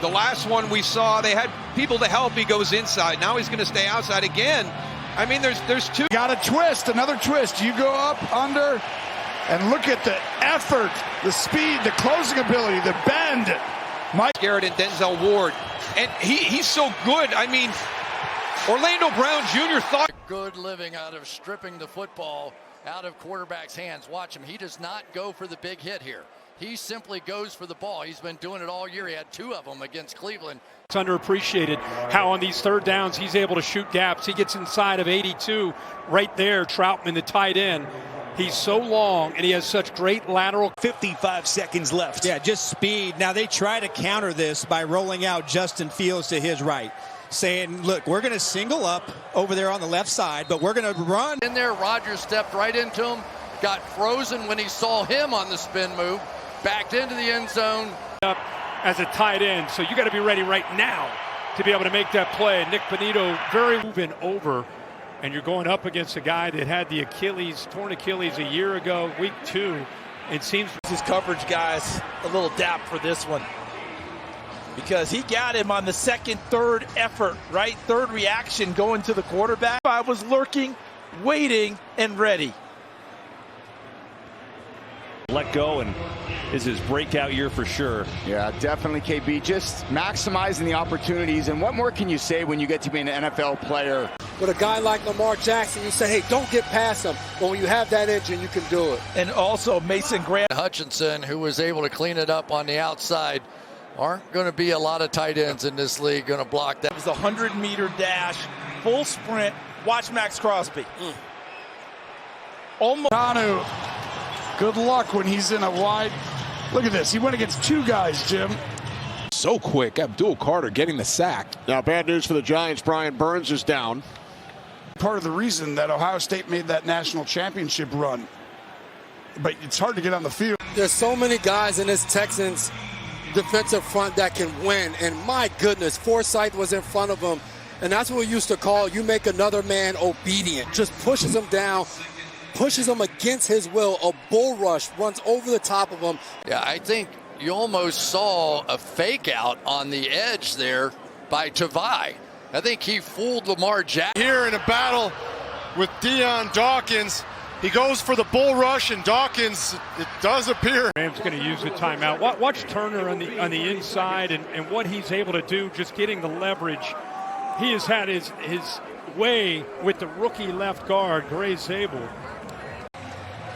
The last one we saw, they had people to help. He goes inside. Now he's going to stay outside again. I mean, there's two. Got a twist, another twist. You go up, under, and look at the effort, the speed, the closing ability, the bend. Mike Garrett and Denzel Ward. And he's so good. I mean, Orlando Brown Jr. thought. Good living out of stripping the football out of quarterback's hands. Watch him. He does not go for the big hit here. He simply goes for the ball. He's been doing it all year. He had 2 of them against Cleveland. It's underappreciated how on these third downs he's able to shoot gaps. He gets inside of 82 right there, Troutman, the tight end. He's so long, and he has such great lateral. 55 seconds left. Yeah, just speed. Now, they try to counter this by rolling out Justin Fields to his right, saying, look, we're going to single up over there on the left side, but we're going to run. In there, Rodgers stepped right into him, got frozen when he saw him on the spin move, backed into the end zone. Up as a tight end, so you got to be ready right now to be able to make that play. Nick Benito very moving over, and you're going up against a guy that had the torn Achilles a year ago, week 2. It seems his coverage guys a little dap for this one, because he got him on the second, third effort, right? Third reaction going to the quarterback. I was lurking, waiting, and ready. Let go, and is his breakout year for sure. Yeah, definitely, KB. Just maximizing the opportunities. And what more can you say when you get to be an NFL player? With a guy like Lamar Jackson, you say, hey, don't get past him. But when you have that engine, you can do it. And also Mason Graham. Hutchinson, who was able to clean it up on the outside. Aren't going to be a lot of tight ends in this league going to block that. It was a 100-meter dash, full sprint. Watch Max Crosby. Almost. Tanu, good luck when he's in a wide. Look at this. He went against 2 guys, Jim. So quick. Abdul Carter getting the sack. Now, bad news for the Giants. Brian Burns is down. Part of the reason that Ohio State made that national championship run. But it's hard to get on the field. There's so many guys in this Texans defensive front that can win, and my goodness, Forsythe was in front of him, and that's what we used to call you make another man obedient. Just pushes him down, pushes him against his will. A bull rush runs over the top of him. Yeah, I think you almost saw a fake out on the edge there by Tavai. I think he fooled Lamar Jackson. Here in a battle with Deion Dawkins. He goes for the bull rush, and Dawkins, it does appear. Rams going to use the timeout. Watch Turner on the inside and what he's able to do, just getting the leverage. He has had his way with the rookie left guard, Gray Zabel.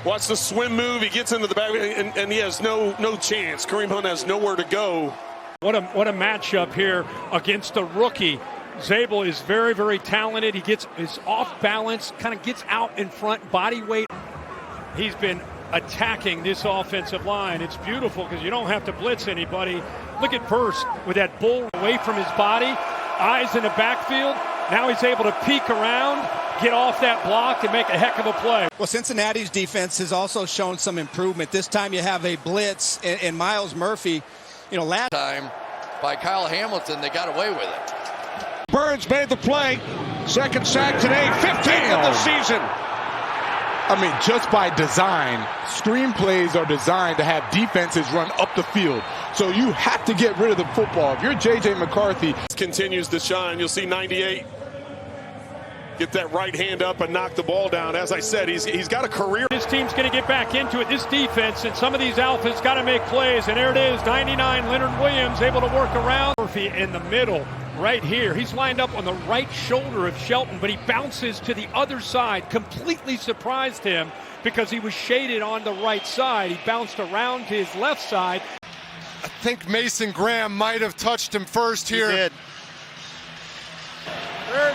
Watch the swim move. He gets into the back, and he has no chance. Kareem Hunt has nowhere to go. What a matchup here against the rookie. Zabel is very, very talented. He is off balance, kind of gets out in front, body weight. He's been attacking this offensive line. It's beautiful because you don't have to blitz anybody. Look at Burst with that bull away from his body, eyes in the backfield. Now he's able to peek around, get off that block, and make a heck of a play. Well, Cincinnati's defense has also shown some improvement. This time you have a blitz, and Miles Murphy, last time by Kyle Hamilton, they got away with it. Burns made the play. Second sack today, 15th of the season. I mean, just by design, screenplays are designed to have defenses run up the field. So you have to get rid of the football. If you're J.J. McCarthy. Continues to shine. You'll see 98 get that right hand up and knock the ball down. As I said, he's got a career. This team's going to get back into it. This defense and some of these alphas got to make plays. And there it is, 99, Leonard Williams able to work around. Murphy in the middle. Right here, he's lined up on the right shoulder of Shelton, but he bounces to the other side. Completely surprised him because he was shaded on the right side. He bounced around to his left side. I think Mason Graham might have touched him first here. He did. Third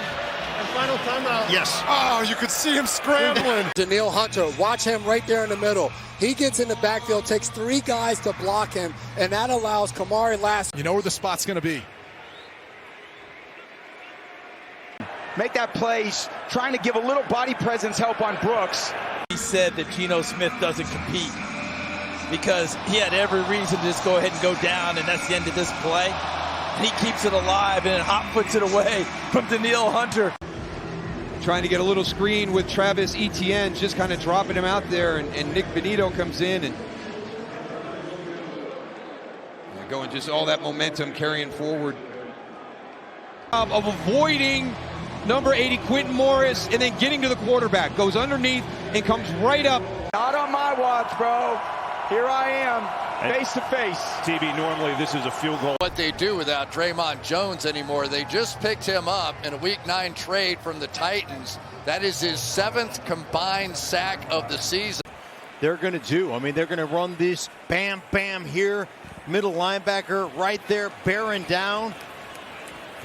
and final timeout. Yes. Oh, you could see him scrambling. Daniil Hunter, watch him right there in the middle. He gets in the backfield, takes 3 guys to block him, and that allows Kamari Lassiter. You know where the spot's going to be. Make that play. He's trying to give a little body presence help on Brooks. He said that Geno Smith doesn't compete because he had every reason to just go ahead and go down, and that's the end of this play. And he keeps it alive and hot puts it away from Daniil Hunter. Trying to get a little screen with Travis Etienne, just kind of dropping him out there, and Nick Benito comes in and going, just all that momentum carrying forward. Of avoiding number 80, Quentin Morris, and then getting to the quarterback. Goes underneath and comes right up. Not on my watch, bro. Here I am, face to face. TV, normally this is a field goal. What they do without Draymond Jones anymore, they just picked him up in a Week 9 trade from the Titans. That is his 7th combined sack of the season. They're going to do. I mean, they're going to run this bam, bam here. Middle linebacker right there, bearing down.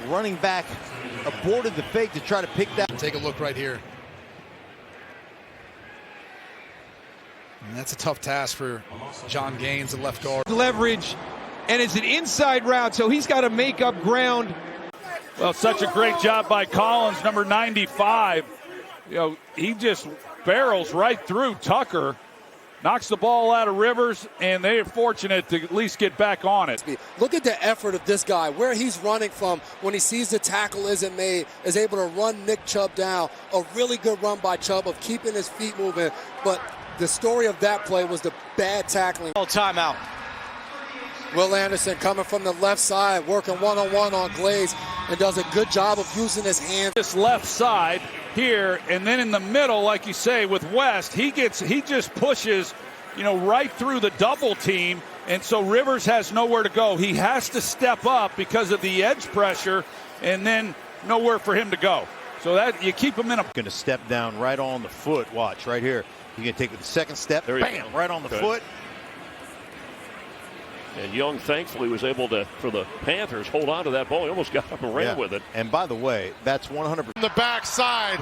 Running back aborted the fake to try to pick that. Take a look right here. And that's a tough task for John Gaines, the left guard. Leverage, and it's an inside route, so he's got to make up ground. Well, such a great job by Collins, number 95. You know, he just barrels right through Tucker, knocks the ball out of Rivers, and they are fortunate to at least get back on it. Look at the effort of this guy, where he's running from when he sees the tackle isn't made, is able to run Nick Chubb down. A really good run by Chubb of keeping his feet moving, but the story of that play was the bad tackling. Timeout. Will Anderson coming from the left side, working one-on-one on Glaze, and does a good job of using his hands. This left side here, and then in the middle, like you say, with West, he just pushes, you know, right through the double team, and so Rivers has nowhere to go. He has to step up because of the edge pressure, and then nowhere for him to go. So that you keep him in a. Going to step down right on the foot. Watch right here. You're going to take the second step. Bam! Right on the foot. And Young, thankfully, was able to, for the Panthers, hold on to that ball. He almost got up and ran with it. And by the way, that's 100%. The backside.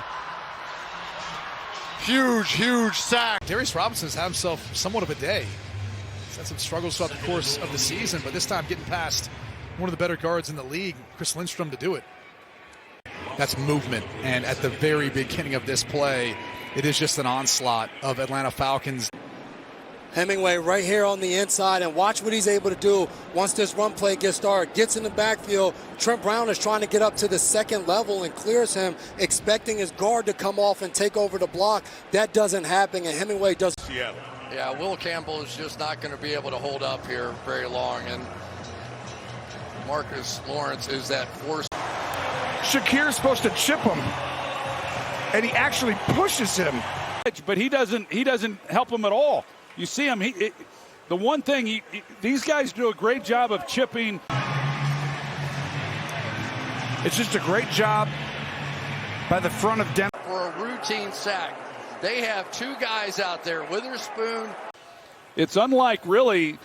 Huge sack. Darius Robinson's had himself somewhat of a day. He's had some struggles throughout the course of the season, but this time getting past one of the better guards in the league, Chris Lindstrom, to do it. That's movement. And at the very beginning of this play, it is just an onslaught of Atlanta Falcons. Hemingway right here on the inside, and watch what he's able to do once this run play gets started. Gets in the backfield. Trent Brown is trying to get up to the second level and clears him, expecting his guard to come off and take over the block. That doesn't happen, and Hemingway does. Yeah, Will Campbell is just not going to be able to hold up here very long, and Marcus Lawrence is that force. Shakir's supposed to chip him, and he actually pushes him. But he doesn't help him at all. You see him. The one thing these guys do a great job of chipping. It's just a great job by the front of Denver for a routine sack. They have 2 guys out there, Witherspoon. It's unlike really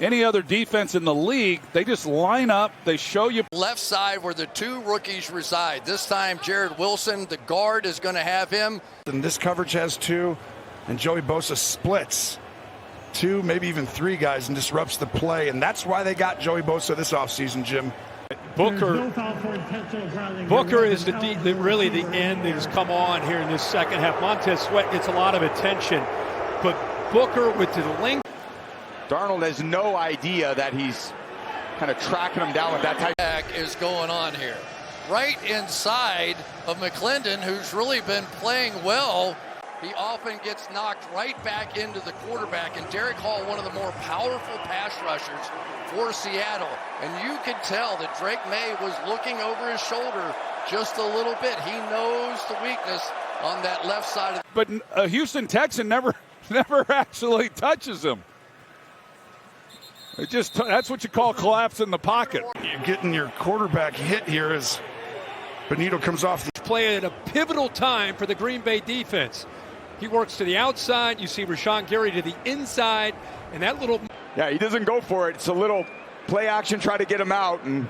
any other defense in the league. They just line up. They show you left side where the 2 rookies reside. This time, Jared Wilson, the guard, is going to have him. And this coverage has 2, and Joey Bosa splits 2, maybe even 3 guys and disrupts the play, and that's why they got Joey Bosa this offseason, Jim. Booker is really the end that has come on here in this second half. Montez Sweat gets a lot of attention, but Booker with the length. Darnold has no idea that he's kind of tracking him down with that type. Is going on here. Right inside of McClendon, who's really been playing well. He often gets knocked right back into the quarterback, and Derek Hall, one of the more powerful pass rushers for Seattle. And you could tell that Drake May was looking over his shoulder just a little bit. He knows the weakness on that left side. But a Houston Texan never actually touches him. That's what you call collapse in the pocket. You're getting your quarterback hit here as Benito comes off the play at a pivotal time for the Green Bay defense. He works to the outside. You see Rashawn Gary to the inside, and that little. Yeah, he doesn't go for it. It's a little play action, try to get him out. And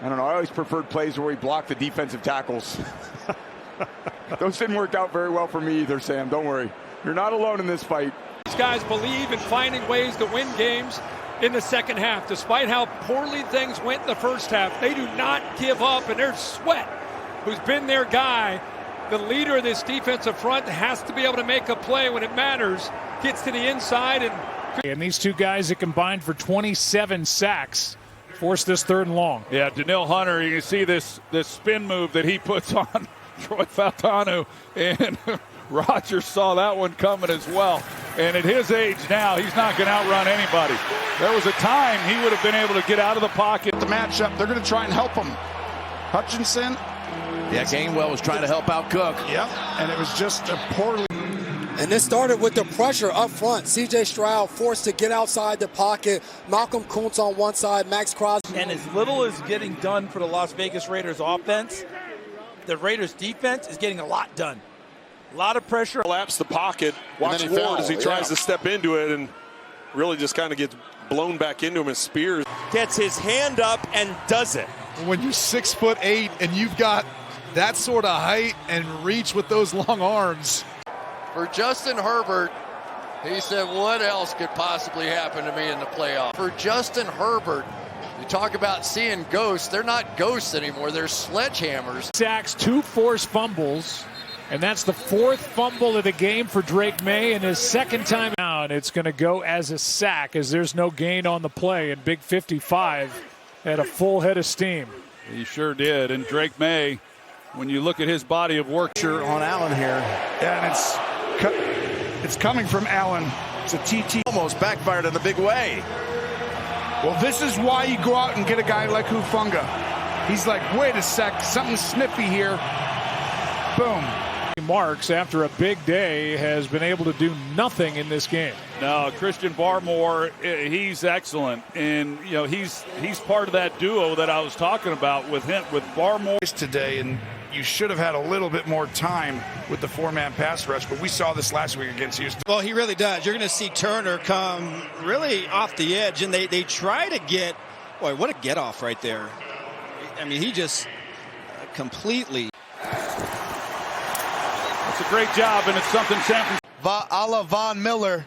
I don't know, I always preferred plays where he blocked the defensive tackles. Those didn't work out very well for me either, Sam. Don't worry. You're not alone in this fight. These guys believe in finding ways to win games in the second half. Despite how poorly things went in the first half, they do not give up, and there's Sweat, who's been their guy. The leader of this defensive front has to be able to make a play when it matters. Gets to the inside, and these 2 guys that combined for 27 sacks forced this 3rd and long. Yeah, Danielle Hunter, you can see this spin move that he puts on Troy Fautanu, and Rodgers saw that one coming as well. And at his age now, he's not going to outrun anybody. There was a time he would have been able to get out of the pocket. The matchup, they're going to try and help him. Hutchinson. Yeah, Gainwell was trying to help out Cook. Yep, and it was just a poorly. And it started with the pressure up front. C.J. Stroud forced to get outside the pocket. Malcolm Kuntz on one side, Max Crosby. And as little as getting done for the Las Vegas Raiders offense, the Raiders defense is getting a lot done. A lot of pressure. Collapse the pocket. Watch Ward as he tries to step into it and really just kind of gets blown back into him as Spears gets his hand up and does it. When you're 6'8" and you've got that sort of height and reach with those long arms. For Justin Herbert, he said, what else could possibly happen to me in the playoff? For Justin Herbert, you talk about seeing ghosts. They're not ghosts anymore. They're sledgehammers. Sacks, 2 forced fumbles, and that's the 4th fumble of the game for Drake May, and his 2nd time out. It's going to go as a sack as there's no gain on the play, and Big 55 had a full head of steam. He sure did. And Drake May, when you look at his body of work. On Allen here. Yeah, and it's coming from Allen. It's a TT. Almost backfired in a big way. Well, this is why you go out and get a guy like Hufanga. He's like, wait a sec, something sniffy here. Boom. Marks, after a big day, has been able to do nothing in this game. No, Christian Barmore, he's excellent, and you know he's part of that duo that I was talking about with him, with Barmore today. And you should have had a little bit more time with the 4-man pass rush, but we saw this last week against Houston. Well, he really does. You're going to see Turner come really off the edge, and they try to get, boy, what a get off right there. I mean, he just completely. It's a great job, and it's something San Francisco. Von Miller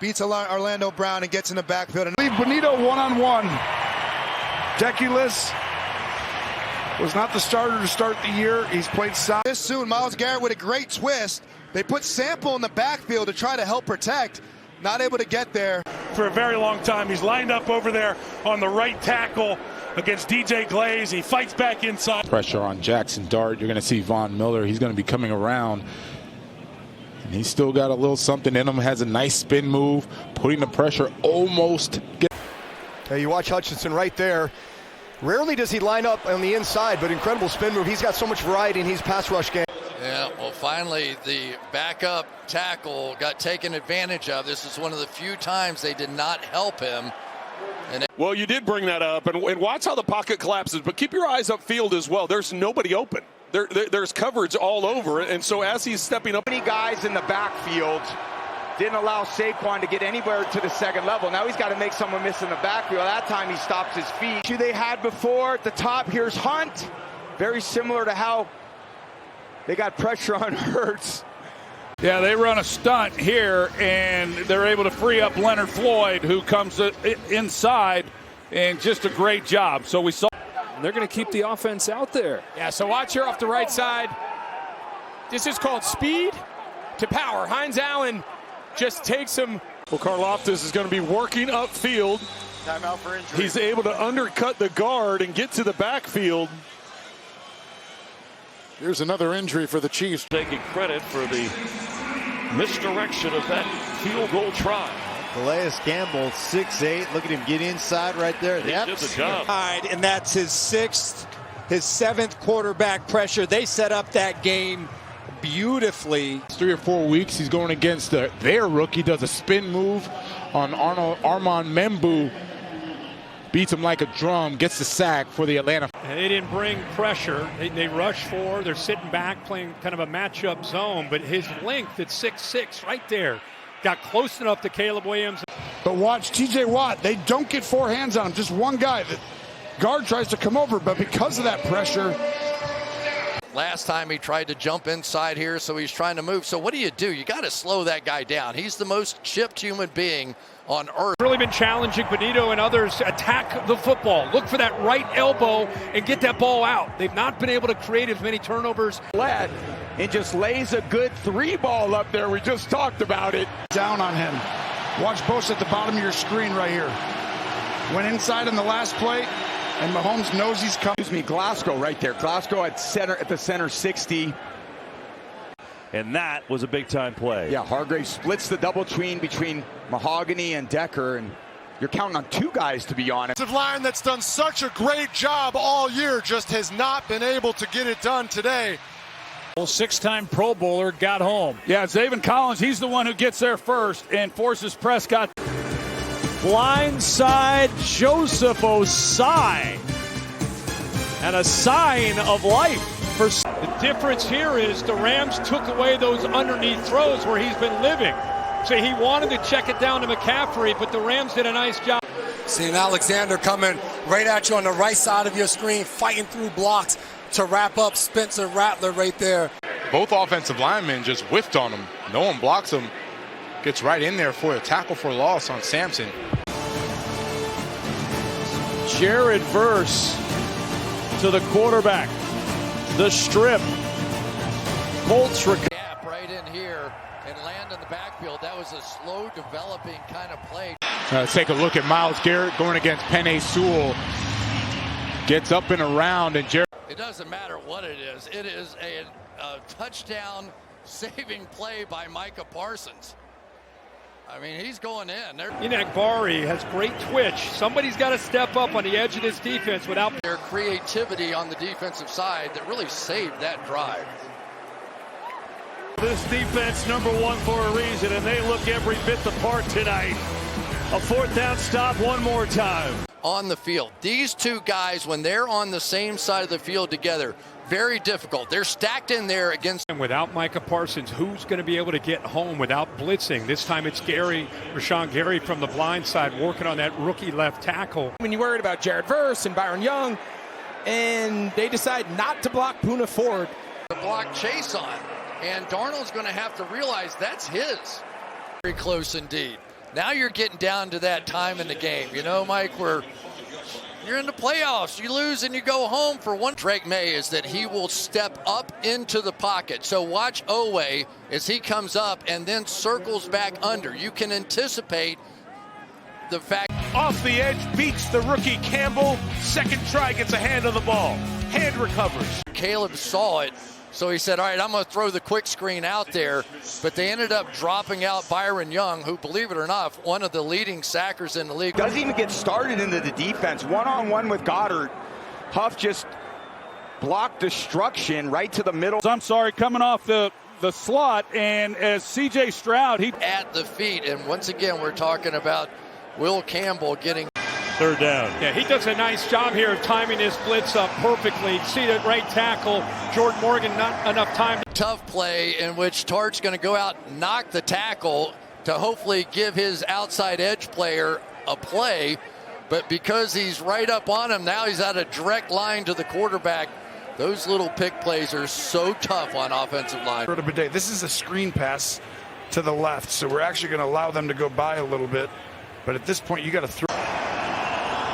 beats Orlando Brown and gets in the backfield. Leave Bonito one-on-one. Deculus was not the starter to start the year. He's played solid. This soon, Myles Garrett with a great twist. They put Sample in the backfield to try to help protect. Not able to get there. For a very long time, he's lined up over there on the right tackle against DJ Glaze. He fights back inside. Pressure on Jackson Dart. You're going to see Von Miller. He's going to be coming around. And he's still got a little something in him. Has a nice spin move. Putting the pressure almost. Hey, you watch Hutchinson right there. Rarely does he line up on the inside, but incredible spin move. He's got so much variety in his pass rush game. Yeah, well, finally, the backup tackle got taken advantage of. This is one of the few times they did not help him. Well, you did bring that up, and watch how the pocket collapses, but keep your eyes upfield as well. There's nobody open. There's coverage all over, and so as he's stepping up. Many guys in the backfield didn't allow Saquon to get anywhere to the second level. Now he's got to make someone miss in the backfield. That time he stops his feet. They had before at the top, here's Hunt. Very similar to how they got pressure on Hurts. Yeah, they run a stunt here, and they're able to free up Leonard Floyd, who comes inside, and just a great job. So we saw. And they're going to keep the offense out there. Yeah, so watch here off the right side. This is called speed to power. Hines Allen just takes him. Well, Karlaftis is going to be working upfield. Timeout for injury. He's able to undercut the guard and get to the backfield. Here's another injury for the Chiefs. Taking credit for the misdirection of that field goal try. Calais Campbell, 6'8". Look at him get inside right there. He did the job. And that's his 7th quarterback pressure. They set up that game beautifully. 3 or 4 weeks, he's going against their rookie. Does a spin move on Armand Membu. Beats him like a drum, gets the sack for the Atlanta. They didn't bring pressure. They rush forward. They're sitting back playing kind of a matchup zone, but his length at 6'6" right there got close enough to Caleb Williams. But watch TJ Watt. They don't get 4 hands on him. Just one guy. The guard tries to come over, but because of that pressure. Last time he tried to jump inside here, so he's trying to move. So what do? You got to slow that guy down. He's the most chipped human being on earth. Really been challenging Bonito and others to attack the football. Look for that right elbow and get that ball out. They've not been able to create as many turnovers. And just lays a good 3 ball up there. We just talked about it. Down on him. Watch Bosa at the bottom of your screen right here. Went inside in the last play, and Mahomes knows he's coming. Glasgow right there. Glasgow at the center 60. And that was a big-time play. Yeah, Hargrave splits the double tween between Mahogany and Decker, and you're counting on two guys to be on it. Defensive line that's done such a great job all year just has not been able to get it done today. Six-time Pro Bowler got home. Yeah, Zaven Collins, he's the one who gets there first and forces Prescott. Blindside Joseph Osai. And a sign of life. The difference here is the Rams took away those underneath throws where he's been living. So he wanted to check it down to McCaffrey, but the Rams did a nice job. Seeing Alexander coming right at you on the right side of your screen, fighting through blocks to wrap up Spencer Rattler right there. Both offensive linemen just whiffed on him. No one blocks him. Gets right in there for a tackle for loss on Sampson. Jared Verse to the quarterback. The strip. Colts gap right in here and land in the backfield. That was a slow developing kind of play. Let's take a look at Myles Garrett going against Penei Sewell. Gets up and around, and Jared. It doesn't matter what it is. It is a touchdown saving play by Micah Parsons. I mean, he's going in. Inaccurate has great twitch. Somebody's got to step up on the edge of this defense without their creativity on the defensive side that really saved that drive. This defense number one for a reason, and they look every bit the part tonight. A fourth down stop one more time. On the field, these two guys, when they're on the same side of the field together, very difficult. They're stacked in there against. And without Micah Parsons, who's going to be able to get home without blitzing? This time it's Rashawn Gary from the blind side working on that rookie left tackle. When you're worried about Jared Verse and Byron Young, and they decide not to block Poona Ford. The block Chase on, and Darnold's going to have to realize that's his. Very close indeed. Now you're getting down to that time in the game, you know, Mike, where you're in the playoffs. You lose and you go home for one. Drake May is that he will step up into the pocket. So watch Oweh as he comes up and then circles back under. You can anticipate the fact. Off the edge, beats the rookie Campbell. Second try, gets a hand on the ball. Hand recovers. Caleb saw it. So he said, all right, I'm going to throw the quick screen out there. But they ended up dropping out Byron Young, who, believe it or not, one of the leading sackers in the league. Doesn't even get started into the defense. One-on-one with Goddard. Huff just blocked destruction right to the middle. I'm sorry, coming off the slot, and as C.J. Stroud, he at the feet. And once again, we're talking about Will Campbell getting third down. Yeah, he does a nice job here of timing his blitz up perfectly. See that right tackle, Jordan Morgan, not enough time. Tough play in which Tartt's going to go out and knock the tackle to hopefully give his outside edge player a play. But because he's right up on him, now he's at a direct line to the quarterback. Those little pick plays are so tough on offensive line. This is a screen pass to the left, so we're actually going to allow them to go by a little bit. But at this point, you got to throw.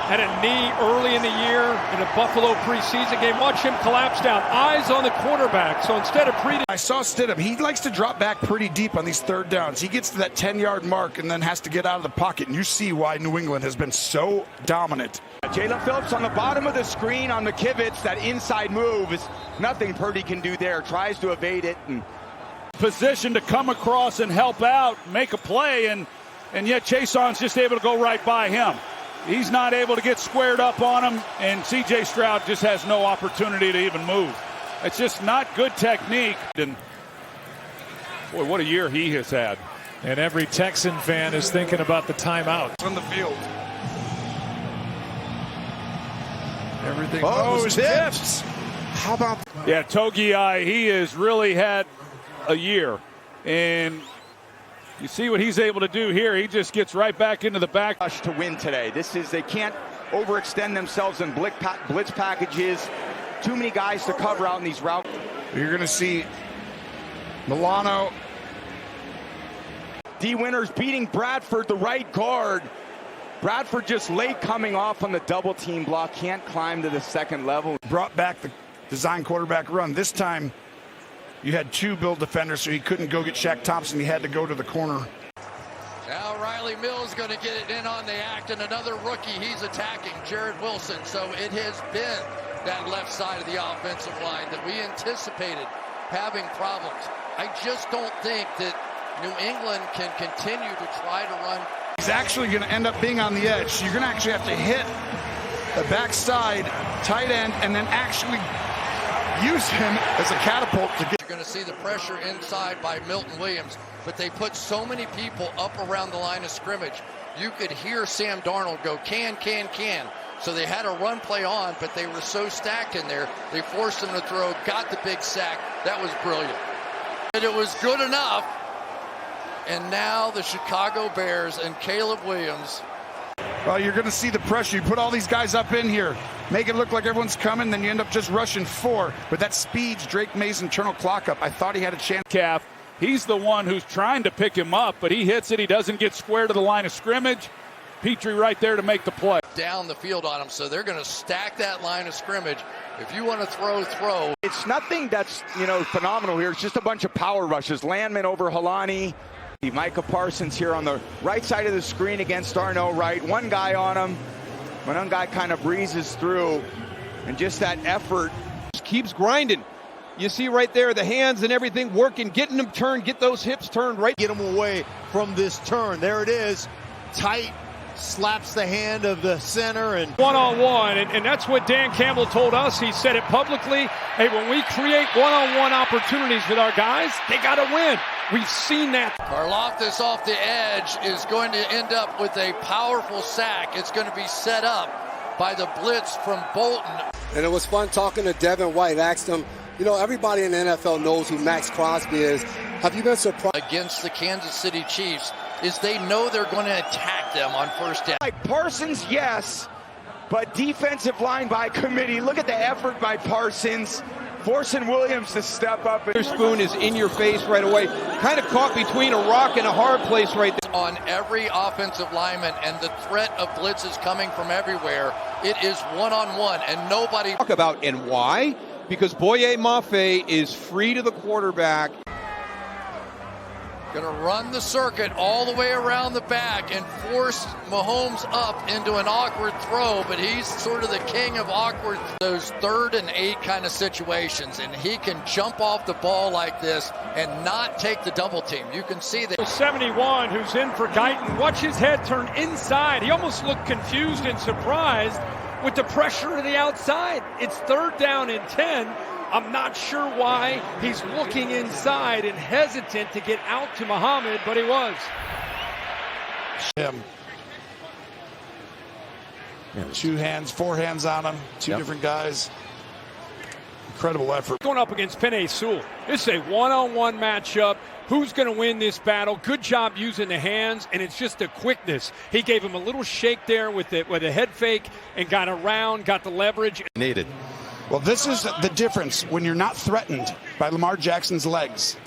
Had a knee early in the year in a Buffalo preseason game. Watch him collapse down. Eyes on the quarterback. So instead of I saw Stidham. He likes to drop back pretty deep on these third downs. He gets to that 10-yard mark and then has to get out of the pocket. And you see why New England has been so dominant. Jalen Phillips on the bottom of the screen on McKivitz. That inside move is nothing Purdy can do there. Tries to evade it. And position to come across and help out, make a play, and yet Chaseon's just able to go right by him. He's not able to get squared up on him, and C.J. Stroud just has no opportunity to even move. It's just not good technique. And boy, what a year he has had. And every Texan fan is thinking about the timeout. On the field. Everything tips. How about Yeah, Togiai, he has really had a year. And you see what he's able to do here. He just gets right back into the back. To win today. They can't overextend themselves in blitz packages. Too many guys to cover out in these routes. You're going to see Milano. D. Winters beating Bradford, the right guard. Bradford just late coming off on the double team block. Can't climb to the second level. Brought back the design quarterback run. This time you had two Bill defenders, so he couldn't go get Shaq Thompson. He had to go to the corner. Now Riley Mills going to get it in on the act, and another rookie he's attacking, Jared Wilson. So it has been that left side of the offensive line that we anticipated having problems. I just don't think that New England can continue to try to run. He's actually going to end up being on the edge. You're going to actually have to hit the backside tight end and then actually use him as a catapult to get. You're going to see the pressure inside by Milton Williams, but they put so many people up around the line of scrimmage. You could hear Sam Darnold go, can. So they had a run play on, but they were so stacked in there, they forced him to throw, got the big sack. That was brilliant. And it was good enough. And now the Chicago Bears and Caleb Williams. Well, you're going to see the pressure. You put all these guys up in here, make it look like everyone's coming, then you end up just rushing 4. But that speeds Drake May's internal clock up. I thought he had a chance. Calf, he's the one who's trying to pick him up, but he hits it. He doesn't get square to the line of scrimmage. Petrie right there to make the play. Down the field on him, so they're going to stack that line of scrimmage. If you want to throw. It's nothing that's, phenomenal here. It's just a bunch of power rushes. Landman over Halani. Micah Parsons here on the right side of the screen against Darno, right? One guy on him. One guy kind of breezes through. And just that effort. Just keeps grinding. You see right there the hands and everything working, getting them turned, get those hips turned right. Get him away from this turn. There it is. Tight. Slaps the hand of the center and one-on-one, and that's what Dan Campbell told us. He said it publicly. Hey, when we create one-on-one opportunities with our guys, they got to win. We've seen that. Karlaftis off the edge is going to end up with a powerful sack. It's going to be set up by the blitz from Bolton. And it was fun talking to Devin White. Asked him, everybody in the NFL knows who Max Crosby is. Have you been surprised? Against the Kansas City Chiefs is they know they're going to attack them on first down. Like Parsons, yes, but defensive line by committee. Look at the effort by Parsons, forcing Williams to step up. Spoon is in your face right away, kind of caught between a rock and a hard place right there. On every offensive lineman, and the threat of blitz is coming from everywhere. It is one-on-one, and nobody. Talk about and why? Because Boye Mafe is free to the quarterback. Going to run the circuit all the way around the back and force Mahomes up into an awkward throw, but he's sort of the king of awkward. Those 3rd and 8 kind of situations, and he can jump off the ball like this and not take the double team. You can see that. 71, who's in for Guyton. Watch his head turn inside. He almost looked confused and surprised with the pressure of the outside. It's 3rd down and 10. I'm not sure why he's looking inside and hesitant to get out to Muhammad, but he was. Him. Yeah, 2 hands, 4 hands on him, 2 different guys. Incredible effort. Going up against Penei Sewell. This is a one-on-one matchup. Who's going to win this battle? Good job using the hands, and it's just the quickness. He gave him a little shake there with a head fake and got around, got the leverage. Needed. Well, this is the difference when you're not threatened by Lamar Jackson's legs.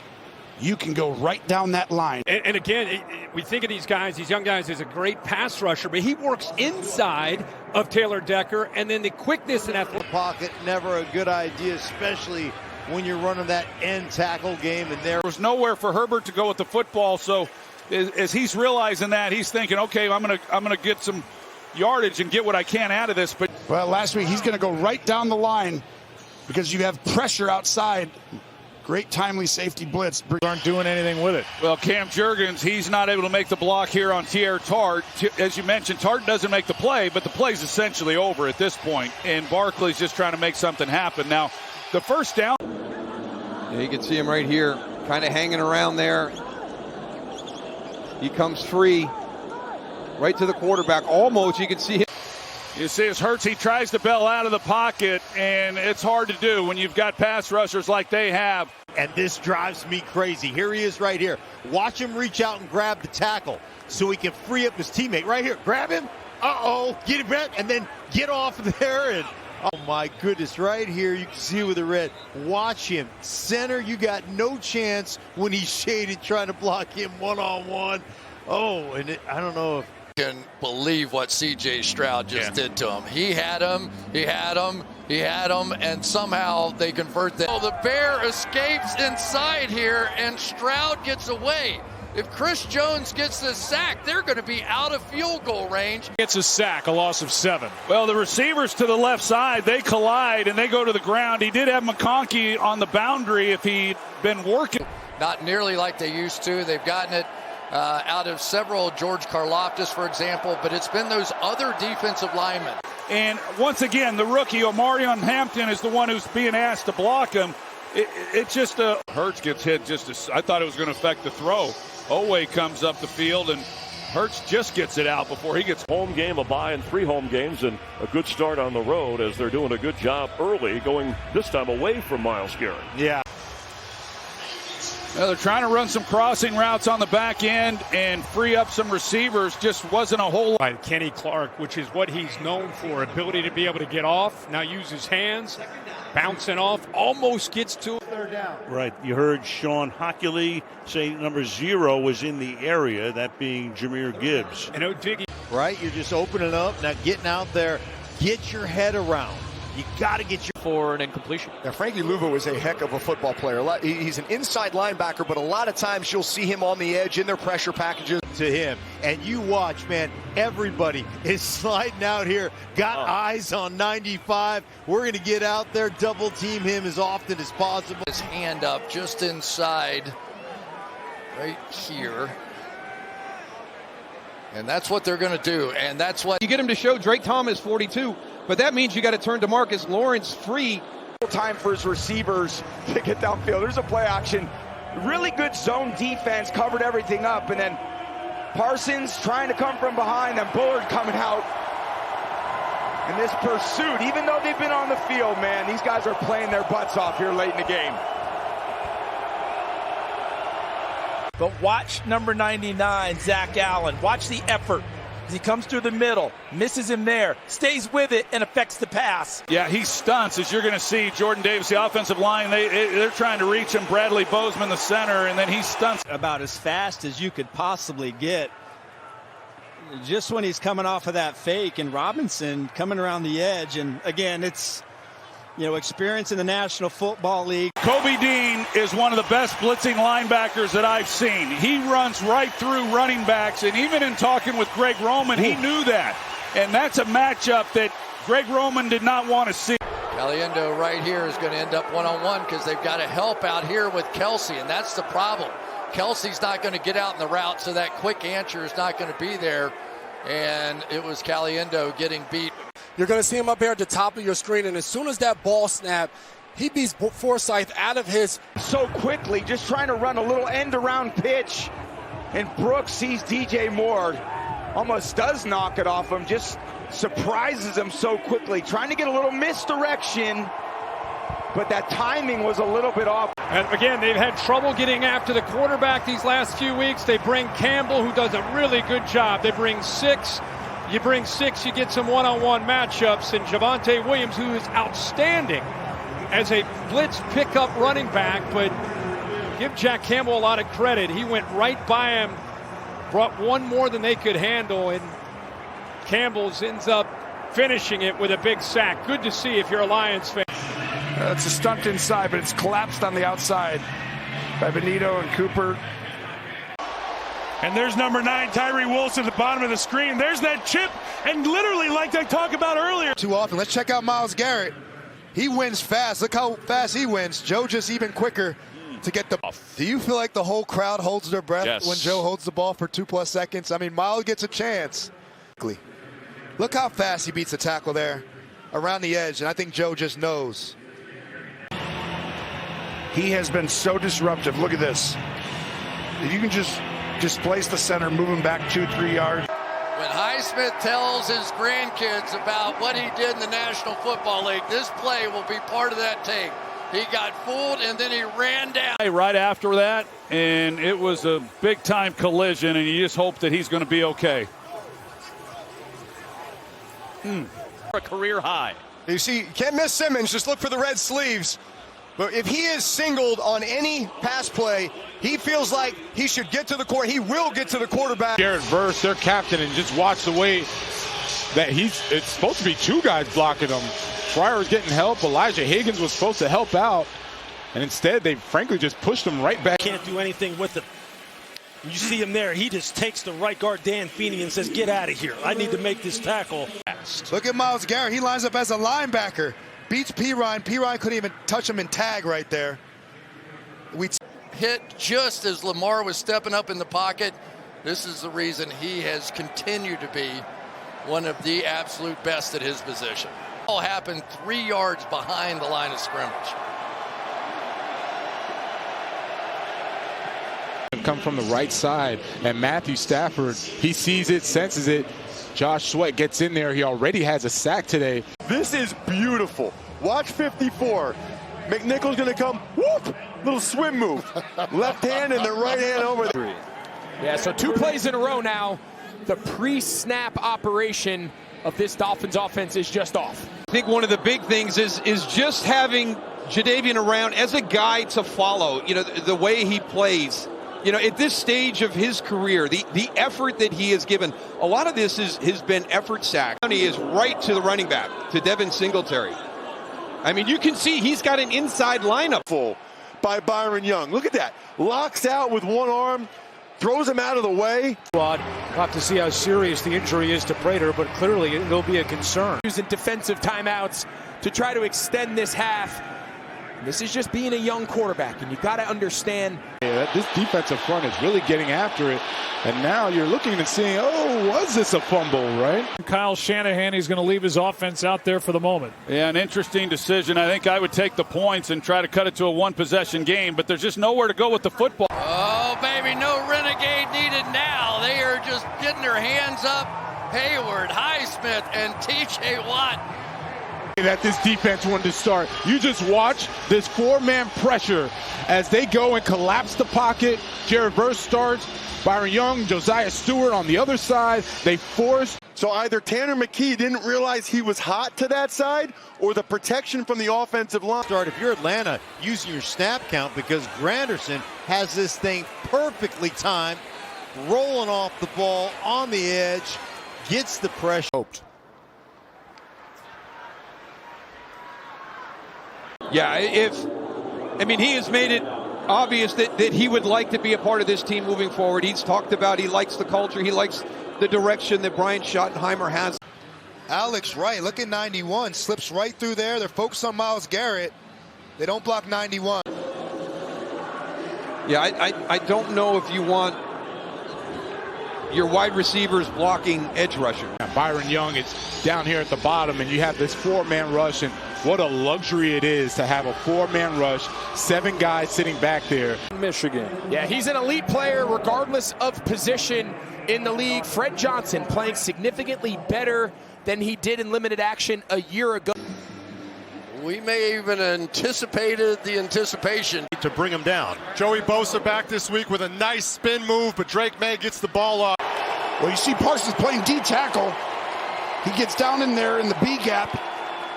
You can go right down that line. And again, we think of these guys, these young guys, as a great pass rusher, but he works inside of Taylor Decker, and then the quickness and athletic. Pocket, never a good idea, especially when you're running that end tackle game. And there was nowhere for Herbert to go with the football, so as he's realizing that, he's thinking, okay, I'm gonna get some yardage and get what I can out of this. But well, last week he's going to go right down the line because you have pressure outside. Great timely safety blitz. Aren't doing anything with it. Well, Cam Jurgens, he's not able to make the block here on Tier Tart. As you mentioned, Tart doesn't make the play, but the play's essentially over at this point, and Barkley's just trying to make something happen. Now, the first down. Yeah, you can see him right here, kind of hanging around there. He comes free. Right to the quarterback, almost. You can see him. You see as Hurts, he tries to bail out of the pocket, and it's hard to do when you've got pass rushers like they have. And this drives me crazy. Here he is right here. Watch him reach out and grab the tackle so he can free up his teammate. Right here, grab him. Uh-oh, get him back, and then get off there. And oh, my goodness, right here, you can see with the red. Watch him. Center, you got no chance when he's shaded trying to block him one-on-one. Oh, and I don't know if can believe what C.J. Stroud just did to him. He had him, and somehow they convert that. Oh, the Bear escapes inside here, and Stroud gets away. If Chris Jones gets the sack, they're going to be out of field goal range. Gets a sack, a loss of 7. Well, the receivers to the left side, they collide, and they go to the ground. He did have McConkey on the boundary if he'd been working. not nearly like they used to. They've gotten it out of several, George Karlaftis, for example, but it's been those other defensive linemen. And once again, the rookie, Omarion Hampton, is the one who's being asked to block him. It's just a... Hurts gets hit I thought it was going to affect the throw. Owe comes up the field, and Hurts just gets it out before he gets... Home game, a bye, and 3 home games, and a good start on the road as they're doing a good job early, going this time away from Myles Garrett. Yeah. They're trying to run some crossing routes on the back end and free up some receivers. Just wasn't a whole lot. By Kenny Clark, which is what he's known for, ability to be able to get off. Now use his hands, bouncing off, almost gets to third down. Right. You heard Sean Hockley say number 0 was in the area, that being Jahmyr Gibbs. And O'Diggy. Right. You're just opening up, now getting out there, get your head around. You got to get your... For an incompletion. Now, Frankie Louvo is a heck of a football player. He's an inside linebacker, but a lot of times you'll see him on the edge in their pressure packages. To him. And you watch, man, everybody is sliding out here, got eyes on 95. We're going to get out there, double team him as often as possible. His hand up just inside, right here. And that's what they're going to do. And that's what... You get him to show Drake Thomas 42. But that means you got to turn DeMarcus Lawrence free. Time for his receivers to get downfield. There's a play action. Really good zone defense, covered everything up. And then Parsons trying to come from behind, and Bullard coming out. And this pursuit, even though they've been on the field, man, these guys are playing their butts off here late in the game. But watch number 99, Zach Allen. Watch the effort. He comes through the middle, misses him there, stays with it, and affects the pass. Yeah, he stunts, as you're going to see. Jordan Davis, the offensive line, they're trying to reach him. Bradley Bozeman, the center, and then he stunts. About as fast as you could possibly get. Just when he's coming off of that fake, and Robinson coming around the edge. And again, it's, experience in the National Football League. Kobe Dean is one of the best blitzing linebackers that I've seen. He runs right through running backs, and even in talking with Greg Roman, he knew that. And that's a matchup that Greg Roman did not want to see. Caliendo right here is going to end up one-on-one because they've got to help out here with Kelsey, and that's the problem. Kelsey's not going to get out in the route, so that quick answer is not going to be there. And it was Caliendo getting beat. You're going to see him up here at the top of your screen, and as soon as that ball snapped, he beats Forsythe out of his... So quickly, just trying to run a little end-around pitch. And Brooks sees DJ Moore, almost does knock it off him, just surprises him so quickly. Trying to get a little misdirection, but that timing was a little bit off. And again, they've had trouble getting after the quarterback these last few weeks. They bring Campbell, who does a really good job. They bring 6. You bring 6, you get some one-on-one matchups, and Javonte Williams, who is outstanding as a blitz pickup running back, but give Jack Campbell a lot of credit. He went right by him, brought one more than they could handle, and Campbell's ends up finishing it with a big sack. Good to see if you're a Lions fan. It's a stunt inside, but it's collapsed on the outside by Benito and Cooper. And there's number 9, Tyree Wilson at the bottom of the screen. There's that chip, and literally, like I talked about earlier. Too often. Let's check out Myles Garrett. He wins fast. Look how fast he wins. Joe just even quicker to get the... Do you feel like the whole crowd holds their breath when Joe holds the ball for 2+ seconds? I mean, Myles gets a chance. Look how fast he beats the tackle there around the edge, and I think Joe just knows. He has been so disruptive. Look at this. If you can just displace the center, move him back 2-3 yards. When Highsmith tells his grandkids about what he did in the National Football League, this play will be part of that tape. He got fooled, and then he ran down. Right after that, and it was a big-time collision, and you just hope that he's going to be okay. A career high. You see, you can't miss Simmons. Just look for the red sleeves. But if he is singled on any pass play, he feels like he should get to the court. He will get to the quarterback. Garrett Verse, their captain, and just watch the way that it's supposed to be 2 guys blocking him. Fryer was getting help. Elijah Higgins was supposed to help out. And instead, they frankly just pushed him right back. Can't do anything with it. You see him there. He just takes the right guard, Dan Feeney, and says, get out of here. I need to make this tackle. Look at Myles Garrett. He lines up as a linebacker. Beats P. Ryan. P. Ryan couldn't even touch him in tag right there. hit just as Lamar was stepping up in the pocket. This is the reason he has continued to be one of the absolute best at his position. All happened 3 yards behind the line of scrimmage. Come from the right side, and Matthew Stafford, he sees it, senses it. Josh Sweat gets in there. He already has a sack today. This is beautiful. Watch 54. McNichol's going to come, whoop, little swim move. Left hand and the right hand over there. Yeah, so 2 plays in a row now. The pre-snap operation of this Dolphins offense is just off. I think one of the big things is just having Jadeveon around as a guy to follow, you know, the way he plays. You know, at this stage of his career, the effort that he has given, a lot of this has been effort sack. He is right to the running back, to Devin Singletary. I mean, you can see he's got an inside lineup. Full by Byron Young. Look at that. Locks out with one arm, throws him out of the way. We'll have to see how serious the injury is to Prater, but clearly it'll be a concern. Using defensive timeouts to try to extend this half. This is just being a young quarterback, and you got to understand. Yeah, this defensive front is really getting after it, and now you're looking and seeing, oh, was this a fumble, right? Kyle Shanahan, he's going to leave his offense out there for the moment. Yeah, an interesting decision. I think I would take the points and try to cut it to a one-possession game, but there's just nowhere to go with the football. Oh, baby, no renegade needed now. They are just getting their hands up. Hayward, Highsmith, and T.J. Watt. That this defense wanted to start. You just watch this 4-man pressure as they go and collapse the pocket. Jared Verse starts. Byron Young, Josiah Stewart on the other side. They force. So either Tanner McKee didn't realize he was hot to that side, or the protection from the offensive line. Start if you're Atlanta using your snap count, because Granderson has this thing perfectly timed, rolling off the ball on the edge, gets the pressure. Yeah, he has made it obvious that he would like to be a part of this team moving forward. He's talked about he likes the culture, he likes the direction that Brian Schottenheimer has. Alex Wright, look at 91, slips right through there. They're focused on Myles Garrett. They don't block 91. Yeah, I don't know if you want your wide receivers blocking edge rusher. Byron Young is down here at the bottom, and you have this 4-man rush, and what a luxury it is to have a 4-man rush, 7 guys sitting back there. Michigan. Yeah, he's an elite player regardless of position in the league. Fred Johnson playing significantly better than he did in limited action a year ago. We may even anticipated the anticipation. To bring him down. Joey Bosa back this week with a nice spin move, but Drake May gets the ball off. Well, you see Parsons playing D-tackle. He gets down in there in the B gap,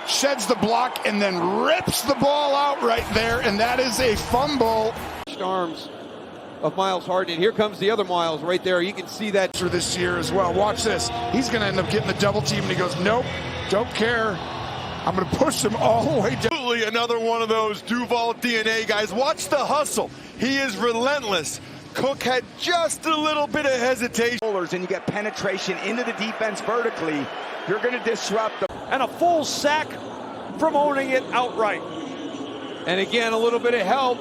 sheds the block, and then rips the ball out right there, and that is a fumble. Arms of Miles Harden. Here comes the other Miles right there. You can see that for this year as well. Watch this. He's going to end up getting the double team, and he goes, nope, don't care. I'm going to push him all the way down. Absolutely another one of those Duval DNA guys. Watch the hustle. He is relentless. Cook had just a little bit of hesitation. And you get penetration into the defense vertically. You're going to disrupt them. And a full sack from owning it outright. And again, a little bit of help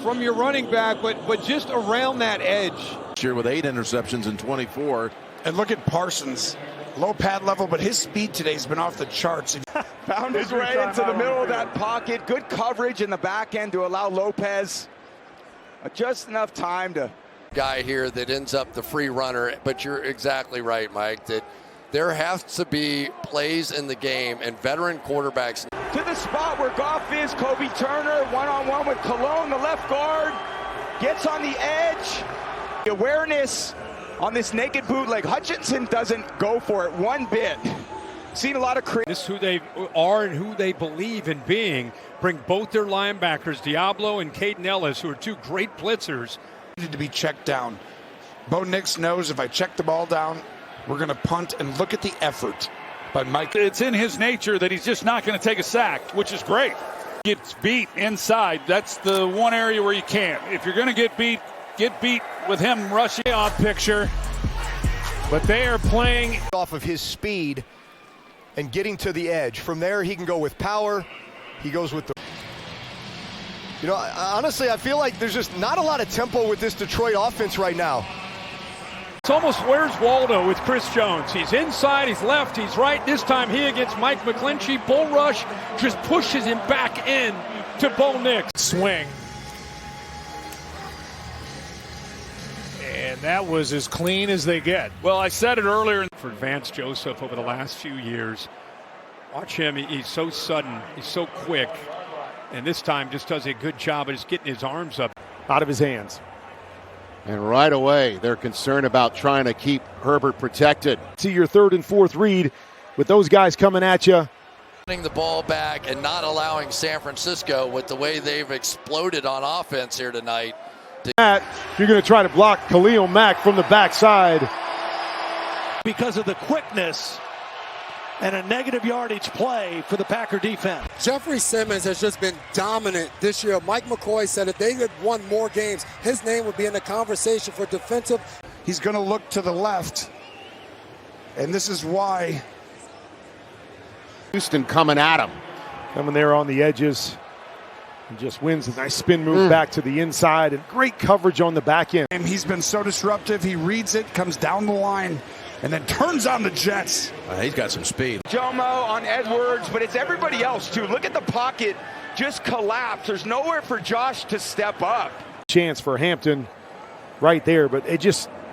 from your running back, but just around that edge. Here with 8 interceptions in 24. And look at Parsons. Low pad level, but his speed today has been off the charts. Found his way into the middle of that pocket. Good coverage in the back end to allow Lopez just enough time to. Guy here that ends up the free runner, but you're exactly right, Mike, that there has to be plays in the game and veteran quarterbacks. To the spot where Goff is, Kobe Turner, one-on-one with Cologne, the left guard, gets on the edge. The awareness on this naked bootleg. Hutchinson doesn't go for it one bit. Seen a lot of This is who they are and who they believe in being. Bring both their linebackers, Diablo and Caden Ellis, who are 2 great blitzers. Needed to be checked down. Bo Nix knows if I check the ball down, we're going to punt, and look at the effort by Mike. It's in his nature that he's just not going to take a sack, which is great. Gets beat inside. That's the one area where you can't. If you're going to get beat with him rushing. Off picture, but they are playing off of his speed and getting to the edge. From there, he can go with power. He goes with the You know, honestly, I feel like there's just not a lot of tempo with this Detroit offense right now. It's almost where's Waldo with Chris Jones. He's inside, he's left, he's right. This time he against Mike McGlinchey. Bull rush just pushes him back in to Bo Nix. Swing. And that was as clean as they get. Well, I said it earlier. For Vance Joseph over the last few years, watch him. He's so sudden. He's so quick. And this time just does a good job of just getting his arms up. Out of his hands. And right away, they're concerned about trying to keep Herbert protected. See your 3rd and 4th read with those guys coming at you. The ball back and not allowing San Francisco, with the way they've exploded on offense here tonight. You're going to try to block Khalil Mack from the backside. Because of the quickness and a negative yardage play for the Packer defense. Jeffrey Simmons has just been dominant this year. Mike McCoy said if they had won more games, his name would be in the conversation for defensive. He's going to look to the left, and this is why. Houston coming at him. Coming there on the edges. And just wins a nice spin move back to the inside, and great coverage on the back end. And he's been so disruptive. He reads it, comes down the line, and then turns on the Jets. He's got some speed. Jomo on Edwards, but it's everybody else too. Look at the pocket just collapse. There's nowhere for Josh to step up. Chance for Hampton right there, but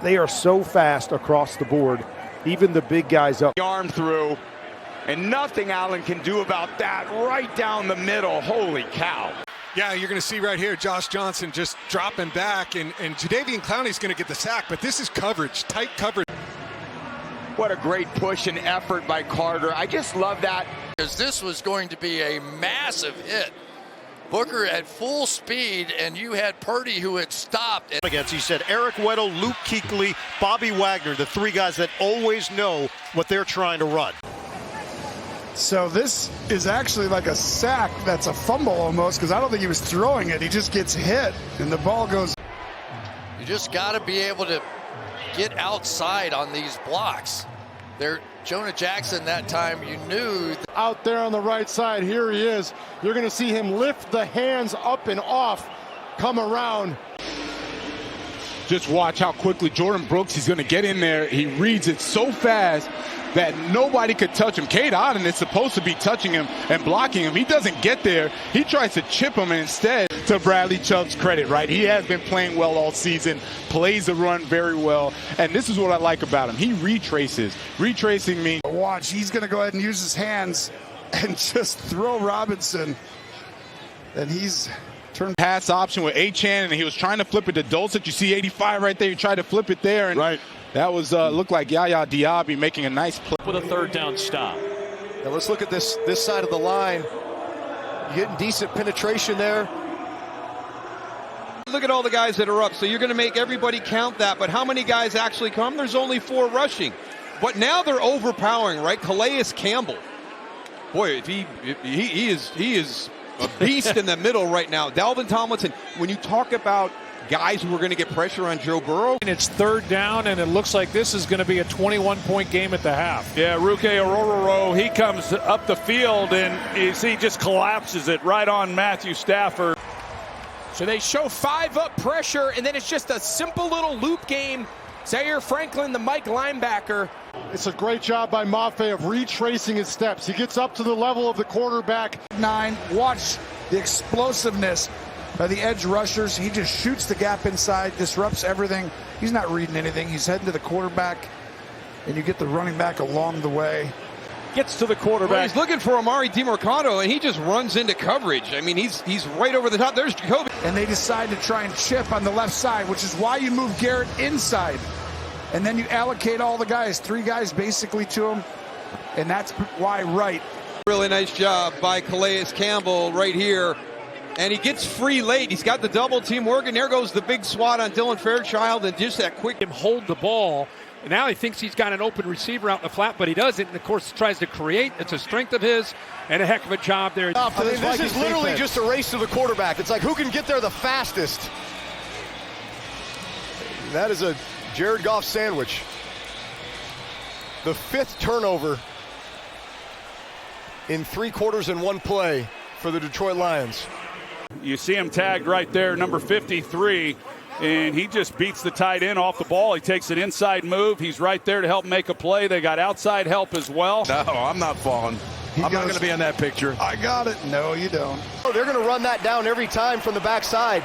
they are so fast across the board. Even the big guys up. Arm through, and nothing Allen can do about that. Right down the middle. Holy cow. Yeah, you're going to see right here Josh Johnson just dropping back, and Jadeveon Clowney's going to get the sack, but this is coverage, tight coverage. What a great push and effort by Carter. I just love that. Because this was going to be a massive hit. Booker at full speed, and you had Purdy who had stopped. Against, he said Eric Weddle, Luke Kuechly, Bobby Wagner, the 3 guys that always know what they're trying to run. So this is actually like a sack that's a fumble almost, because I don't think he was throwing it. He just gets hit, and the ball goes. You just got to be able to get outside on these blocks. Jonah Jackson that time, you knew. Out there on the right side, here he is. You're going to see him lift the hands up and off, come around. Just watch how quickly Jordan Brooks is going to get in there. He reads it so fast that nobody could touch him. Cade Otton is supposed to be touching him and blocking him. He doesn't get there. He tries to chip him, and instead, to Bradley Chubb's credit, right? He has been playing well all season, plays the run very well, and this is what I like about him. He retraces. Retracing means. Watch, he's going to go ahead and use his hands and just throw Robinson. And he's turned. Pass option with Achane, and he was trying to flip it to Dulcich. You see 85 right there. He tried to flip it there, and right. That was looked like Yaya Diaby making a nice play. With a 3rd down stop. Now let's look at this side of the line. You're getting decent penetration there. Look at all the guys that are up. So you're going to make everybody count that. But how many guys actually come? There's only 4 rushing. But now they're overpowering, right? Calais Campbell. Boy, if he is a beast in the middle right now. Dalvin Tomlinson, when you talk about guys who are going to get pressure on Joe Burrow. And it's 3rd down, and it looks like this is going to be a 21-point game at the half. Yeah, Ruke Ororo, he comes up the field, and he just collapses it right on Matthew Stafford. So they show 5-up pressure, and then it's just a simple little loop game. Zaire Franklin, the Mike linebacker. It's a great job by Mafe of retracing his steps. He gets up to the level of the quarterback. 9, watch the explosiveness by the edge rushers. He just shoots the gap inside, disrupts everything. He's not reading anything. He's heading to the quarterback, and you get the running back along the way. Gets to the quarterback. Well, he's looking for Amari DiMercado, and he just runs into coverage. I mean, he's right over the top. There's Jacoby. And they decide to try and chip on the left side, which is why you move Garrett inside. And then you allocate all the guys, 3 guys basically to him. And that's why right. Really nice job by Calais Campbell right here. And he gets free late. He's got the double team working. There goes the big swat on Dylan Fairchild, and just that quick. Him hold the ball. And now he thinks he's got an open receiver out in the flat, but he doesn't. And, of course, tries to create. It's a strength of his, and a heck of a job there. This is literally just a race to the quarterback. It's like who can get there the fastest. That is a Jared Goff sandwich. The 5th turnover in 3 quarters in 1 play for the Detroit Lions. You see him tagged right there, number 53, and he just beats the tight end off the ball. He takes an inside move. He's right there to help make a play. They got outside help as well. No, I'm not falling. I'm not going to be in that picture. I got it. No, you don't. Oh, they're going to run that down every time from the backside.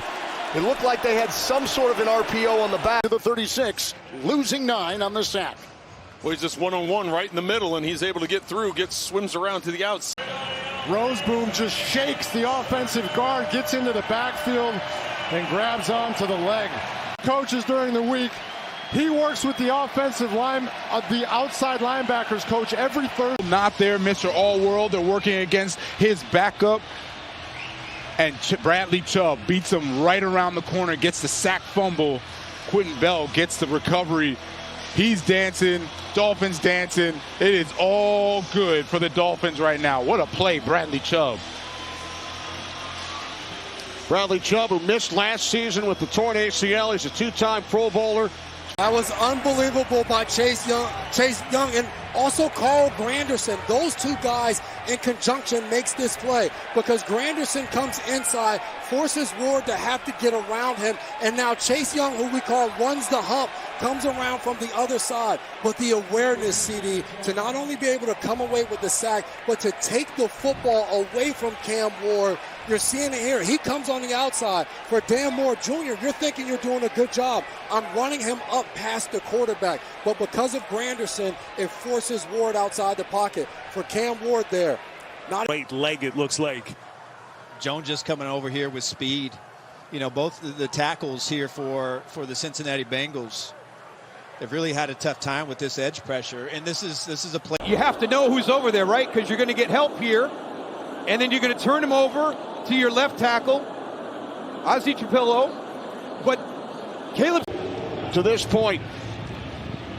It looked like they had some sort of an RPO on the back. To the 36, losing 9 on the sack. Well, he's just one-on-one right in the middle, and he's able to get through, swims around to the outside. Roseboom just shakes the offensive guard, gets into the backfield, and grabs onto the leg. Coaches during the week, he works with the offensive line, the outside linebackers coach every third. Not there, Mr. All-World. They're working against his backup. And Bradley Chubb beats him right around the corner, gets the sack fumble. Quentin Bell gets the recovery. He's dancing, Dolphins dancing. It is all good for the Dolphins right now. What a play, Bradley Chubb. Bradley Chubb, who missed last season with the torn ACL. He's a 2-time Pro Bowler. That was unbelievable by Chase Young, and also Carl Granderson. Those two guys in conjunction makes this play because Granderson comes inside, forces Ward to have to get around him, and now Chase Young, who we call runs the hump, comes around from the other side. But the awareness, CD, to not only be able to come away with the sack, but to take the football away from Cam Ward. You're seeing it here. He comes on the outside. For Dan Moore Jr., you're thinking you're doing a good job. I'm running him up past the quarterback. But because of Granderson, it forces Ward outside the pocket. For Cam Ward there. Not great leg, it looks like. Jones just coming over here with speed. You know, both the tackles here for the Cincinnati Bengals, they've really had a tough time with this edge pressure. And this is a play. You have to know who's over there, right? Because you're going to get help here. And then you're going to turn him over to your left tackle, Ozzie Trapillo. But Caleb, to this point.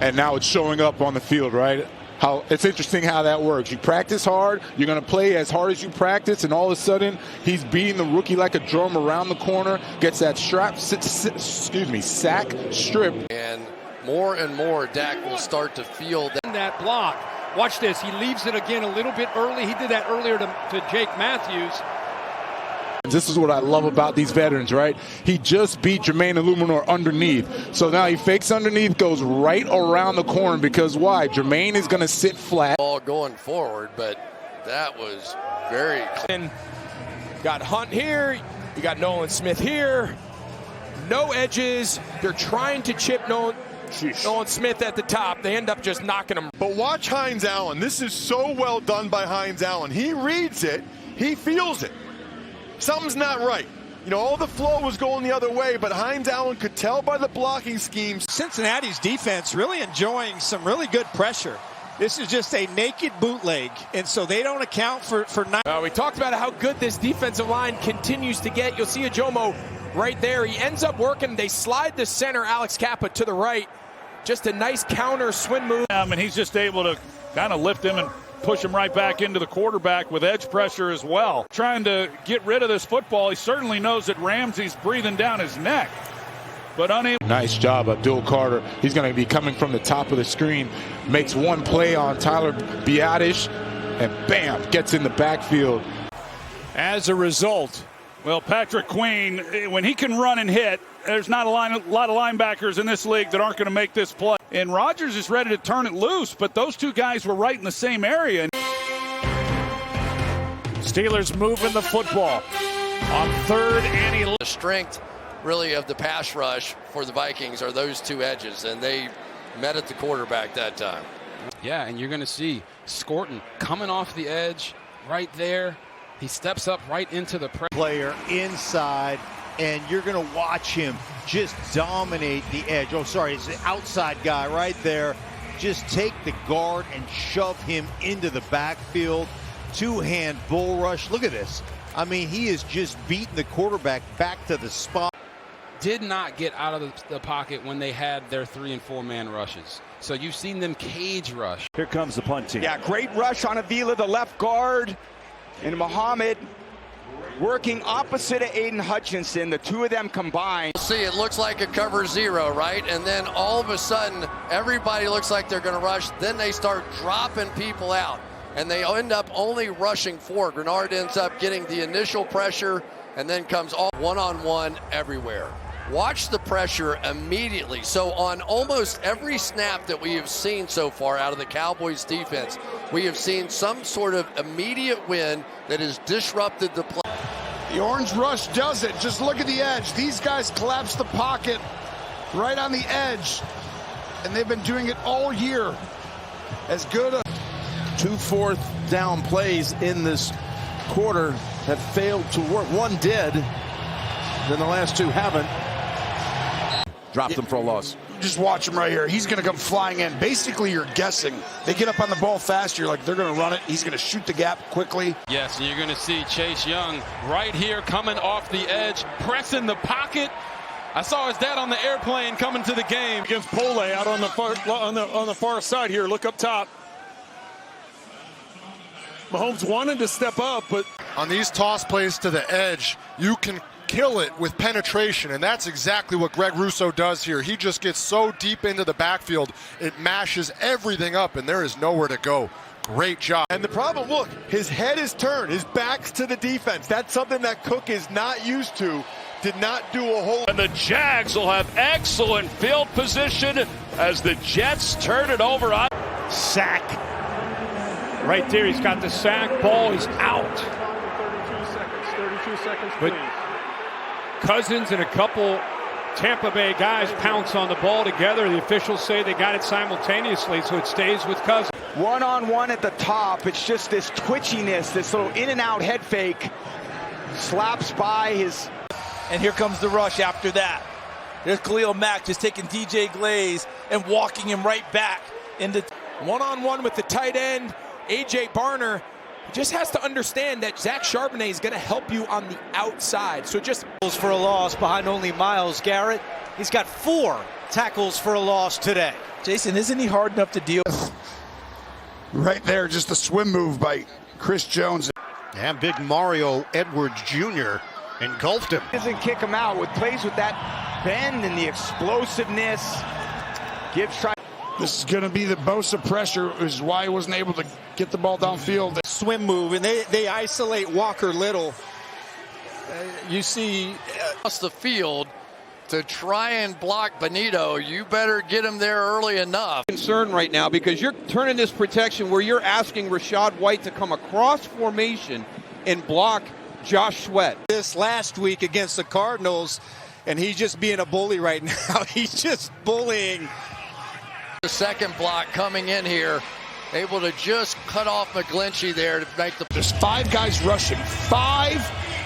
And now it's showing up on the field, right? How it's interesting how that works. You practice hard, you're going to play as hard as you practice, and all of a sudden he's beating the rookie like a drum around the corner, gets that sack strip. And more Dak will start to feel that block. Watch this. He leaves it again a little bit early. He did that earlier to Jake Matthews. This is what I love about these veterans, right? He just beat Jermaine Illuminor underneath. So now he fakes underneath, goes right around the corner because why? Jermaine is going to sit flat. Ball going forward, but that was very clean. Got Hunt here. You got Nolan Smith here. No edges. They're trying to chip Nolan Smith at the top. They end up just knocking him. But watch Hines Allen. This is so well done by Hines Allen. He reads it. He feels it. Something's not right. You know, all the flow was going the other way, but Hines Allen could tell by the blocking schemes. Cincinnati's defense really enjoying some really good pressure. This is just a naked bootleg, and so they don't account for we talked about how good this defensive line continues to get. You'll see Ajomo right there. He ends up working. They slide the center, Alex Kappa, to the right. Just a nice counter swing move. And he's just able to kind of lift him and push him right back into the quarterback with edge pressure as well. Trying to get rid of this football. He certainly knows that Ramsey's breathing down his neck, but unable. Nice job, Abdul Carter. He's going to be coming from the top of the screen. Makes one play on Tyler Biadasz, and bam, gets in the backfield. As a result, well, Patrick Queen, when he can run and hit, there's not a lot of linebackers in this league that aren't going to make this play. And Rodgers is ready to turn it loose, but those two guys were right in the same area. Steelers moving the football on 3rd and 11. The strength, really, of the pass rush for the Vikings are those two edges, and they met at the quarterback that time. Yeah, and you're going to see Scorton coming off the edge right there. He steps up right into the player inside, and you're going to watch him just dominate the edge. Oh, sorry, it's the outside guy right there. Just take the guard and shove him into the backfield. Two-hand bull rush. Look at this. I mean, he is just beating the quarterback back to the spot. Did not get out of the pocket when they had their 3- and 4-man rushes. So you've seen them cage rush. Here comes the punt team. Yeah, great rush on Avila, the left guard. And Muhammad working opposite of Aiden Hutchinson, the two of them combined. See, it looks like a cover 0, right? And then all of a sudden, everybody looks like they're going to rush. Then they start dropping people out. and they end up only rushing 4. Grenard ends up getting the initial pressure and then comes all one-on-one everywhere. Watch the pressure immediately. So on almost every snap that we have seen so far out of the Cowboys defense, we have seen some sort of immediate win that has disrupted the play. The orange rush does it. Just look at the edge. These guys collapse the pocket right on the edge, and they've been doing it all year. As good a 2 fourth down plays in this quarter have failed to work. One did, then the last 2 haven't. Dropped them for a loss. Just watch him right here. He's going to come flying in. Basically, you're guessing. They get up on the ball fast. You're like, they're going to run it. He's going to shoot the gap quickly. Yes, and you're going to see Chase Young right here coming off the edge, pressing the pocket. I saw his dad on the airplane coming to the game. Against Pole out on the far side here. Look up top. Mahomes wanted to step up, but on these toss plays to the edge, you can kill it with penetration, and that's exactly what Greg Rousseau does here. He just gets so deep into the backfield, it mashes everything up, and there is nowhere to go. Great job. And the problem, look, his head is turned, his back's to the defense. That's something that Cook is not used to. Did not do a whole. And the Jags will have excellent field position as the Jets turn it over. Sack. Right there, he's got the sack. Ball is out. 32 seconds, but Cousins and a couple Tampa Bay guys pounce on the ball together. The officials say they got it simultaneously, so it stays with Cousins. One-on-one at the top. It's just this twitchiness, this little in-and-out head fake. Slaps by his... And here comes the rush after that. There's Khalil Mack just taking DJ Glaze and walking him right back into... One-on-one with the tight end, A.J. Barner. Just has to understand that Zach Charbonnet is going to help you on the outside. So just for a loss behind only Myles Garrett. He's got 4 tackles for a loss today. Jason, isn't he hard enough to deal with? Right there, just a swim move by Chris Jones. And big Mario Edwards Jr. engulfed him. Doesn't kick him out with plays with that bend and the explosiveness. Gibbs try. This is going to be the Bosa pressure, is why he wasn't able to get the ball downfield. Swim move, and they isolate Walker Little. You see... across the field to try and block Benito. You better get him there early enough. Concern right now because you're turning this protection where you're asking Rachaad White to come across formation and block Josh Sweat. This last week against the Cardinals, and he's just being a bully right now. He's just bullying. The second block coming in here, able to just cut off McGlinchey there to make the... There's 5 guys rushing, 5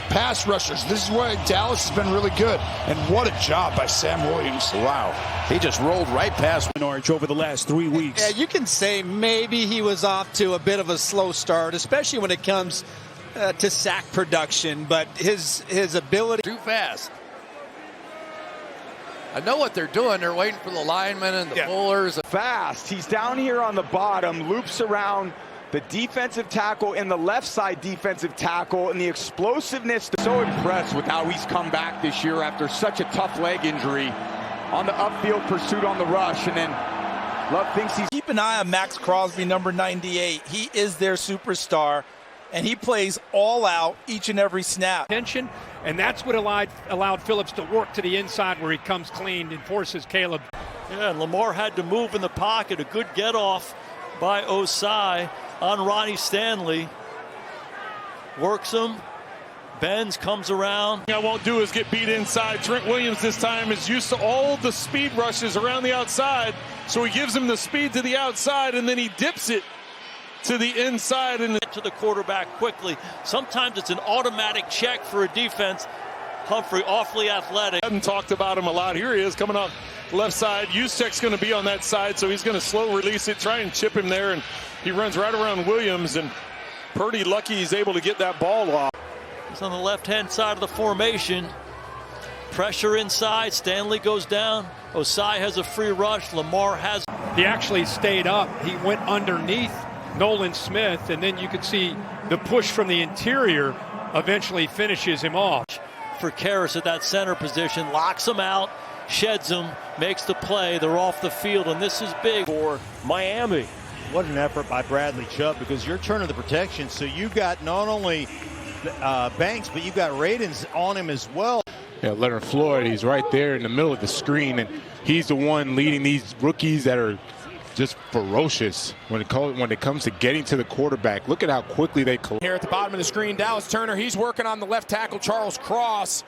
pass rushers. This is where Dallas has been really good. And what a job by Sam Williams. Wow. He just rolled right past Orange over the last 3 weeks. Yeah, you can say maybe he was off to a bit of a slow start, especially when it comes to sack production, but his ability... Too fast. I know what they're doing. They're waiting for the linemen and the pullers. Fast. He's down here on the bottom, loops around the defensive tackle and the left side defensive tackle, and the explosiveness. So impressed with how he's come back this year after such a tough leg injury on the upfield pursuit on the rush. And then Love thinks he's... Keep an eye on Max Crosby, number 98. He is their superstar, and he plays all out each and every snap. And that's what allowed Phillips to work to the inside where he comes clean and forces Caleb. Yeah, and Lamar had to move in the pocket. A good get off by Osai on Ronnie Stanley. Works him. Benz comes around. I won't do is get beat inside. Trent Williams this time is used to all the speed rushes around the outside. So he gives him the speed to the outside and then he dips it to the inside and to the quarterback quickly. Sometimes it's an automatic check for a defense. Humphrey awfully athletic. I haven't talked about him a lot. Here he is coming off left side. Juszczyk's going to be on that side, so he's going to slow release it, try and chip him there, and he runs right around Williams, and Purdy lucky he's able to get that ball off. He's on the left-hand side of the formation. Pressure inside. Stanley goes down. Osai has a free rush. Lamar has... He actually stayed up. He went underneath Nolan Smith, and then you could see the push from the interior eventually finishes him off. For Karras at that center position, locks him out, sheds him, makes the play. They're off the field, and this is big for Miami. what an effort by Bradley Chubb, because you're turning the protection, so you got not only Banks, but you got Radens on him as well. Yeah, Leonard Floyd, he's right there in the middle of the screen, and he's the one leading these rookies that are just ferocious when it comes to getting to the quarterback. Look at how quickly they collect. Here at the bottom of the screen, Dallas Turner, he's working on the left tackle, Charles Cross.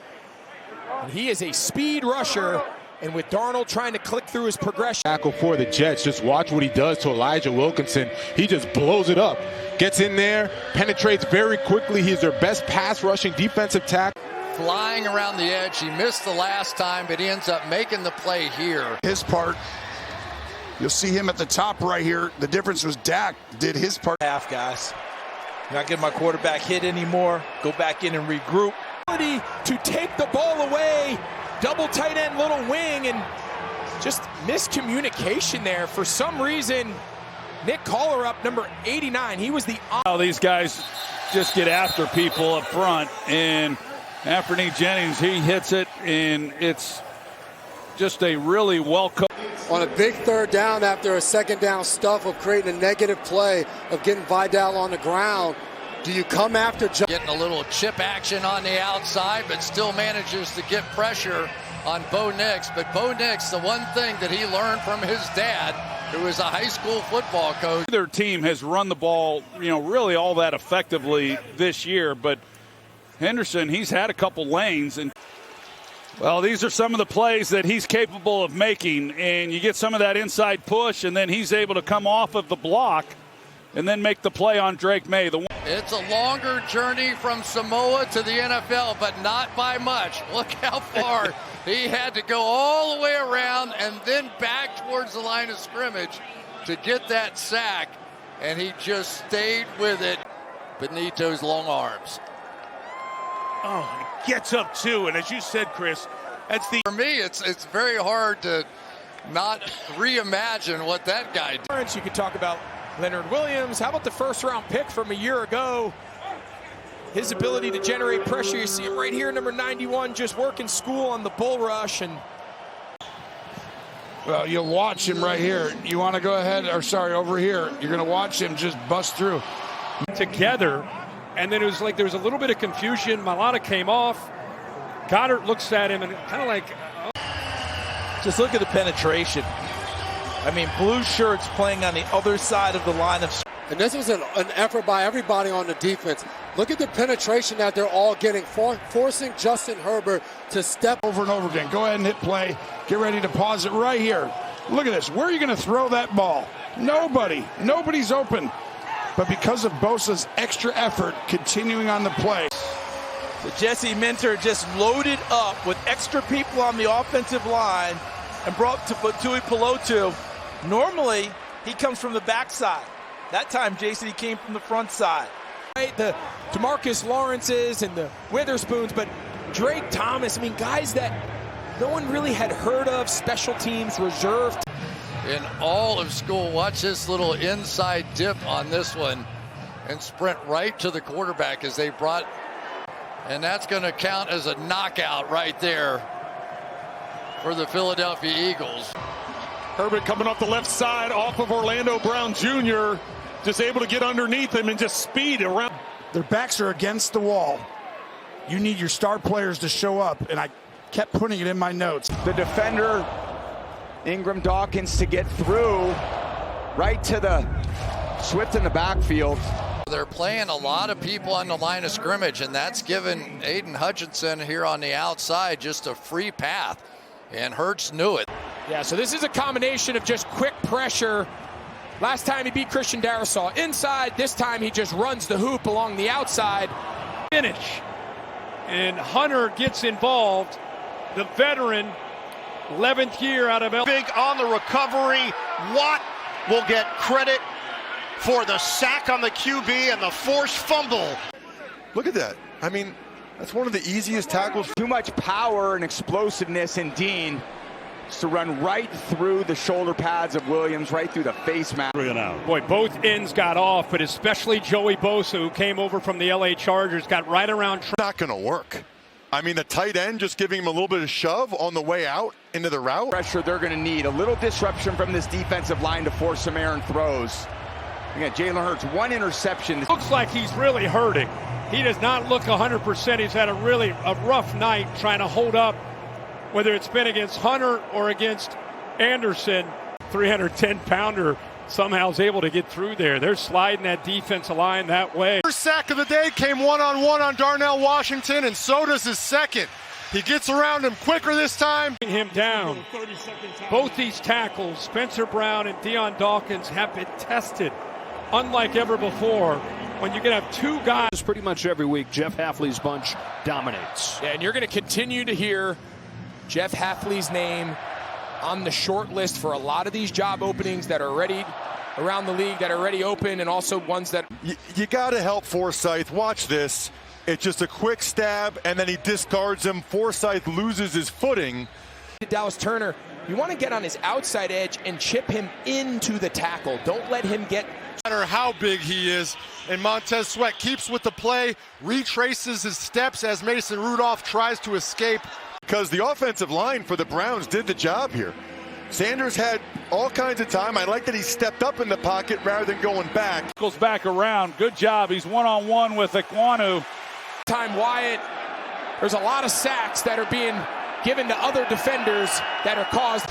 And he is a speed rusher, and with Darnold trying to click through his progression. Tackle for the Jets. Just watch what he does to Elijah Wilkinson. He just blows it up. Gets in there, penetrates very quickly. He's their best pass rushing defensive tackle. Flying around the edge. He missed the last time, but he ends up making the play here. His part, you'll see him at the top right here. The difference was Dak did his part. Half, guys. Not getting my quarterback hit anymore. Go back in and regroup. To take the ball away, double tight end, little wing, and just miscommunication there. For some reason, Nick Collar up, number 89. He was the. These guys just get after people up front, and Anthony Jennings, he hits it, and it's just a really welcome. On a big third down after a second down stuff of creating a negative play of getting Vidal on the ground, do you come after? Getting a little chip action on the outside, but still manages to get pressure on Bo Nix. But Bo Nix, the one thing that he learned from his dad, who is a high school football coach. Their team has run the ball, really all that effectively this year, but Henderson, he's had a couple lanes, and well, these are some of the plays that he's capable of making, and you get some of that inside push, and then he's able to come off of the block and then make the play on Drake May. It's a longer journey from Samoa to the NFL, but not by much. Look how far he had to go all the way around and then back towards the line of scrimmage to get that sack, and he just stayed with it. Benito's long arms. Oh, he gets up too, and as you said, Chris, that's the. For me, it's very hard to not reimagine what that guy did. You could talk about Leonard Williams. How about the first-round pick from a year ago? His ability to generate pressure. You see him right here, number 91, just working school on the bull rush. And well, you'll watch him right here. You want to go ahead, or sorry, over here. You're going to watch him just bust through. Together, and then it was like there was a little bit of confusion. Malata came off. Goddard looks at him and kind of like. Just look at the penetration. I mean, blue shirts playing on the other side of the line of. And this was an effort by everybody on the defense. Look at the penetration that they're all getting, forcing Justin Herbert to step over and over again. Go ahead and hit play. Get ready to pause it right here. Look at this. Where are you going to throw that ball? Nobody. Nobody's open. But because of Bosa's extra effort, continuing on the play. So Jesse Minter just loaded up with extra people on the offensive line and brought to Tui Pelotu. Normally, he comes from the backside. That time, Jason, he came from the front side. The DeMarcus Lawrences and the Witherspoons, but Drake Thomas, I mean, guys that no one really had heard of, special teams, reserved. In all of school, watch this little inside dip on this one and sprint right to the quarterback as they brought, and that's going to count as a knockout right there for the Philadelphia Eagles. Herbert coming off the left side off of Orlando Brown Jr., just able to get underneath him and just speed around. Their backs are against the wall. You need your star players to show up, and I kept putting it in my notes. The defender, Ingram Dawkins, to get through right to the Swift in the backfield. They're playing a lot of people on the line of scrimmage, and that's given Aiden Hutchinson here on the outside just a free path, and Hurts knew it. Yeah, so this is a combination of just quick pressure. Last time he beat Christian Darrisaw inside. This time he just runs the hoop along the outside. Finish. And Hunter gets involved. The veteran, 11th year out of L. Big on the recovery. Watt will get credit for the sack on the QB and the forced fumble. Look at that. I mean, that's one of the easiest tackles. Too much power and explosiveness in Dean to run right through the shoulder pads of Williams, right through the face mask. Boy, both ends got off, but especially Joey Bosa, who came over from the LA Chargers, got right around. Not going to work. I mean, the tight end just giving him a little bit of shove on the way out into the route. Pressure they're going to need. A little disruption from this defensive line to force some errant throws. Again, Jalen Hurts, 1 interception. Looks like he's really hurting. He does not look 100%. He's had a rough night trying to hold up, whether it's been against Hunter or against Anderson. 310-pounder somehow is able to get through there. They're sliding that defensive line that way. First sack of the day came one-on-one on Darnell Washington, and so does his second. He gets around him quicker this time. Him down. Both these tackles, Spencer Brown and Deion Dawkins, have been tested unlike ever before. When you're going to have two guys. Pretty much every week, Jeff Hafley's bunch dominates. Yeah, and you're going to continue to hear Jeff Hafley's name on the short list for a lot of these job openings that are already around the league, that are already open, and also ones that... You got to help Forsythe. Watch this. It's just a quick stab, and then he discards him. Forsythe loses his footing. Dallas Turner, you want to get on his outside edge and chip him into the tackle. Don't let him get... No matter how big he is, and Montez Sweat keeps with the play, retraces his steps as Mason Rudolph tries to escape. Because the offensive line for the Browns did the job here. Sanders had all kinds of time. I like that he stepped up in the pocket rather than going back. Goes back around. Good job. He's one-on-one with Ekwonu. Time Wyatt, there's a lot of sacks that are being given to other defenders that are caused.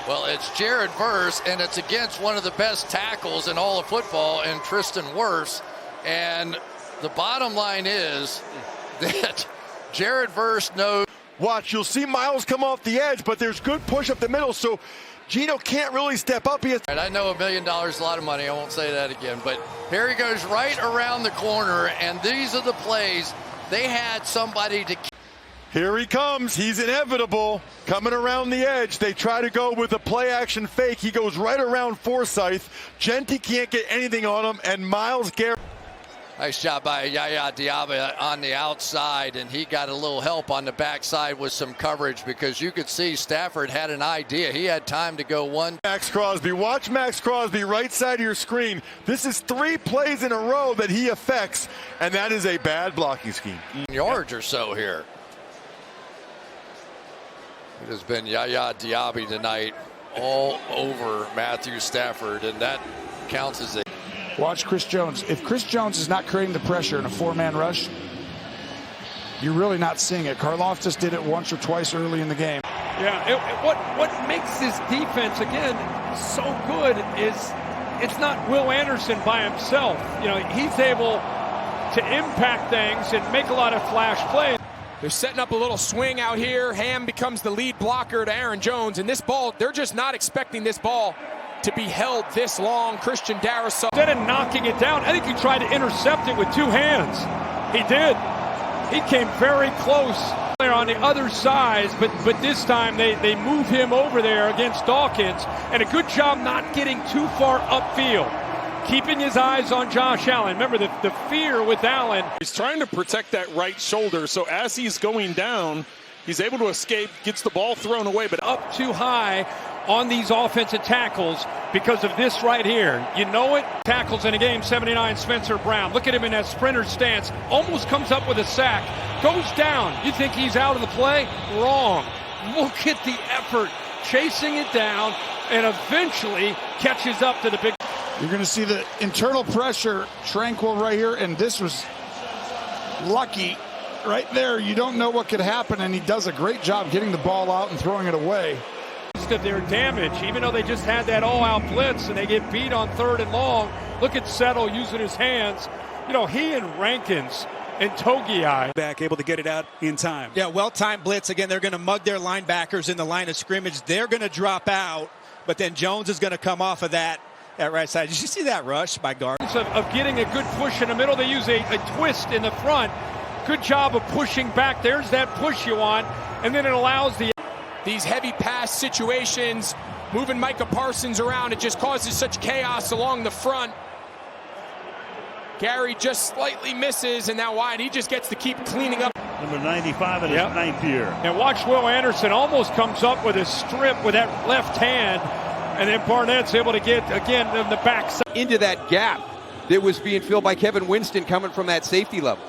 Well, it's Jared Verse, and it's against one of the best tackles in all of football, and Tristan Wirfs. And the bottom line is that Jared Verse knows. Watch, you'll see Miles come off the edge, but there's good push up the middle, so Gino can't really step up. I know $1 million is a lot of money. I won't say that again. But here he goes right around the corner, and these are the plays. They had somebody to... Here he comes. He's inevitable. Coming around the edge. They try to go with a play-action fake. He goes right around Forsythe. Genty can't get anything on him, and Myles Garrett. Nice job by Yaya Diaby on the outside, and he got a little help on the backside with some coverage because you could see Stafford had an idea. He had time to go one. Max Crosby. Watch Max Crosby right side of your screen. This is 3 plays in a row that he affects, and that is a bad blocking scheme. Yards or so here. It has been Yaya Diaby tonight all over Matthew Stafford, and that counts as a... Watch Chris Jones. If Chris Jones is not creating the pressure in a 4-man rush, you're really not seeing it. Karlaftis did it once or twice early in the game. Yeah, what makes this defense, again, so good is it's not Will Anderson by himself. You know, he's able to impact things and make a lot of flash plays. They're setting up a little swing out here. Ham becomes the lead blocker to Aaron Jones, and this ball, they're just not expecting this ball to be held this long. Christian Darrisaw. Instead of knocking it down, I think he tried to intercept it with 2 hands. He did. He came very close there on the other side, but this time they move him over there against Dawkins, and a good job not getting too far upfield. Keeping his eyes on Josh Allen. Remember the fear with Allen. He's trying to protect that right shoulder, so as he's going down, he's able to escape, gets the ball thrown away, but up too high on these offensive tackles because of this right here. You know it. Tackles in a game, 79, Spencer Brown. Look at him in that sprinter stance. Almost comes up with a sack. Goes down. You think he's out of the play? Wrong. Look at the effort. Chasing it down and eventually catches up to the big... You're going to see the internal pressure tranquil right here, and this was lucky right there. You don't know what could happen, and he does a great job getting the ball out and throwing it away. Of their damage, even though they just had that all-out blitz and they get beat on 3rd and long. Look at Settle using his hands. You know, he and Rankins and Togiai back able to get it out in time. Yeah, well-timed blitz. Again, they're going to mug their linebackers in the line of scrimmage. They're going to drop out, but then Jones is going to come off of that right side. Did you see that rush by guard? Of getting a good push in the middle. They use a twist in the front. Good job of pushing back. There's that push you want, and then it allows these heavy pass situations, moving Micah Parsons around, it just causes such chaos along the front. Gary just slightly misses, and now Wyatt, he just gets to keep cleaning up. Number 95 in his 9th year. And watch Will Anderson almost comes up with a strip with that left hand, and then Barnett's able to get, again, in the backside. Into that gap that was being filled by Kevin Winston coming from that safety level.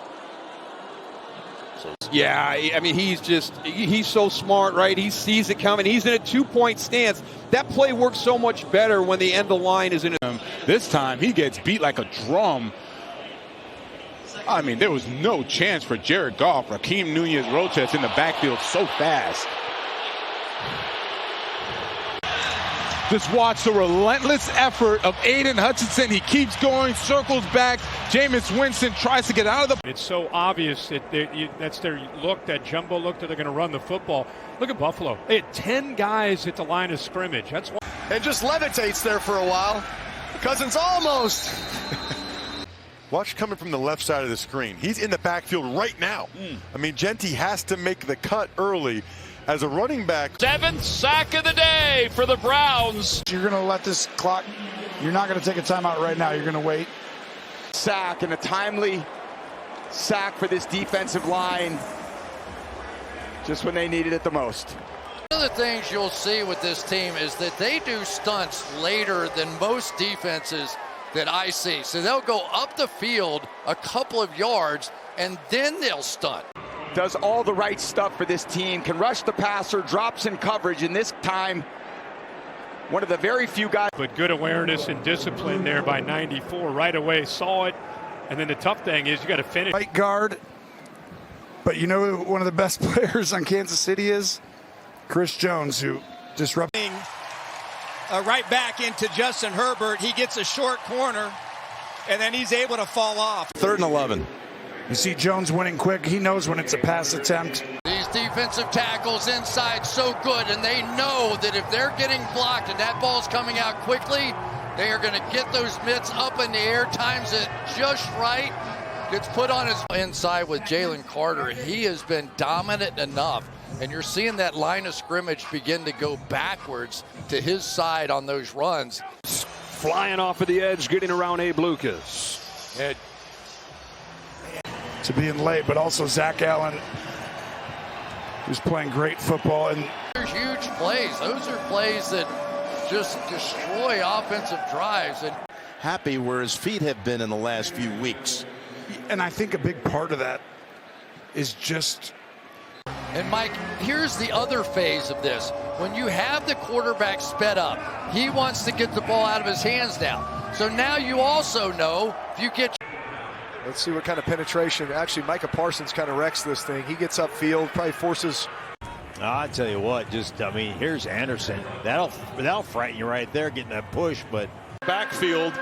Yeah, I mean, he's so smart, right? He sees it coming. He's in a 2-point stance. That play works so much better when the end of line is in it. This time he gets beat like a drum. I mean, there was no chance for Jared Goff. Raheem Nunez-Roches in the backfield so fast. Just watch the relentless effort of Aiden Hutchinson. He keeps going, circles back. Jameis Winston tries to get out of the... It's so obvious that that's their look, that jumbo look, that they're going to run the football. Look at Buffalo. They had 10 guys at the line of scrimmage. That's why. And just levitates there for a while. Cousins almost. Watch coming from the left side of the screen. He's in the backfield right now. I mean, Genty has to make the cut early. As a running back. 7th sack of the day for the Browns. You're going to let this clock, you're not going to take a timeout right now. You're going to wait. Sack, and a timely sack for this defensive line. Just when they needed it the most. One of the things you'll see with this team is that they do stunts later than most defenses that I see. So they'll go up the field a couple of yards and then they'll stunt. Does all the right stuff for this team, can rush the passer, drops in coverage, and this time, one of the very few guys. But good awareness and discipline there by 94. Right away, saw it. And then the tough thing is you got to finish. Right guard. But you know one of the best players on Kansas City is? Chris Jones, who disrupting. Right back into Justin Herbert. He gets a short corner, and then he's able to fall off. 3rd and 11. You see Jones winning quick. He knows when it's a pass attempt. These defensive tackles inside so good, and they know that if they're getting blocked and that ball's coming out quickly, they are going to get those mitts up in the air, times it just right. Gets put on his inside with Jalen Carter. He has been dominant enough, and you're seeing that line of scrimmage begin to go backwards to his side on those runs. Flying off of the edge, getting around Abe Lucas. To being late, but also Zach Allen, who's playing great football. And there's huge plays. Those are plays that just destroy offensive drives. And happy where his feet have been in the last few weeks. And I think a big part of that is just... And Mike, here's the other phase of this. When you have the quarterback sped up, he wants to get the ball out of his hands now. So now you also know if you get... Let's see what kind of penetration. Actually, Micah Parsons kind of wrecks this thing. He gets upfield, probably forces. I tell you what, here's Anderson. That'll frighten you right there, getting that push. But backfield,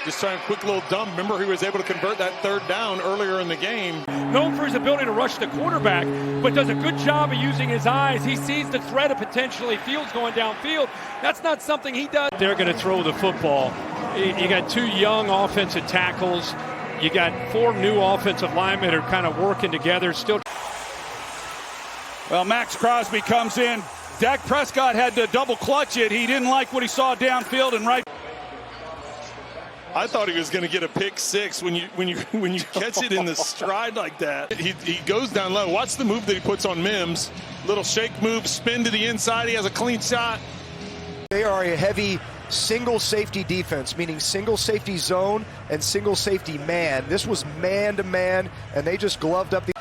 just trying a quick little dump. Remember, he was able to convert that 3rd down earlier in the game. Known for his ability to rush the quarterback, but does a good job of using his eyes. He sees the threat of potentially Fields going downfield. That's not something he does. They're going to throw the football. You got 2 young offensive tackles. You got 4 new offensive linemen are kind of working together. Still. Well, Max Crosby comes in. Dak Prescott had to double clutch it. He didn't like what he saw downfield and right. I thought he was going to get a pick 6 when you catch it in the stride like that. He goes down low. Watch the move that he puts on Mims. Little shake move, spin to the inside. He has a clean shot. They are a heavy single safety defense, meaning single safety zone and single safety man. This was man to man, and they just gloved up the...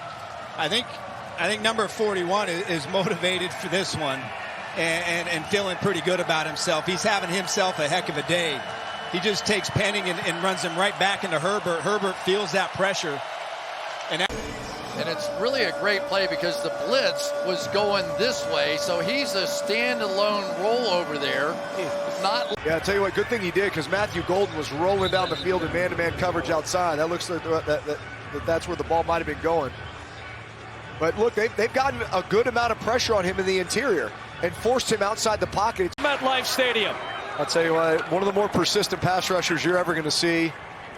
I think number 41 is motivated for this one and feeling pretty good about himself. He's having himself a heck of a day. He just takes Penning and runs him right back into Herbert. Herbert feels that pressure. And it's really a great play because the blitz was going this way, so he's a standalone rollover there. Yeah, I'll tell you what, good thing he did, because Matthew Golden was rolling down the field in man-to-man coverage outside. That looks like that's where the ball might have been going. But look, they've gotten a good amount of pressure on him in the interior and forced him outside the pocket. MetLife Stadium. I'll tell you what, one of the more persistent pass rushers you're ever going to see.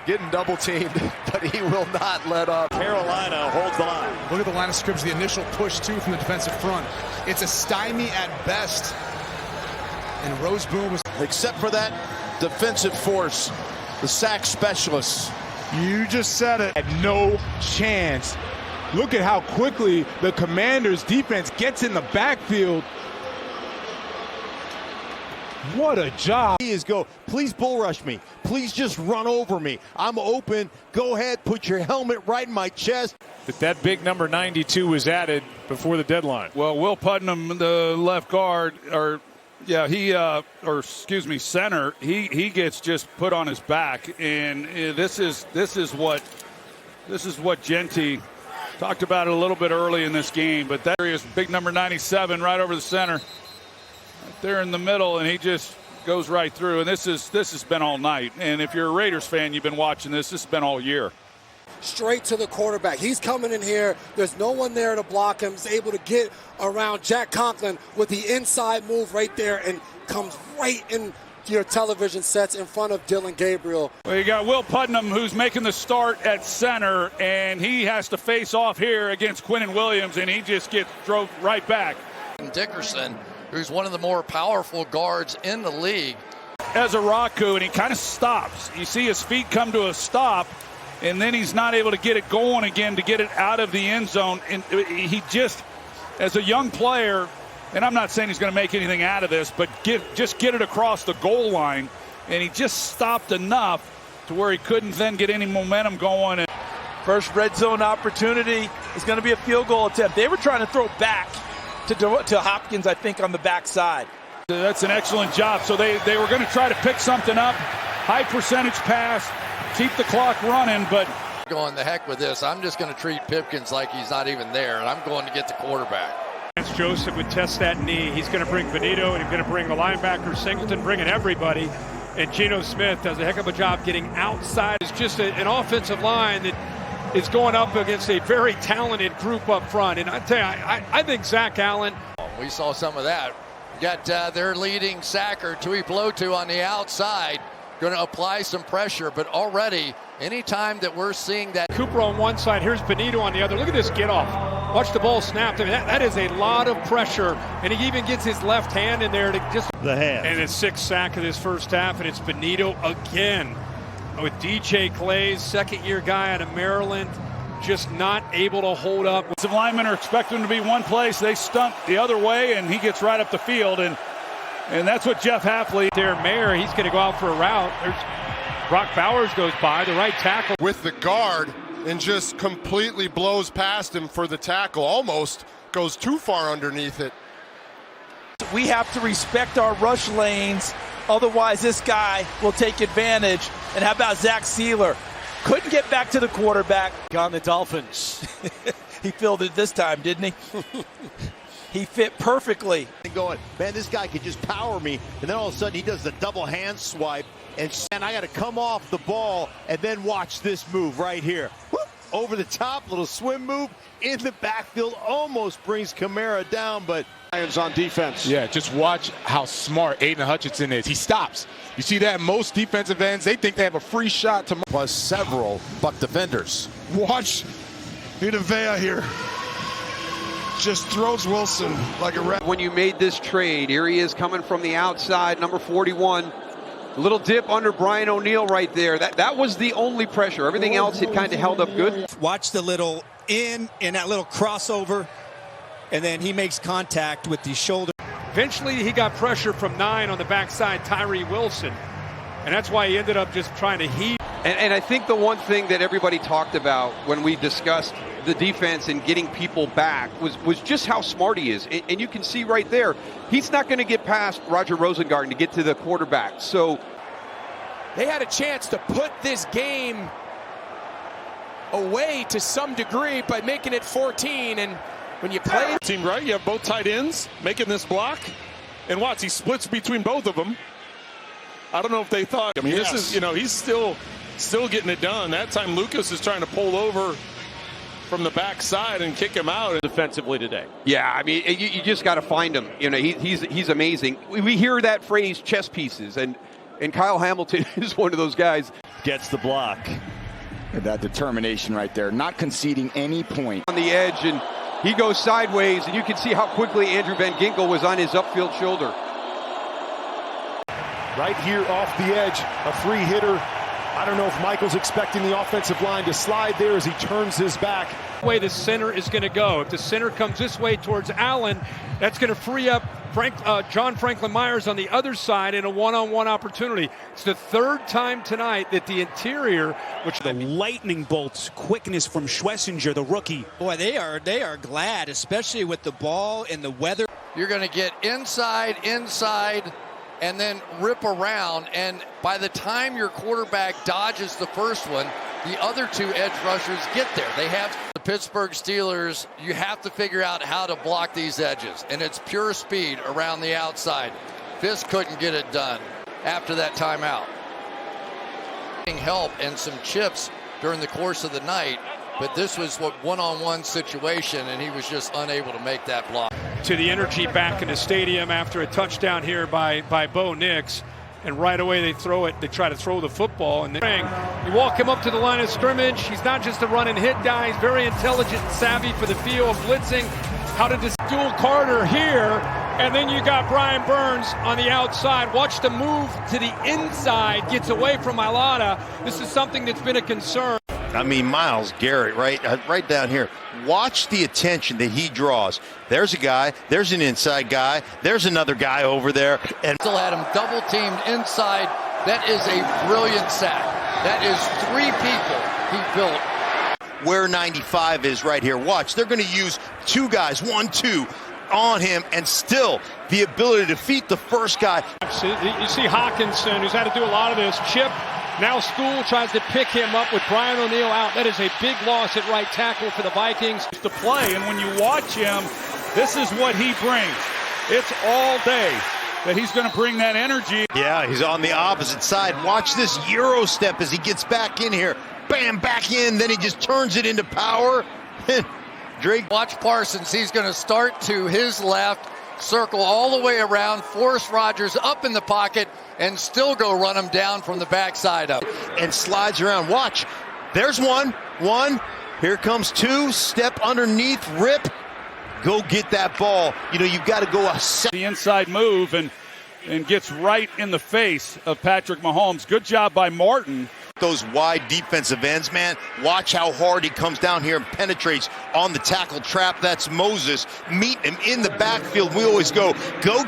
Getting double teamed, but he will not let up. Carolina holds the line. Look at the line of scrimmage, the initial push, too, from the defensive front. It's a stymie at best. And Rose Boone was... Except for that defensive force, the sack specialists. You just said it. Had no chance. Look at how quickly the Commanders' defense gets in the backfield. What a job. He is please bull rush me. Please just run over me. I'm open. Go ahead. Put your helmet right in my chest. But that big number 92 was added before the deadline. Well, Will Putnam, the left guard, or Yeah, center. He gets just put on his back, and this is what Genty talked about it a little bit early in this game. But that is big number 97 right over the center, right there in the middle, and he just goes right through. And this has been all night. And if you're a Raiders fan, you've been watching this. This has been all year. Straight to the quarterback. He's coming in here. There's no one there to block him. He's able to get around Jack Conklin with the inside move right there and comes right into your television sets in front of Dylan Gabriel. Well, you got Will Putnam, who's making the start at center, and he has to face off here against Quinnen Williams, and he just drove right back. Dickerson, who's one of the more powerful guards in the league. As a Raku, and he kind of stops. You see his feet come to a stop, and then he's not able to get it going again to get it out of the end zone. And he just, as a young player, and I'm not saying he's going to make anything out of this, but just get it across the goal line, and he just stopped enough to where he couldn't then get any momentum going. And first red zone opportunity is going to be a field goal attempt. They were trying to throw back to Hopkins, I think, on the backside. That's an excellent job. So they were going to try to pick something up, high percentage pass, keep the clock running, but going the heck with this. I'm just going to treat Pipkins like he's not even there, and I'm going to get the quarterback. Joseph would test that knee. He's going to bring Benito, and he's going to bring the linebacker Singleton, bringing everybody. And Geno Smith does a heck of a job getting outside. It's just an offensive line that is going up against a very talented group up front. And I tell you, I think Zach Allen. We saw some of that. Got their leading sacker, Tui Pelotu, on the outside. Going to apply some pressure, but already, anytime that we're seeing that. Cooper on one side, here's Benito on the other. Look at this get off. Watch the ball snapped. I mean, that is a lot of pressure, and he even gets his left hand in there to just. The hand. And it's 6th sack of this first half, and it's Benito again with DJ Clay's second-year guy out of Maryland, just not able to hold up. Some linemen are expecting him to be one place. They stunt the other way, and he gets right up the field, and that's what Jeff Hafley. There, Mayer, he's going to go out for a route. There's Brock Bowers goes by, the right tackle. With the guard, and just completely blows past him for the tackle. Almost goes too far underneath it. We have to respect our rush lanes. Otherwise, this guy will take advantage. And how about Zach Sealer? Couldn't get back to the quarterback. On the Dolphins. He filled it this time, didn't he? He fit perfectly. Going, man, this guy could just power me. And then all of a sudden he does the double hand swipe. And I got to come off the ball and then watch this move right here. Whoop, over the top, little swim move in the backfield. Almost brings Kamara down, but Lions on defense. Yeah, just watch how smart Aiden Hutchinson is. He stops. You see that most defensive ends, they think they have a free shot to. Plus several Buck defenders. Watch Vea here. Just throws Wilson like a rat. When you made this trade, here he is coming from the outside, number 41. A little dip under Brian O'Neill right there. That was the only pressure. Everything else had kind of held up good. Watch the little in and that little crossover, and then he makes contact with the shoulder. Eventually, he got pressure from 9 on the backside, Tyree Wilson. And that's why he ended up just trying to heat. And I think the one thing that everybody talked about when we discussed the defense and getting people back was just how smart he is. And you can see right there, he's not going to get past Roger Rosengarten to get to the quarterback. So they had a chance to put this game away to some degree by making it 14. And when you play team right, you have both tight ends making this block. And watch, he splits between both of them. I don't know if they thought, I mean, This is, he's still getting it done. That time Lucas is trying to pull over from the backside and kick him out defensively today. Yeah, I mean, you just got to find him. He's amazing. We hear that phrase, chess pieces, and Kyle Hamilton is one of those guys. Gets the block. And that determination right there, not conceding any point. On the edge, and he goes sideways, and you can see how quickly Andrew Van Ginkel was on his upfield shoulder. Right here off the edge, a free hitter. I don't know if Michael's expecting the offensive line to slide there as he turns his back. The way the center is going to go. If the center comes this way towards Allen, that's going to free up John Franklin Myers on the other side in a one-on-one opportunity. It's the third time tonight that the interior, which the lightning bolts, quickness from Schlesinger, the rookie. Boy, they are glad, especially with the ball and the weather. you're going to get inside, and then rip around. And by the time your quarterback dodges the first one, the other two edge rushers get there. They have the Pittsburgh Steelers. You have to figure out how to block these edges, and it's pure speed around the outside. Fisk couldn't get it done after that timeout. Help and some chips during the course of the night, but this was what one-on-one situation, and he was just unable to make that block. To the energy back in the stadium after a touchdown here by Bo Nix, and right away they throw it. They try to throw the football, and you walk him up to the line of scrimmage. He's not just a run and hit guy. He's very intelligent and savvy for the field, blitzing. How to dual Carter here, and then you got Brian Burns on the outside. Watch the move to the inside, gets away from Mailata. This is something that's been a concern. I mean, Myles Garrett, right down here. Watch the attention that he draws. There's a guy, there's an inside guy, there's another guy over there. And still had him double teamed inside. That is a brilliant sack. That is 3 people he built. Where 95 is right here. Watch, they're going to use 2 guys, 1-2 on him, and still the ability to defeat the first guy. You see Hawkinson, who's had to do a lot of this. Chip, now School tries to pick him up with Brian O'Neill out. That is a big loss at right tackle for the Vikings. To play, and when you watch him, this is what he brings. It's all day that he's going to bring that energy. Yeah, he's on the opposite side. Watch this Euro step as he gets back in here. Bam, back in, then he just turns it into power. Drake. Watch Parsons. He's going to start to his left, circle all the way around, force Rodgers up in the pocket, and still go run him down from the backside up. And slides around. Watch. There's one. Here comes 2. Step underneath, rip. Go get that ball. You know, you've got to go the inside move and gets right in the face of Patrick Mahomes. Good job by Martin. Those wide defensive ends, man. Watch how hard he comes down here and penetrates on the tackle trap. That's Moses. Meet him in the backfield. We always go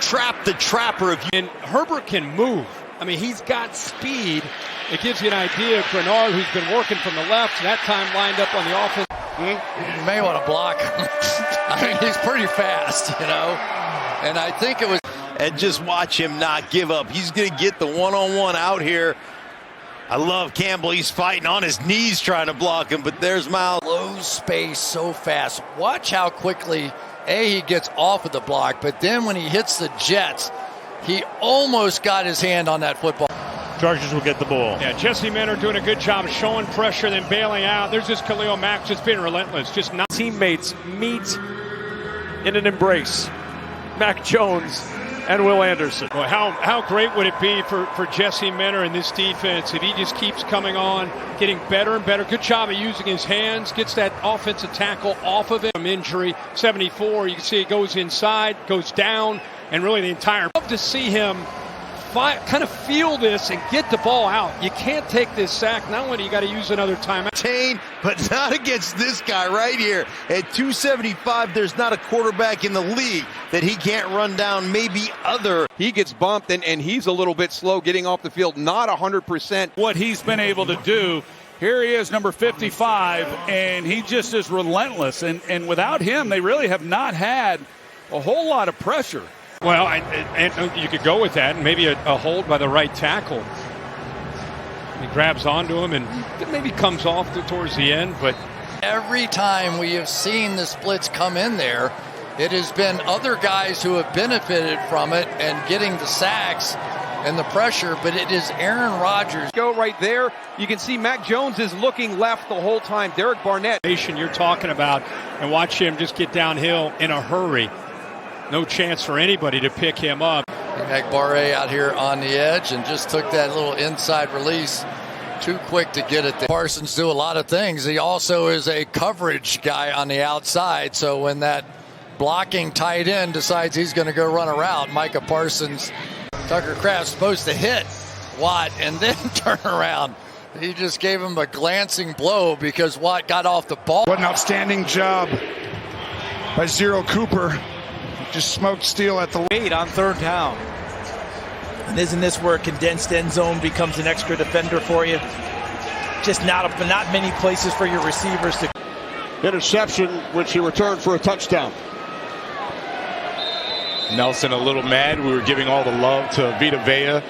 trap the trapper. And Herbert can move. I mean, he's got speed. It gives you an idea of Bernard, who's been working from the left, that time lined up on the offense. You may want to block him. I mean, he's pretty fast, you know. And I think it was. And just watch him not give up. He's going to get the one-on-one out here. I love Campbell. He's fighting on his knees trying to block him, but there's Myles. Low space so fast. Watch how quickly, he gets off of the block, but then when he hits the Jets, he almost got his hand on that football. Chargers will get the ball. Yeah, Jesse Minter doing a good job showing pressure, then bailing out. There's just Khalil Mack just being relentless. Just not. Teammates meet in an embrace. Mac Jones and Will Anderson. Well, how great would it be for Jesse Minter in this defense if he just keeps coming on, getting better and better. Good job of using his hands, gets that offensive tackle off of him. Injury, 74, you can see it goes inside, goes down, and really the entire. Love to see him kind of feel this and get the ball out. You can't take this sack. Not only do you got to use another timeout. But not against this guy right here. At 275, there's not a quarterback in the league that he can't run down. Maybe other. He gets bumped, and he's a little bit slow getting off the field. Not 100%. What he's been able to do. Here he is, number 55, and he just is relentless. And without him, they really have not had a whole lot of pressure. Well, and you could go with that, and maybe a hold by the right tackle. He grabs onto him and maybe comes off towards the end, but every time we have seen the splits come in there, it has been other guys who have benefited from it and getting the sacks and the pressure, but it is Aaron Rodgers. Go right there. You can see Mac Jones is looking left the whole time. Derek Barnett. You're talking about, and watch him just get downhill in a hurry. No chance for anybody to pick him up. Barre out here on the edge and just took that little inside release. Too quick to get it there. Parsons do a lot of things. He also is a coverage guy on the outside. So when that blocking tight end decides he's going to go run a route, Micah Parsons, Tucker Kraft's supposed to hit Watt and then turn around. He just gave him a glancing blow because Watt got off the ball. What an outstanding job by Zero Cooper. Just smoked Steele at the lead on 3rd down. And isn't this where a condensed end zone becomes an extra defender for you? Just not many places for your receivers to. Interception, which he returned for a touchdown. Nelson a little mad. We were giving all the love to Vita Vea.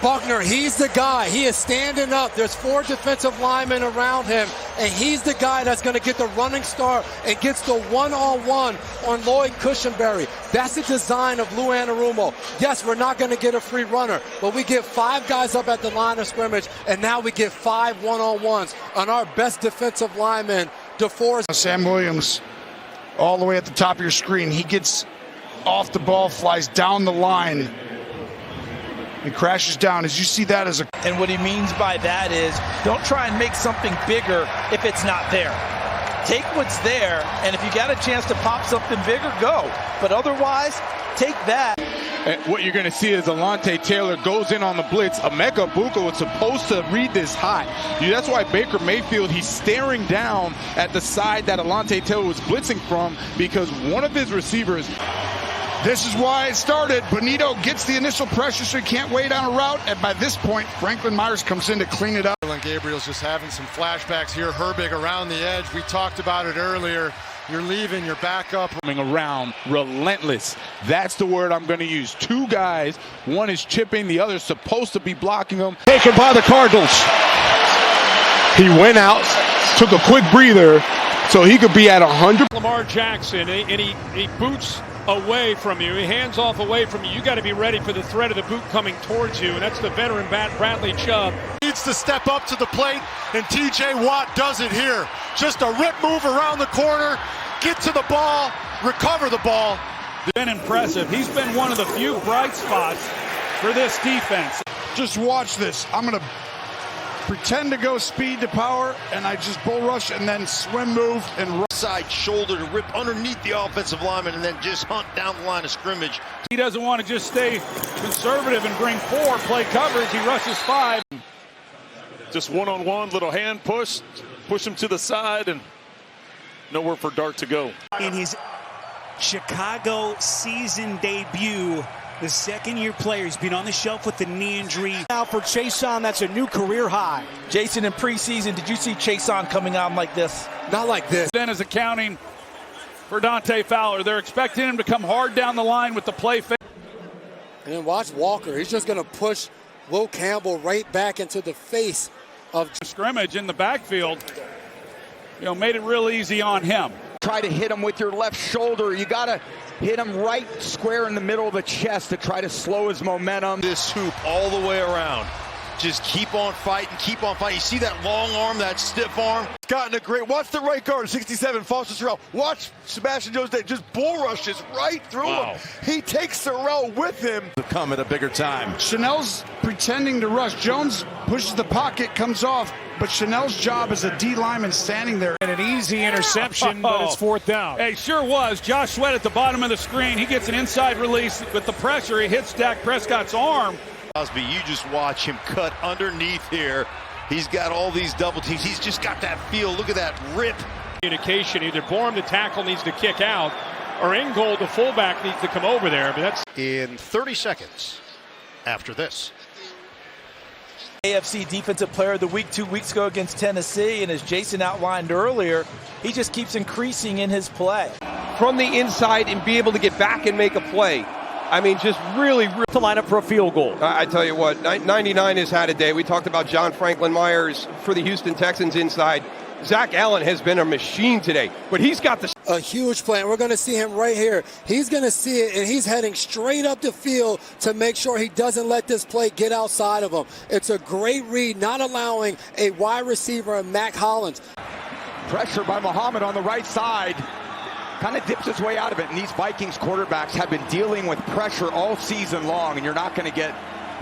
Buckner, he's the guy. He is standing up. There's 4 defensive linemen around him, and he's the guy that's going to get the running start and gets the one-on-one on Lloyd Cushenberry. That's the design of Lou Anarumo. Yes, we're not going to get a free runner, but we get 5 guys up at the line of scrimmage, and now we get 5 one-on-ones on our best defensive lineman, DeForest. Sam Williams, all the way at the top of your screen. He gets off the ball, flies down the line. He crashes down. As you see that as a... And what he means by that is don't try and make something bigger if it's not there. Take what's there, and if you got a chance to pop something bigger, go. But otherwise, take that. And what you're going to see is Alontae Taylor goes in on the blitz. Emeka Buka was supposed to read this hot. That's why Baker Mayfield, he's staring down at the side that Alontae Taylor was blitzing from, because one of his receivers... This is why it started. Bonito gets the initial pressure, so he can't wait on a route. And by this point, Franklin Myers comes in to clean it up. Gabriel's just having some flashbacks here. Herbig around the edge. We talked about it earlier. You're leaving, you're back up. Coming around, relentless. That's the word I'm going to use. 2 guys. One is chipping, the other's supposed to be blocking him. Taken by the Cardinals. He went out, took a quick breather, so he could be at 100. Lamar Jackson, and he boots away from you. He hands off away from you. You got to be ready for the threat of the boot coming towards you, and that's the veteran Bradley Chubb. Needs to step up to the plate, and T.J. Watt does it here. Just a rip move around the corner, get to the ball, recover the ball. Been impressive. He's been one of the few bright spots for this defense. Just watch this. I'm going to pretend to go speed to power, and I just bull rush and then swim move and run. Side shoulder to rip underneath the offensive lineman and then just hunt down the line of scrimmage. He doesn't want to just stay conservative and bring 4, play coverage. He rushes 5. Just one-on-one, little hand push him to the side, and nowhere for Dart to go. In his Chicago season debut, the second-year player, he's been on the shelf with the knee injury. Now for Chason, that's a new career high. Jason, in preseason, did you see Chason coming on like this? Not like this. Then is accounting for Dante Fowler. They're expecting him to come hard down the line with the play fake. And then watch Walker. He's just going to push Will Campbell right back into the face of scrimmage in the backfield. Made it real easy on him. Try to hit him with your left shoulder. You got to hit him right square in the middle of the chest to try to slow his momentum. This hoop all the way around. Just keep on fighting, keep on fighting. You see that long arm, that stiff arm? Gotten a great, watch the right guard, 67, Foster Sorrell. Watch Sebastian Jones just bull rushes right through him. He takes Sorrell with him. To come at a bigger time. Chanel's pretending to rush. Jones pushes the pocket, comes off, but Chanel's job as a D lineman standing there. And an easy interception, but it's 4th down. Hey, sure was. Josh Sweat at the bottom of the screen. He gets an inside release with the pressure. He hits Dak Prescott's arm. Crosby, you just watch him cut underneath here. He's got all these double teams. He's just got that feel. Look at that rip. Communication, either Bourne, the tackle, needs to kick out, or Ingold, the fullback, needs to come over there. But that's in 30 seconds after this. AFC Defensive Player of the Week 2 weeks ago against Tennessee, and as Jason outlined earlier, he just keeps increasing in his play. From the inside and be able to get back and make a play. I mean, just really to line up for a field goal. I tell you what, 99 has had a day. We talked about John Franklin Myers for the Houston Texans inside. Zach Allen has been a machine today, but he's got a huge play. And we're going to see him right here. He's going to see it, and he's heading straight up the field to make sure he doesn't let this play get outside of him. It's a great read, not allowing a wide receiver, Mac Hollins. Pressure by Muhammad on the right side. Kind of dips his way out of it, and these Vikings quarterbacks have been dealing with pressure all season long, and you're not going to get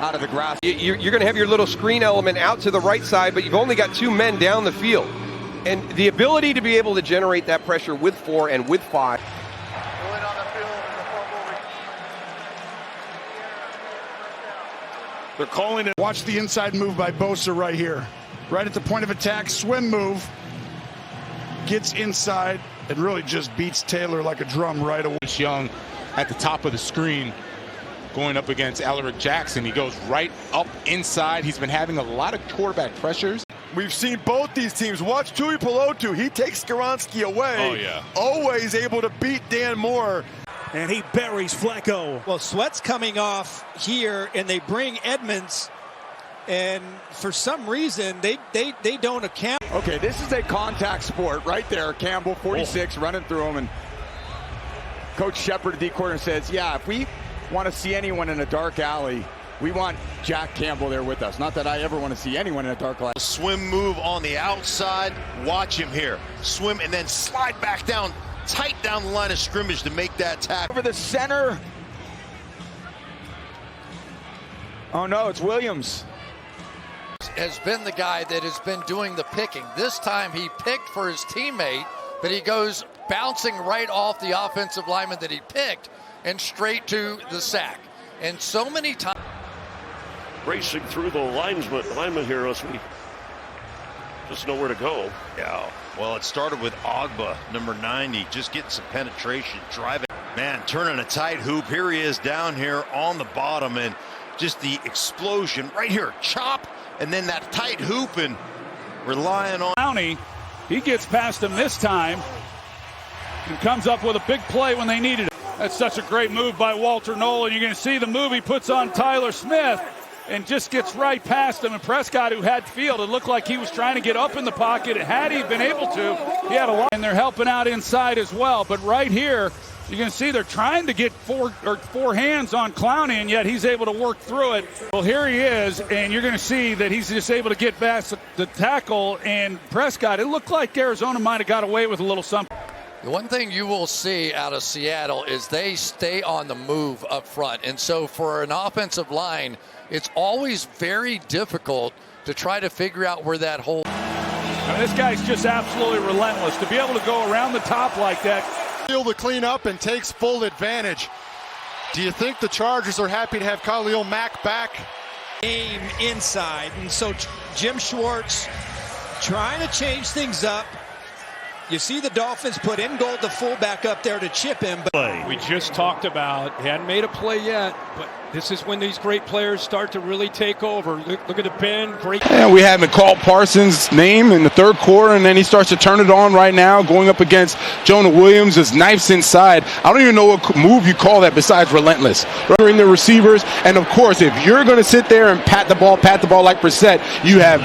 out of the grass. You're going to have your little screen element out to the right side, but you've only got 2 men down the field. And the ability to be able to generate that pressure with 4 and with 5. They're calling it. Watch the inside move by Bosa right here. Right at the point of attack, swim move. Gets inside and really just beats Taylor like a drum right away. Young at the top of the screen going up against Alaric Jackson. He goes right up inside. He's been having a lot of quarterback pressures. We've seen both these teams. Watch Tui Pelotu. He takes Skoronski away. Oh, yeah. Always able to beat Dan Moore. And he buries Flecko. Well, Sweat's coming off here, and they bring Edmonds, and for some reason, they don't account. Okay, this is a contact sport right there. Campbell, 46, running through him, and Coach Shepard at D-corner says, yeah, if we want to see anyone in a dark alley, we want Jack Campbell there with us. Not that I ever want to see anyone in a dark alley. Swim move on the outside. Watch him here. Swim and then slide back down, tight down the line of scrimmage to make that tackle. Over the center. Oh, no, it's Williams. Has been the guy that has been doing the picking. This time he picked for his teammate, but he goes bouncing right off the offensive lineman that he picked and straight to the sack. And so many times. Racing through the lineman here as we just know where to go. Yeah, well, it started with Ogba, number 90, just getting some penetration, driving. Man, turning a tight hoop. Here he is down here on the bottom, and just the explosion right here. Chop, and then that tight hoop, and relying on. Clowney, he gets past him this time and comes up with a big play when they needed it. That's such a great move by Walter Nolan. You're going to see the move he puts on Tyler Smith and just gets right past him. And Prescott, who had field, it looked like he was trying to get up in the pocket. Had he been able to, he had a lot. And they're helping out inside as well. But right here, you're going to see they're trying to get four hands on Clowney, and yet he's able to work through it. Well, here he is, and you're going to see that he's just able to get past the tackle. And Prescott, it looked like Arizona might have got away with a little something. The one thing you will see out of Seattle is they stay on the move up front. And so for an offensive line, it's always very difficult to try to figure out where that hole. I mean, this guy's just absolutely relentless. To be able to go around the top like that. To clean up and takes full advantage. Do you think the Chargers are happy to have Khalil Mack back? Aim inside, and so Jim Schwartz trying to change things up. You see the Dolphins put Ingold, the fullback, up there to chip him. But we just talked about, he hadn't made a play yet, but this is when these great players start to really take over. Look at the bend. Great. And we haven't called Parsons' name in the third quarter, and then he starts to turn it on right now, going up against Jonah Williams. His knife's inside. I don't even know what move you call that besides relentless. In the receivers, and of course, if you're going to sit there and pat the ball like Brissett, you have,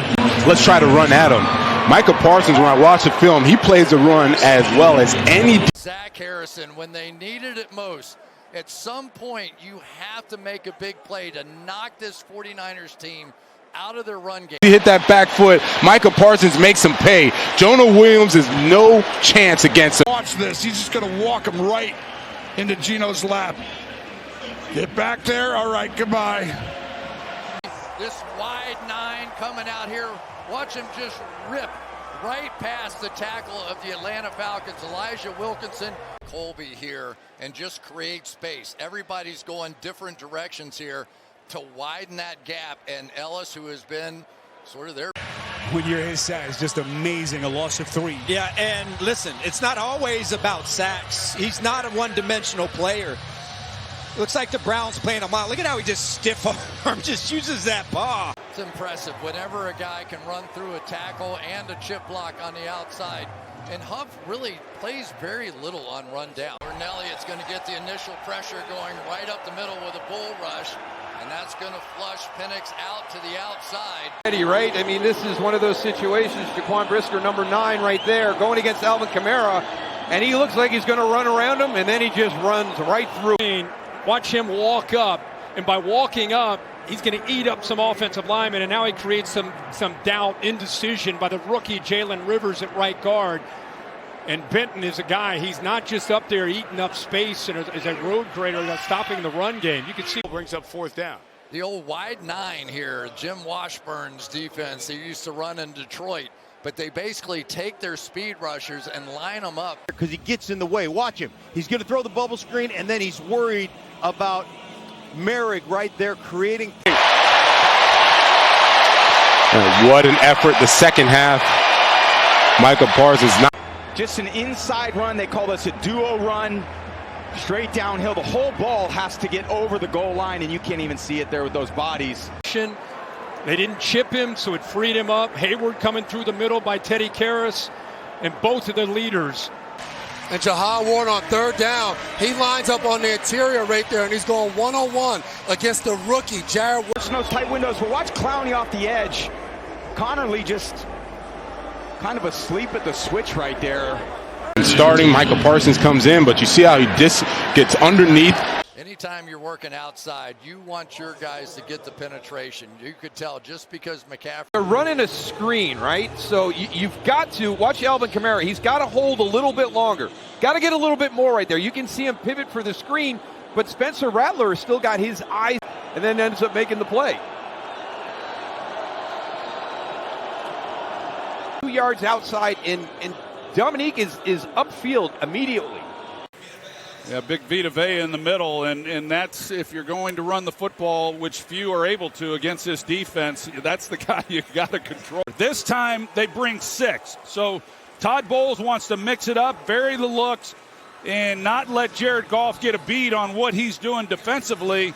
let's try to run at him. Micah Parsons, when I watch the film, he plays the run as well as any. Zach Harrison, when they needed it most, at some point you have to make a big play to knock this 49ers team out of their run game. He hit that back foot. Micah Parsons makes him pay. Jonah Williams is no chance against him. Watch this. He's just going to walk him right into Gino's lap. Get back there. All right, goodbye. This wide 9 coming out here. Watch him just rip right past the tackle of the Atlanta Falcons. Elijah Wilkinson, Colby here, and just create space. Everybody's going different directions here to widen that gap. And Ellis, who has been sort of there. When you're his size, just amazing. A loss of 3. Yeah, and listen, it's not always about sacks. He's not a one-dimensional player. Looks like the Browns playing him out. Look at how he just stiff arm, just uses that paw. It's impressive whenever a guy can run through a tackle and a chip block on the outside. And Huff really plays very little on run down. Elliott's going to get the initial pressure going right up the middle with a bull rush. And that's going to flush Penix out to the outside. Right? I mean, this is one of those situations. Jaquan Brisker, number 9 right there, going against Alvin Kamara. And he looks like he's going to run around him, and then he just runs right through. Watch him walk up, and by walking up, he's going to eat up some offensive linemen, and now he creates some doubt, indecision by the rookie Jalen Rivers at right guard. And Benton is a guy, he's not just up there eating up space and is a road grader that's stopping the run game. You can see brings up 4th down. The old wide 9 here, Jim Washburn's defense, they used to run in Detroit. But they basically take their speed rushers and line them up. Because he gets in the way. Watch him. He's going to throw the bubble screen, and then he's worried about Merrick right there creating. What an effort the second half. Micah Parsons not. Just an inside run. They call this a duo run. Straight downhill. The whole ball has to get over the goal line, and you can't even see it there with those bodies. They didn't chip him, so it freed him up. Hayward coming through the middle by Teddy Karras, and both of the leaders. And Jahad Ward on third down, he lines up on the interior right there, and he's going one-on-one against the rookie, Jared Ward. There's no tight windows, but watch Clowney off the edge. Connerly just kind of asleep at the switch right there. Starting, Michael Parsons comes in, but you see how he just gets underneath. Anytime you're working outside, you want your guys to get the penetration. You could tell just because McCaffrey. They're running a screen, right? So you've got to watch Alvin Kamara. He's got to hold a little bit longer. Got to get a little bit more right there. You can see him pivot for the screen, but Spencer Rattler has still got his eyes and then ends up making the play. 2 yards outside, and Dominique is upfield immediately. Yeah, big Vita Vea in the middle, and that's if you're going to run the football, which few are able to against this defense, that's the guy you got to control. This time they bring 6. So Todd Bowles wants to mix it up, vary the looks, and not let Jared Goff get a beat on what he's doing defensively.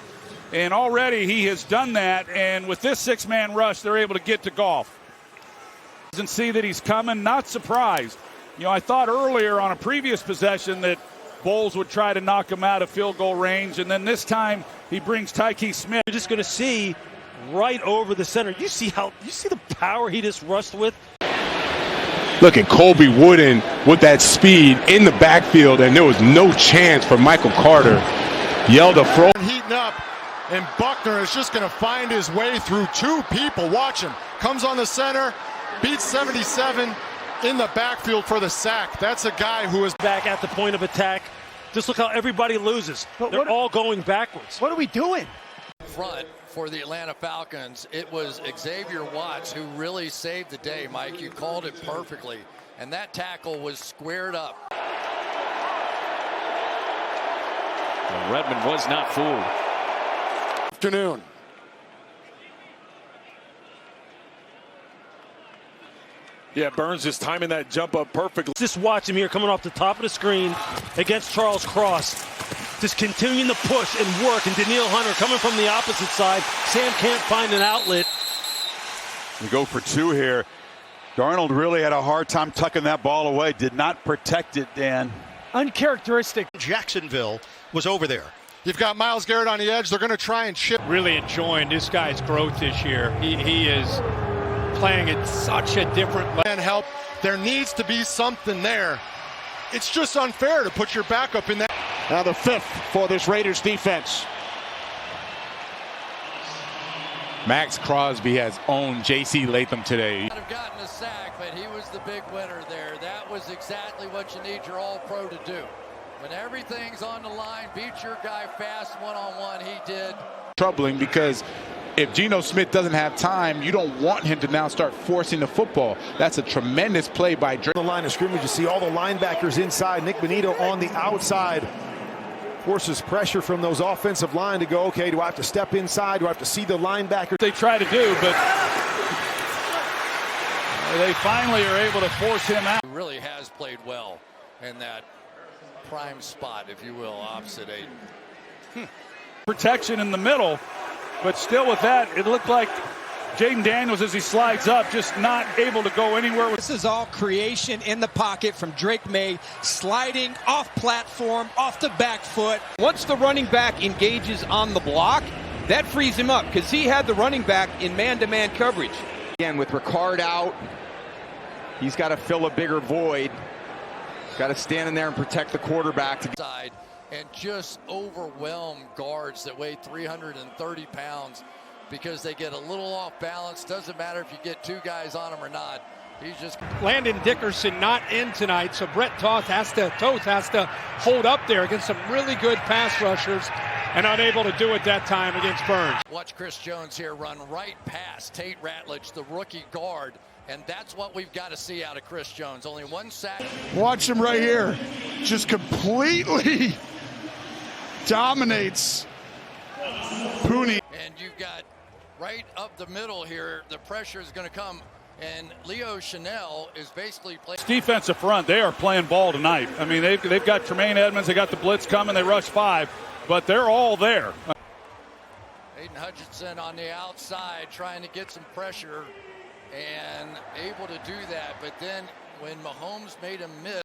And already he has done that, and with this 6-man rush, they're able to get to Goff. Doesn't see that he's coming, not surprised. You know, I thought earlier on a previous possession that Bowles would try to knock him out of field goal range, and then this time he brings Tyke Smith. You're just going to see right over the center. You see the power he just rushed with. Look at Colby Wooden with that speed in the backfield, and there was no chance for Michael Carter. Yelled a throw. Heating up, and Buckner is just going to find his way through 2 people. Watch him. Comes on the center, beats 77 in the backfield for the sack. That's a guy who is back at the point of attack. Just look how everybody loses. They're all going backwards. What are we doing? Front for the Atlanta Falcons, it was Xavier Watts who really saved the day, Mike. You called it perfectly. And that tackle was squared up. Well, Redmond was not fooled. Afternoon. Yeah, Burns just timing that jump up perfectly. Just watch him here coming off the top of the screen against Charles Cross. Just continuing to push and work. And Daniil Hunter coming from the opposite side. Sam can't find an outlet. We go for 2 here. Darnold really had a hard time tucking that ball away. Did not protect it, Dan. Uncharacteristic. Jacksonville was over there. You've got Myles Garrett on the edge. They're going to try and chip. Really enjoying this guy's growth this year. He is playing at such a different level. And help. There needs to be something there. It's just unfair to put your backup in that. Now the 5th for this Raiders defense. Max Crosby has owned J.C. Latham today. Might have gotten a sack, but he was the big winner there. That was exactly what you need your all-pro to do. When everything's on the line, beat your guy fast one-on-one. He did. Troubling because if Geno Smith doesn't have time, you don't want him to now start forcing the football. That's a tremendous play by Drake. The line of scrimmage, you see all the linebackers inside. Nick Bonito on the outside. Forces pressure from those offensive line to go, okay, do I have to step inside? Do I have to see the linebacker? They try to do, but they finally are able to force him out. He really has played well in that prime spot, if you will, opposite Aiden. Protection in the middle, but still with that, it looked like Jaden Daniels, as he slides up, just not able to go anywhere. This is all creation in the pocket from Drake May, sliding off platform, off the back foot. Once the running back engages on the block, that frees him up because he had the running back in man-to-man coverage. Again, with Ricard out, he's got to fill a bigger void. Got to stand in there and protect the quarterback. Side and just overwhelm guards that weigh 330 pounds. Because they get a little off balance. Doesn't matter if you get 2 guys on him or not. He's just Landon Dickerson not in tonight, so Brett Toth has to hold up there against some really good pass rushers and unable to do it that time against Burns. Watch Chris Jones here run right past Tate Ratledge, the rookie guard, and that's what we've got to see out of Chris Jones. Only 1 sack. Watch him right here. Just completely dominates Pooney. And you've got right up the middle here, the pressure is going to come, and Leo Chanel is basically playing. Defensive front, they are playing ball tonight. I mean, they've got Tremaine Edmonds, they got the blitz coming, they rush 5, but they're all there. Aiden Hutchinson on the outside trying to get some pressure and able to do that, but then when Mahomes made him miss,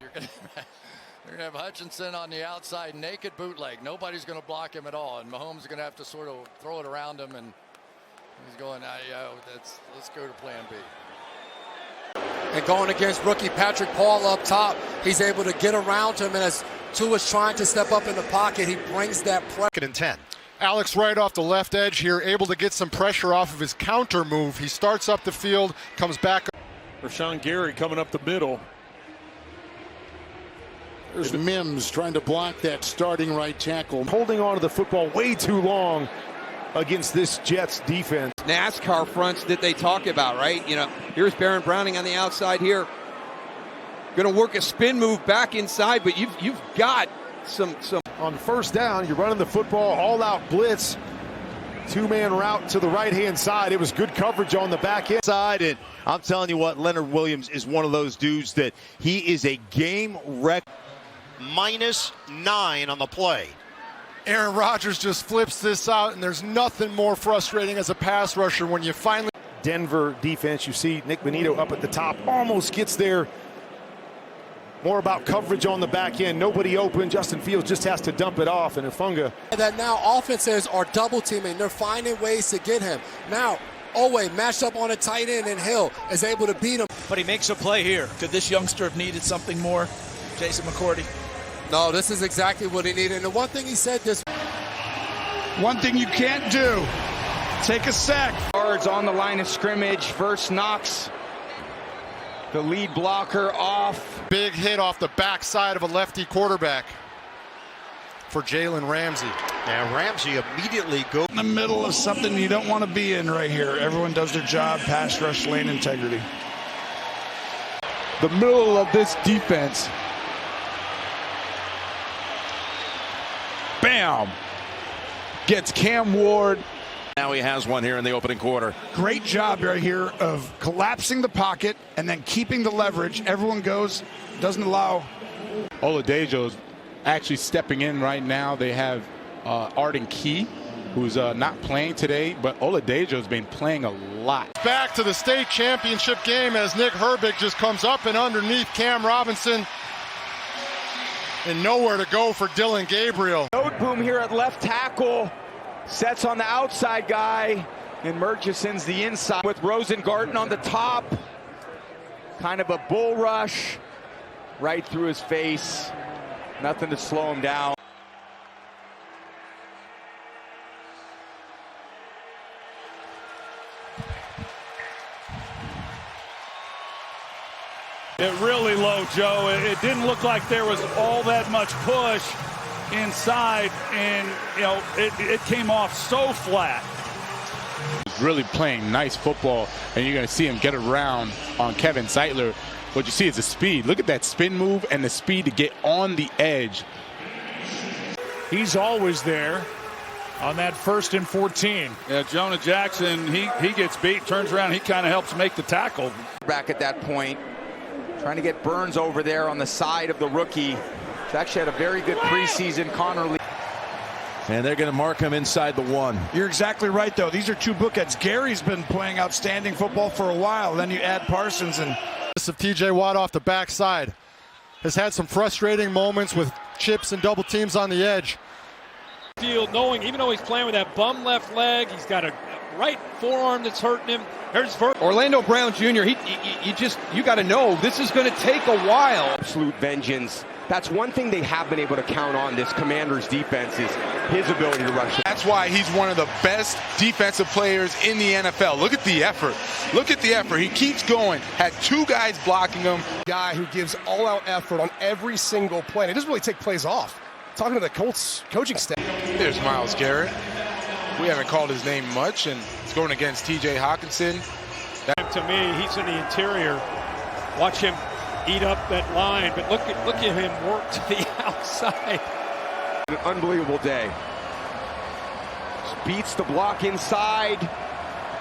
They're going to have Hutchinson on the outside, naked bootleg. Nobody's going to block him at all, and Mahomes is going to have to sort of throw it around him, and he's going, let's go to plan B. And going against rookie Patrick Paul up top, he's able to get around him, and as Tua's trying to step up in the pocket, he brings that pressure. 2nd and 10. Alex Wright off the left edge here, able to get some pressure off of his counter move. He starts up the field, comes back. Rashawn Gary coming up the middle. There's Mims trying to block that starting right tackle. Holding on to the football way too long against this Jets defense. NASCAR fronts that they talk about, right? You know, here's Baron Browning on the outside here. Going to work a spin move back inside, but you've got some. On 1st down, you're running the football, all-out blitz. 2-man route to the right-hand side. It was good coverage on the back end side, and I'm telling you what, Leonard Williams is one of those dudes that he is a game wreck. -9 on the play. Aaron Rodgers just flips this out, and there's nothing more frustrating as a pass rusher when you finally. Denver defense, you see Nick Bonito up at the top, almost gets there. More about coverage on the back end. Nobody open. Justin Fields just has to dump it off, and Ifunga. That now offenses are double teaming. They're finding ways to get him. Now, Owe matched up on a tight end, and Hill is able to beat him. But he makes a play here. Could this youngster have needed something more? Jason McCourty. No, this is exactly what he needed. And the one thing he said this. One thing you can't do, take a sack. Yards on the line of scrimmage. First knocks the lead blocker off. Big hit off the backside of a lefty quarterback for Jalen Ramsey. And Ramsey immediately goes in the middle of something you don't want to be in right here. Everyone does their job, pass rush, lane integrity. The middle of this defense. Bam! Gets Cam Ward. Now he has one here in the opening quarter. Great job right here of collapsing the pocket and then keeping the leverage. Everyone goes, doesn't allow. Oladejo's actually stepping in right now. They have Arden Key, who's not playing today, but Oladejo's been playing a lot. Back to the state championship game as Nick Herbig just comes up and underneath Cam Robinson. And nowhere to go for Dylan Gabriel. Boom here at left tackle. Sets on the outside guy. And Murchison's the inside with Rosengarten on the top. Kind of a bull rush right through his face. Nothing to slow him down. It really low, Joe. It didn't look like there was all that much push inside, and you know it came off so flat. He's really playing nice football, and you're going to see him get around on Kevin Zeitler. What you see is the speed. Look at that spin move and the speed to get on the edge. He's always there on that 1st and 14. Yeah, Jonah Jackson, he gets beat, turns around, he kind of helps make the tackle. Back at that point, trying to get Burns over there on the side of the rookie. He's actually had a very good preseason. Connor Lee. And they're going to mark him inside the 1. You're exactly right, though. These are two bookends. Gary's been playing outstanding football for a while. Then you add Parsons and. Of TJ Watt off the backside has had some frustrating moments with chips and double teams on the edge. Field knowing, even though he's playing with that bum left leg, he's got a right forearm that's hurting him. There's Orlando Brown Jr. You got to know this is going to take a while. Absolute vengeance. That's one thing they have been able to count on, this Commanders defense, is his ability to rush. That's why he's one of the best defensive players in the NFL. Look at the effort. Look at the effort. He keeps going. Had 2 guys blocking him. Guy who gives all-out effort on every single play. It doesn't really take plays off. Talking to the Colts coaching staff. There's Myles Garrett. We haven't called his name much, and it's going against T.J. Hawkinson. To me, he's in the interior. Watch him eat up that line, but look at him work to the outside. An unbelievable day. Just beats the block inside,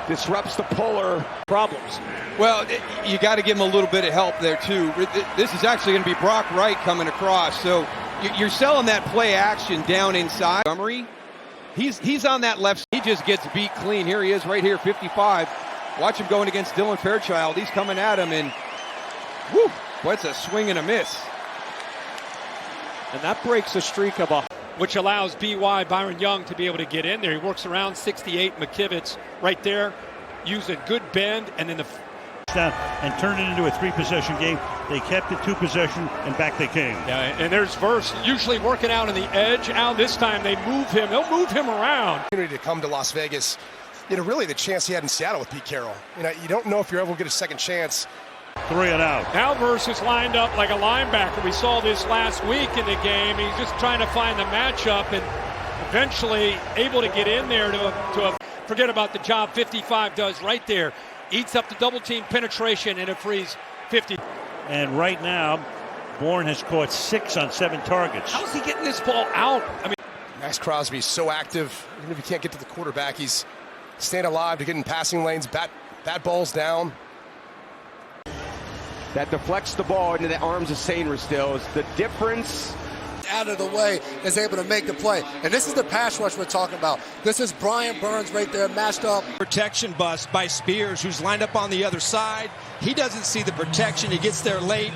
disrupts the puller. Problems. Well, you got to give him a little bit of help there too. This is actually going to be Brock Wright coming across, so you're selling that play action down inside. Montgomery, he's on that left. He just gets beat clean. Here he is right here, 55. Watch him going against Dylan Fairchild. He's coming at him, and whoo, what's a swing and a miss. And that breaks a streak of which allows Byron Young to be able to get in there. He works around 68 McKivitz right there, used a good bend, and then the and turned it into a 3-possession game. They kept it 2-possession, and back they came. Yeah, and there's Verse usually working out on the edge. Out this time they move him. They'll move him around. To come to Las Vegas, really the chance he had in Seattle with Pete Carroll. You don't know if you're ever going to get a second chance. 3 and out. Now Verse is lined up like a linebacker. We saw this last week in the game. He's just trying to find the matchup and eventually able to get in there to forget about the job 55 does right there. Eats up the double team penetration and it frees 50. And right now, Bourne has caught 6 on 7 targets. How's he getting this ball out? I mean, Max Crosby's so active. Even if he can't get to the quarterback, he's staying alive to get in passing lanes. Bat balls down. That deflects the ball into the arms of Sainristil still is the difference. Out of the way, is able to make the play. And this is the pass rush we're talking about. This is Brian Burns right there, matched up. Protection bust by Spears, who's lined up on the other side. He doesn't see the protection. He gets there late,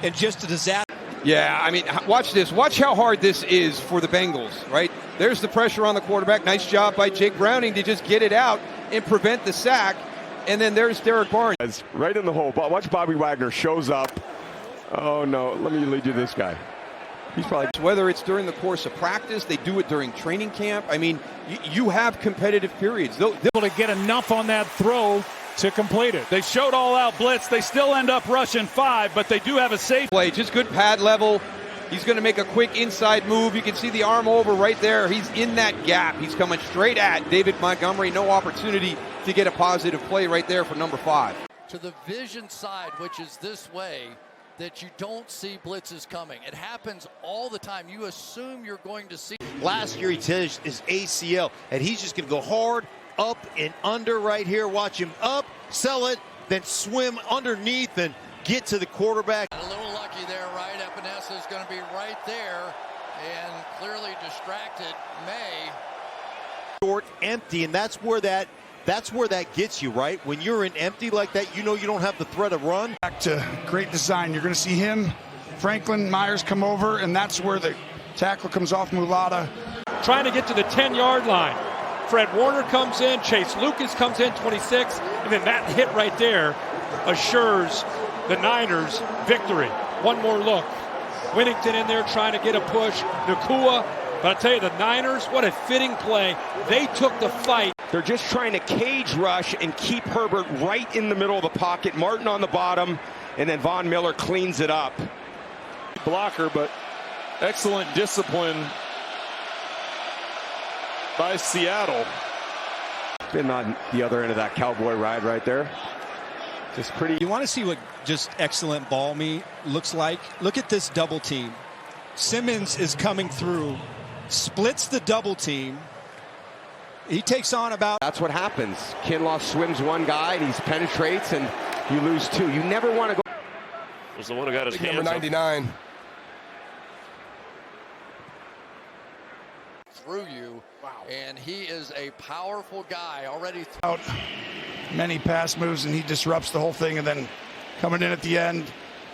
and just a disaster. Yeah, I mean, watch this. Watch how hard this is for the Bengals, right? There's the pressure on the quarterback. Nice job by Jake Browning to just get it out and prevent the sack. And then there's Derek Barnes. Right in the hole. Watch Bobby Wagner shows up. Oh, no. Let me lead you to this guy. He's probably, whether it's during the course of practice, they do it during training camp. I mean, you have competitive periods. They'll able to get enough on that throw to complete it. They showed all-out blitz. They still end up rushing 5, but they do have a safe play. Just good pad level. He's going to make a quick inside move. You can see the arm over right there. He's in that gap. He's coming straight at David Montgomery. No opportunity to get a positive play right there for number 5. To the vision side, which is this way, that you don't see blitzes coming. It happens all the time. You assume you're going to see. Last year he tears his ACL, and he's just going to go hard up and under right here. Watch him up, sell it, then swim underneath and get to the quarterback. A little lucky there, right? Epinesa is going to be right there and clearly distracted. May. Short, empty, and that's where that gets you, right? When you're in empty like that, you know you don't have the threat of run. Back to great design. You're going to see him, Franklin Myers come over, and that's where the tackle comes off Mulata. Trying to get to the 10-yard line. Fred Warner comes in, Chase Lucas comes in, 26, and then that hit right there assures the Niners victory. One more look. Winnington in there trying to get a push. Nakua. But I tell you, the Niners, what a fitting play. They took the fight. They're just trying to cage rush and keep Herbert right in the middle of the pocket. Martin on the bottom, and then Von Miller cleans it up. Blocker, but excellent discipline by Seattle. Been on the other end of that cowboy ride right there. Just pretty. You want to see what just excellent ball looks like? Look at this double team. Simmons is coming through, splits the double team. He takes on about. That's what happens. Kinlaw swims one guy and he penetrates and you lose 2. You never want to go. Was the one who got his hands number 99. Through you. Wow. And he is a powerful guy already. Out many pass moves and he disrupts the whole thing, and then coming in at the end,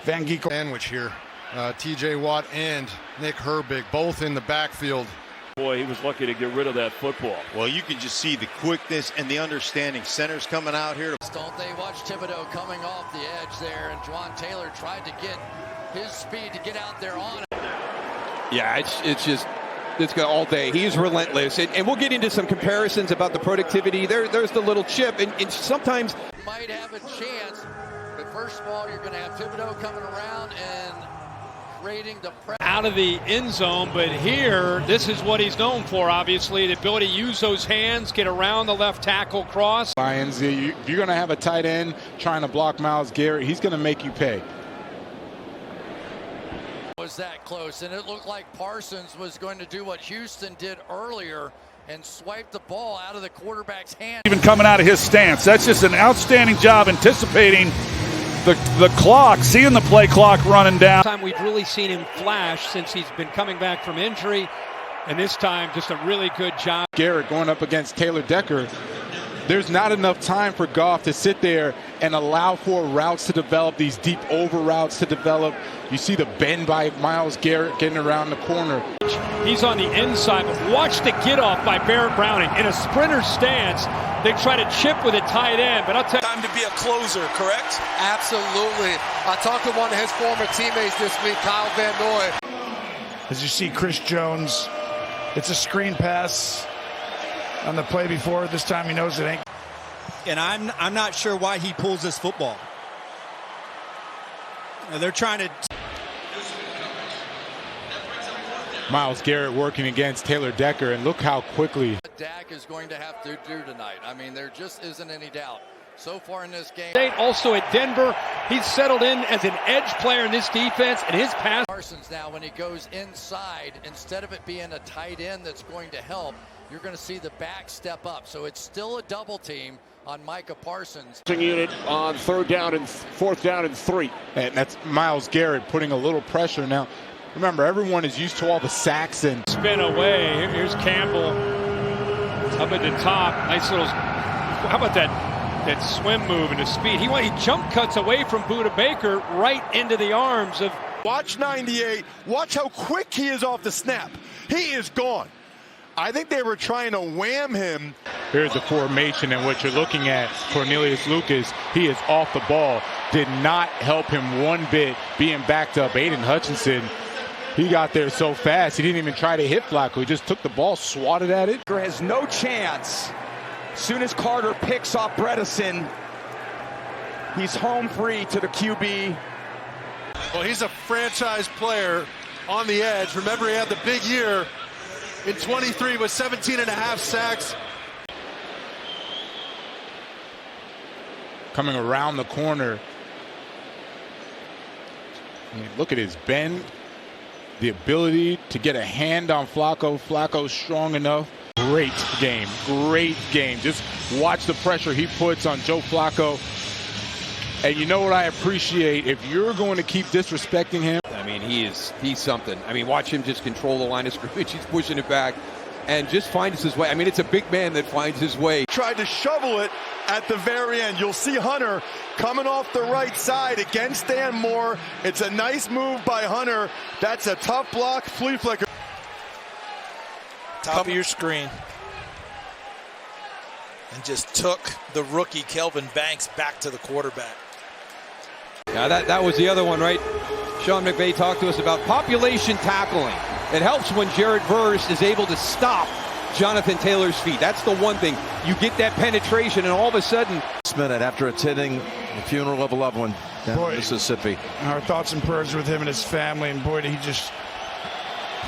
Van Ginkel. Sandwich here. TJ Watt and Nick Herbig both in the backfield. Boy, he was lucky to get rid of that football. Well, you can just see the quickness and the understanding. Center's coming out here. Don't they watch Thibodeau coming off the edge there, and Juwan Taylor tried to get his speed to get out there on it. Yeah, it's got all day. He is relentless, and we'll get into some comparisons about the productivity. There's the little chip, and sometimes might have a chance. But first of all, you're going to have Thibodeau coming around and creating the pressure out of the end zone. But here, this is what he's known for, obviously, the ability to use those hands, get around the left tackle cross. Lions, if you're going to have a tight end trying to block Myles Garrett, he's going to make you pay. Was that close, and it looked like Parsons was going to do what Houston did earlier and swipe the ball out of the quarterback's hand. Even coming out of his stance, that's just an outstanding job anticipating the clock, seeing the play clock running down. Time we've really seen him flash since he's been coming back from injury, and this time just a really good job. Garrett going up against Taylor Decker. there's not enough time for Goff to sit there and allow for routes to develop, these deep over routes to develop. You see the bend by Myles Garrett getting around the corner. He's on the inside, but watch the get off by Barrett Browning. In a sprinter stance, they try to chip with a tight end, but I'll tell you. Time to be a closer, correct? Absolutely. I talked to one of his former teammates this week, Kyle Van Noy. As you see Chris Jones, it's a screen pass on the play before. This time he knows it ain't. And I'm not sure why he pulls this football. They're trying to. Myles Garrett working against Taylor Decker, and look how quickly. Dak is going to have to do tonight. I mean, there just isn't any doubt. So far in this game. Also at Denver, he's settled in as an edge player in this defense, and his pass. Parsons now, when he goes inside, instead of it being a tight end that's going to help, you're going to see the back step up. So it's still a double team on Micah Parsons. Unit on 4th down and 3. And that's Myles Garrett putting a little pressure now. Remember, everyone is used to all the sacks and spin away. Here's Campbell up at the top. Nice little. How about that swim move and the speed? He jump cuts away from Buda Baker right into the arms of. Watch 98. Watch how quick he is off the snap. He is gone. I think they were trying to wham him. Here's the formation, and what you're looking at, Cornelius Lucas, he is off the ball. Did not help him one bit being backed up. Aiden Hutchinson, he got there so fast, he didn't even try to hit Flacco. He just took the ball, swatted at it. Has no chance. Soon as Carter picks off Bredesen, he's home free to the QB. Well, he's a franchise player on the edge. Remember, he had the big year in 23 with 17.5 sacks. Coming around the corner. Look at his bend. The ability to get a hand on Flacco. Flacco's strong enough. Great game. Great game. Just watch the pressure he puts on Joe Flacco. And you know what I appreciate? If you're going to keep disrespecting him. I mean, he's something. I mean, watch him just control the line of scrimmage. He's pushing it back and just finds his way. I mean, it's a big man that finds his way. Tried to shovel it at the very end. You'll see Hunter coming off the right side against Stan Moore. It's a nice move by Hunter. That's a tough block. Flea flicker. Top of your screen. And just took the rookie Kelvin Banks back to the quarterback. Yeah, that was the other one, right? Sean McVay talked to us about population tackling. It helps when Jared Verse is able to stop Jonathan Taylor's feet. That's the one thing. You get that penetration, and all of a sudden. This minute after attending the funeral of a loved one down in Mississippi. Our thoughts and prayers with him and his family, and boy, did he just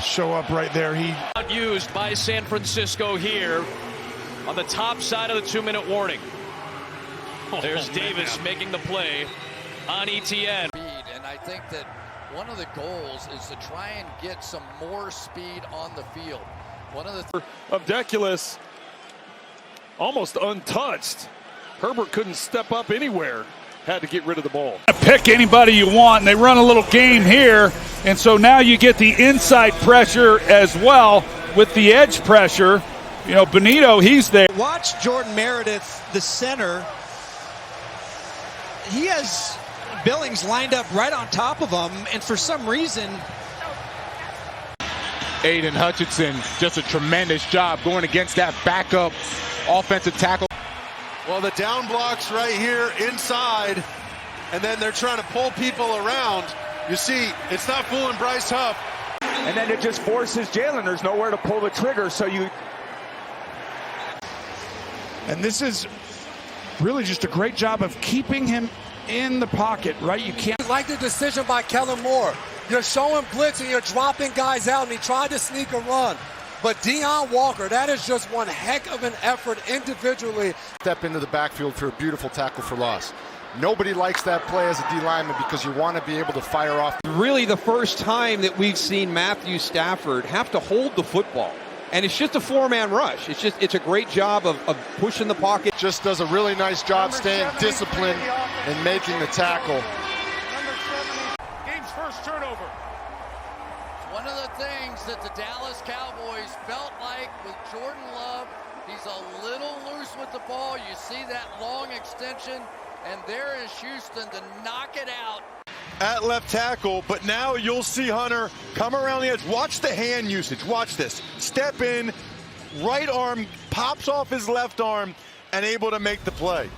show up right there. He used by San Francisco here on the top side of the 2-minute warning. There's Davis making the play on ETN. And I think that one of the goals is to try and get some more speed on the field. One of the of Deculus almost untouched. Herbert couldn't step up anywhere. Had to get rid of the ball. Pick anybody you want, and they run a little game here. And so now you get the inside pressure as well with the edge pressure. You know, Benito, he's there. Watch Jordan Meredith, the center. He has Billings lined up right on top of him, and for some reason. Aiden Hutchinson, just a tremendous job going against that backup offensive tackle. Well, the down blocks right here inside, and then they're trying to pull people around. You see, it's not fooling Bryce Huff. And then it just forces Jalen. There's nowhere to pull the trigger, so you. And this is really just a great job of keeping him in the pocket, right? You can't. Like the decision by Kellen Moore. You're showing blitz and you're dropping guys out, and he tried to sneak a run. But Deion Walker, that is just one heck of an effort individually. Step into the backfield for a beautiful tackle for loss. Nobody likes that play as a D lineman because you want to be able to fire off. Really the first time that we've seen Matthew Stafford have to hold the football. And it's just a 4-man rush. It's a great job of pushing the pocket. Just does a really nice job staying disciplined and making the tackle. Game's first turnover. One of the things that the Dallas Cowboys felt like with Jordan Love He's a little loose with the ball. You see that long extension, and there is Houston to knock it out. At left tackle, but now you'll see Hunter come around the edge. Watch the hand usage. Watch this. Step in, right arm pops off his left arm, and able to make the play.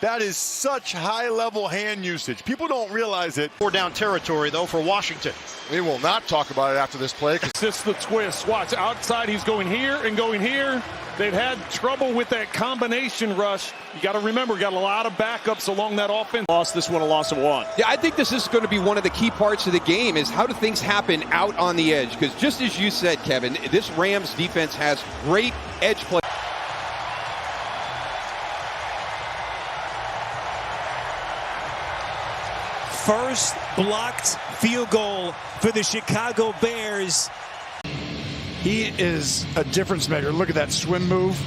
That is such high-level hand usage. People don't realize it. 4-down territory, though, for Washington. We will not talk about it after this play. It's just the twist. Watch, outside he's going here and going here. They've had trouble with that combination rush. You got to remember, got a lot of backups along that offense. Lost this one, a loss of 1. Yeah, I think this is going to be one of the key parts of the game is how do things happen out on the edge? Because just as you said, Kevin, this Rams defense has great edge play. First blocked field goal for the Chicago Bears. He is a difference maker. Look at that swim move.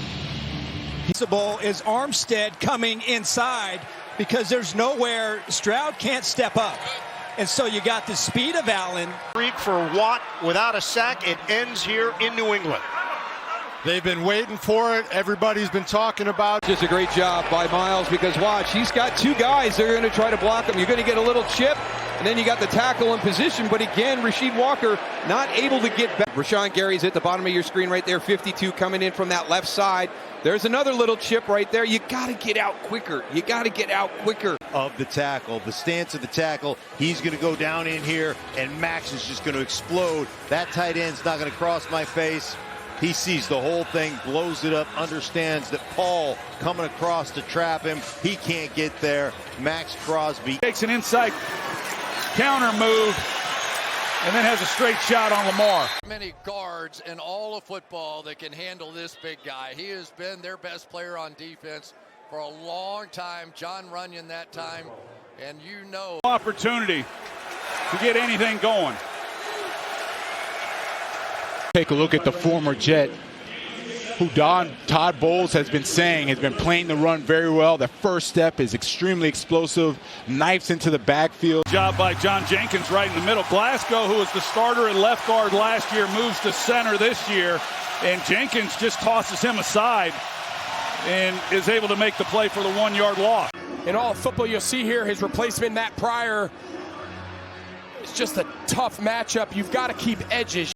Is Armstead coming inside because there's nowhere Stroud can't step up. And so you got the speed of Allen. For Watt without a sack. It ends here in New England. They've been waiting for it. Everybody's been talking about it. Just a great job by Miles because watch, he's got two guys that are going to try to block him. You're going to get a little chip, and then you got the tackle in position. But again, Rasheed Walker not able to get back. Rashawn Gary's at the bottom of your screen right there, 52 coming in from that left side. There's another little chip right there. You got to get out quicker. You got to get out quicker. Of the tackle, the stance of the tackle, he's going to go down in here, and Max is just going to explode. That tight end's not going to cross my face. He sees the whole thing, blows it up, understands that Paul coming across to trap him. He can't get there. Max Crosby takes an inside counter move and then has a straight shot on Lamar. Many guards in all of football that can handle this big guy. He has been their best player on defense for a long time. John Runyon that time, and you know. Opportunity to get anything going. Take a look at the former Jet, who Todd Bowles has been saying has been playing the run very well. The first step is extremely explosive, knifes into the backfield. Job by John Jenkins right in the middle. Glasgow, who was the starter at left guard last year, moves to center this year, and Jenkins just tosses him aside and is able to make the play for the 1-yard loss. In all of football, you'll see here his replacement, Matt Pryor. It's just a tough matchup. You've got to keep edges.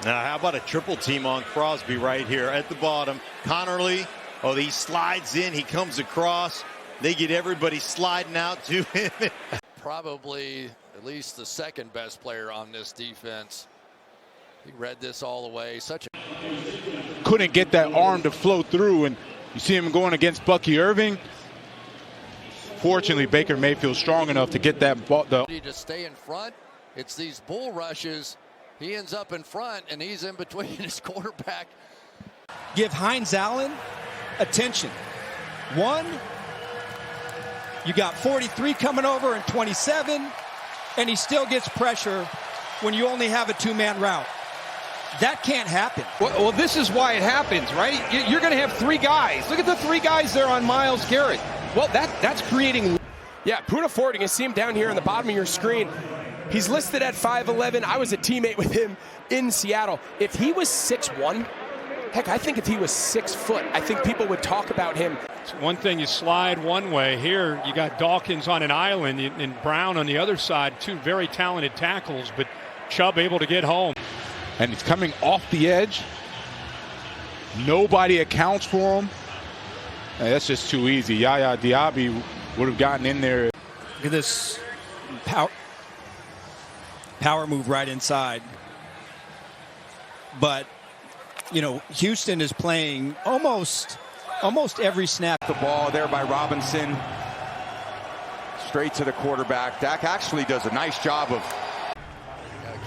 Now, how about a triple team on Crosby right here at the bottom? Connerly, he slides in, he comes across. They get everybody sliding out to him. Probably at least the second best player on this defense. He read this all the way. Couldn't get that arm to flow through, and you see him going against Bucky Irving. Fortunately, Baker Mayfield strong enough to get that ball. To stay in front, it's these bull rushes. He ends up in front, and he's in between his quarterback. Give Hines Allen attention. One, you got 43 coming over and 27, and he still gets pressure when you only have a two-man route. That can't happen. Well, this is why it happens, right? You're going to have three guys. Look at the three guys there on Myles Garrett. Well, that's creating. Yeah, Puna Fording, you see him down here on the bottom of your screen. He's listed at 5'11". I was a teammate with him in Seattle. If he was 6'1", heck, I think if he was 6 foot, I think people would talk about him. It's one thing you slide one way. Here you got Dawkins on an island and Brown on the other side. Two very talented tackles, but Chubb able to get home. And he's coming off the edge. Nobody accounts for him. Hey, that's just too easy. Yaya Diaby would have gotten in there. Look at this power move right inside. But, you know, Houston is playing almost every snap. The ball there by Robinson. Straight to the quarterback. Dak actually does a nice job of.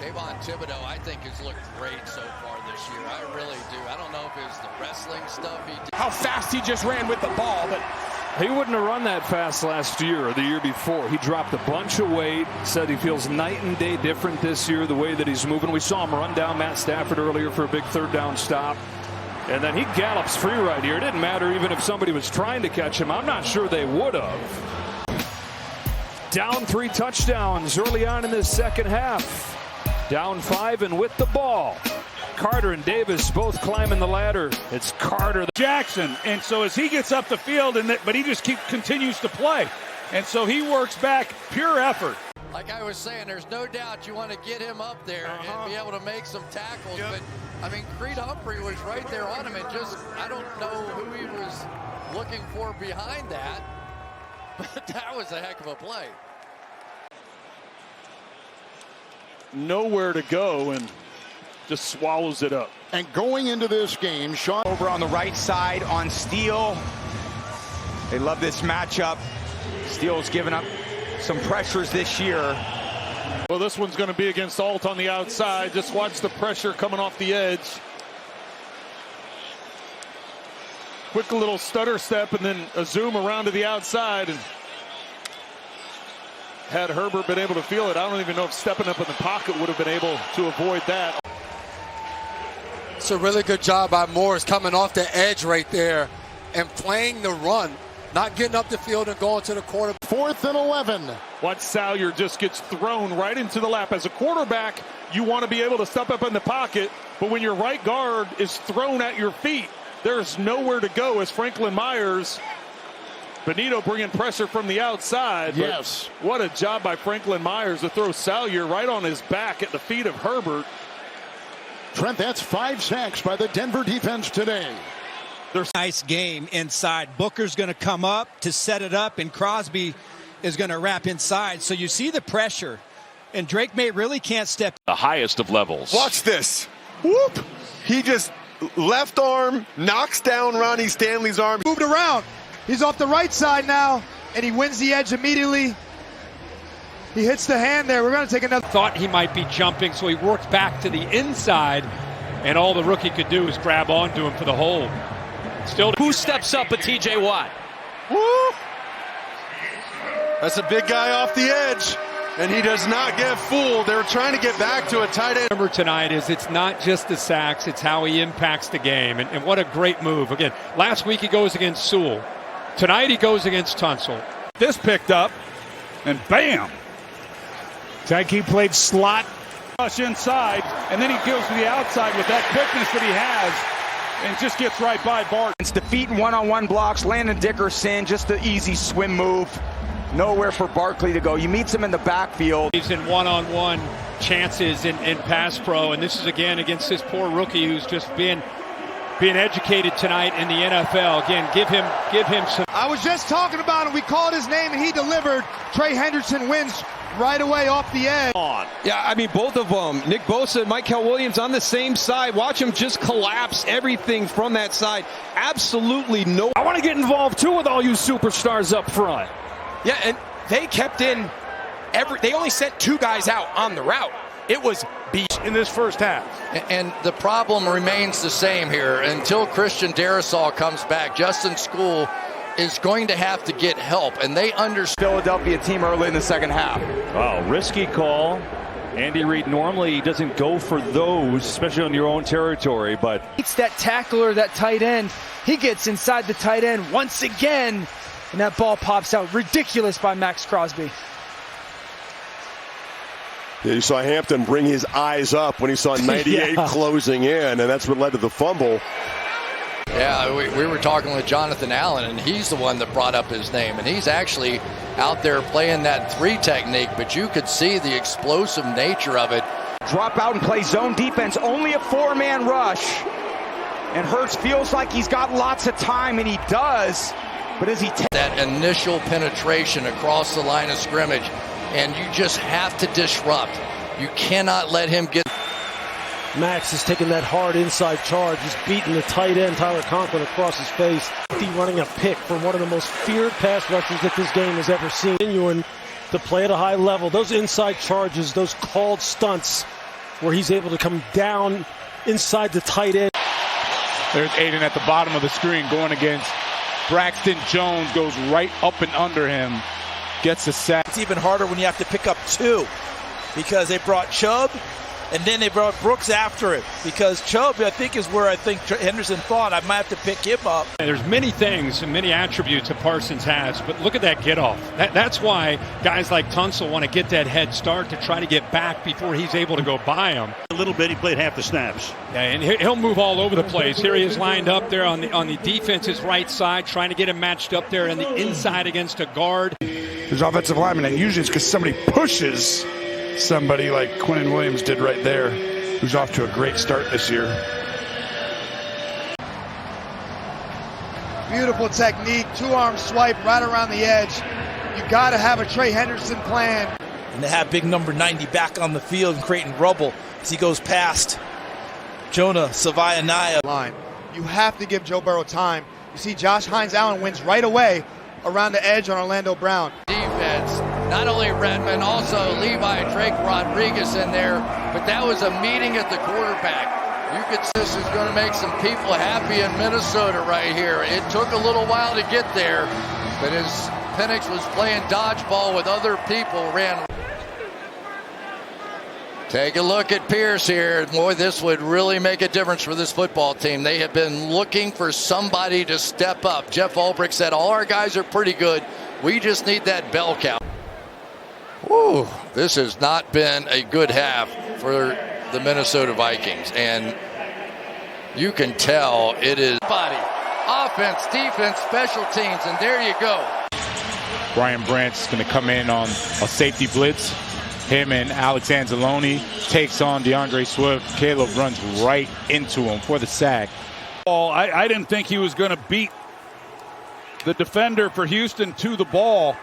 Kayvon Thibodeau, I think, has looked great so far this year. I really do. I don't know if it's the wrestling stuff he did. How fast he just ran with the ball, but he wouldn't have run that fast last year or the year before. He dropped a bunch of weight, said he feels night and day different this year, the way that he's moving. We saw him run down Matt Stafford earlier for a big third down stop. And then he gallops free right here. It didn't matter even if somebody was trying to catch him. I'm not sure they would have. Down 3 touchdowns early on in this second half. Down 5 and with the ball. Carter and Davis both climbing the ladder. It's Carter. Jackson, and so as he gets up the field, but he just continues to play. And so he works back, pure effort. Like I was saying, there's no doubt you want to get him up there and be able to make some tackles. But, I mean, Creed Humphrey was right there on him, and just, I don't know who he was looking for behind that. But that was a heck of a play. Nowhere to go, and just swallows it up. And going into this game, Sean over on the right side on Steele. They love this matchup. Steele's given up some pressures this year. Well, this one's going to be against Alt on the outside. Just watch the pressure coming off the edge. Quick little stutter step and then a zoom around to the outside. And had Herbert been able to feel it, I don't even know if stepping up in the pocket would have been able to avoid that. It's a really good job by Morris coming off the edge right there and playing the run, not getting up the field and going to the quarter. 4th and 11. Watch Salyer just gets thrown right into the lap. As a quarterback, you want to be able to step up in the pocket, but when your right guard is thrown at your feet, there's nowhere to go as Franklin Myers. Benito bringing pressure from the outside. Yes. What a job by Franklin Myers to throw Salyer right on his back at the feet of Herbert. Trent, that's 5 sacks by the Denver defense today. Nice game inside. Booker's going to come up to set it up, and Crosby is going to wrap inside. So you see the pressure, and Drake May really can't step. The highest of levels. Watch this. Whoop! He just left arm knocks down Ronnie Stanley's arm. Moved around. He's off the right side now, and he wins the edge immediately. He hits the hand there. We're going to take another. Thought he might be jumping, so he worked back to the inside, and all the rookie could do is grab onto him for the hold. Still, who steps up but TJ Watt? Woo! That's a big guy off the edge, and he does not get fooled. They were trying to get back to a tight end. Remember tonight is it's not just the sacks, it's how he impacts the game, and what a great move. Again, last week he goes against Sewell. Tonight he goes against Tunsil. This picked up, and bam! Tyke played slot. Rush inside, and then he goes to the outside with that quickness that he has, and just gets right by Bart. It's defeating one-on-one blocks. Landon Dickerson, just the easy swim move. Nowhere for Barkley to go. You meet him in the backfield. He's in one-on-one chances in pass pro, and this is again against this poor rookie who's just being educated tonight in the NFL. Again, give him some. I was just talking about him. We called his name and he delivered. Trey Henderson wins right away off the edge. Yeah, I mean, both of them. Nick Bosa and Michael Williams on the same side. Watch him just collapse everything from that side. Absolutely no. I want to get involved too with all you superstars up front. Yeah, and they kept in they only sent 2 guys out on the route. It was in this first half. And the problem remains the same here. Until Christian Darrisaw comes back, Justin School is going to have to get help, and they understand. Philadelphia team early in the second half. Wow, risky call. Andy Reid normally doesn't go for those, especially on your own territory, but it's that tackler, that tight end. He gets inside the tight end once again, and that ball pops out. Ridiculous by Max Crosby. Yeah, you saw Hampton bring his eyes up when he saw 98 closing in, and that's what led to the fumble. Yeah, we were talking with Jonathan Allen, and he's the one that brought up his name, and he's actually out there playing that 3 technique, but you could see the explosive nature of it. Drop out and play zone defense, only a 4-man rush, and Hurts feels like he's got lots of time, and he does, but as he that initial penetration across the line of scrimmage, and you just have to disrupt. You cannot let him get. Max is taking that hard inside charge. He's beating the tight end, Tyler Conklin, across his face. He's running a pick from one of the most feared pass rushers that this game has ever seen. Continuing to play at a high level. Those inside charges, those called stunts, where he's able to come down inside the tight end. There's Aiden at the bottom of the screen going against Braxton Jones. Goes right up and under him. Gets a sack. It's even harder when you have to pick up 2 because they brought Chubb And then they brought Brooks after it because Chubb, I think, is where I think Henderson thought I might have to pick him up. There's many things and many attributes that Parsons has, but look at that get off. That's why guys like Tunsil want to get that head start to try to get back before he's able to go by him. A little bit, he played half the snaps. Yeah, and he'll move all over the place. Here he is lined up there on the defense's right side, trying to get him matched up there on the inside against a guard. There's offensive linemen, and usually it's because somebody pushes somebody like Quinnen Williams did right there, who's off to a great start this year. Beautiful technique, two-arm swipe right around the edge. You got to have a Trey Henderson plan. And they have big number 90 back on the field and creating rubble as he goes past Jonah Savaianaya. Line. You have to give Joe Burrow time. You see Josh Hines-Allen wins right away around the edge on Orlando Brown. Defense, not only Redmond, also Levi Drake Rodriguez in there, but that was a meeting at the quarterback. You could see this is going to make some people happy in Minnesota right here. It took a little while to get there, but as Penix was playing dodgeball with other people, ran. Take a look at Pierce here. Boy, this would really make a difference for this football team. They have been looking for somebody to step up. Jeff Ulbrich said, all our guys are pretty good. We just need that bell cow. Whew, this has not been a good half for the Minnesota Vikings. And you can tell it is body, offense, defense, special teams, and there you go. Brian Brant's going to come in on a safety blitz. Him and Alex Anzalone takes on DeAndre Swift. Caleb runs right into him for the sack. I didn't think he was going to beat the defender for Houston to the ball.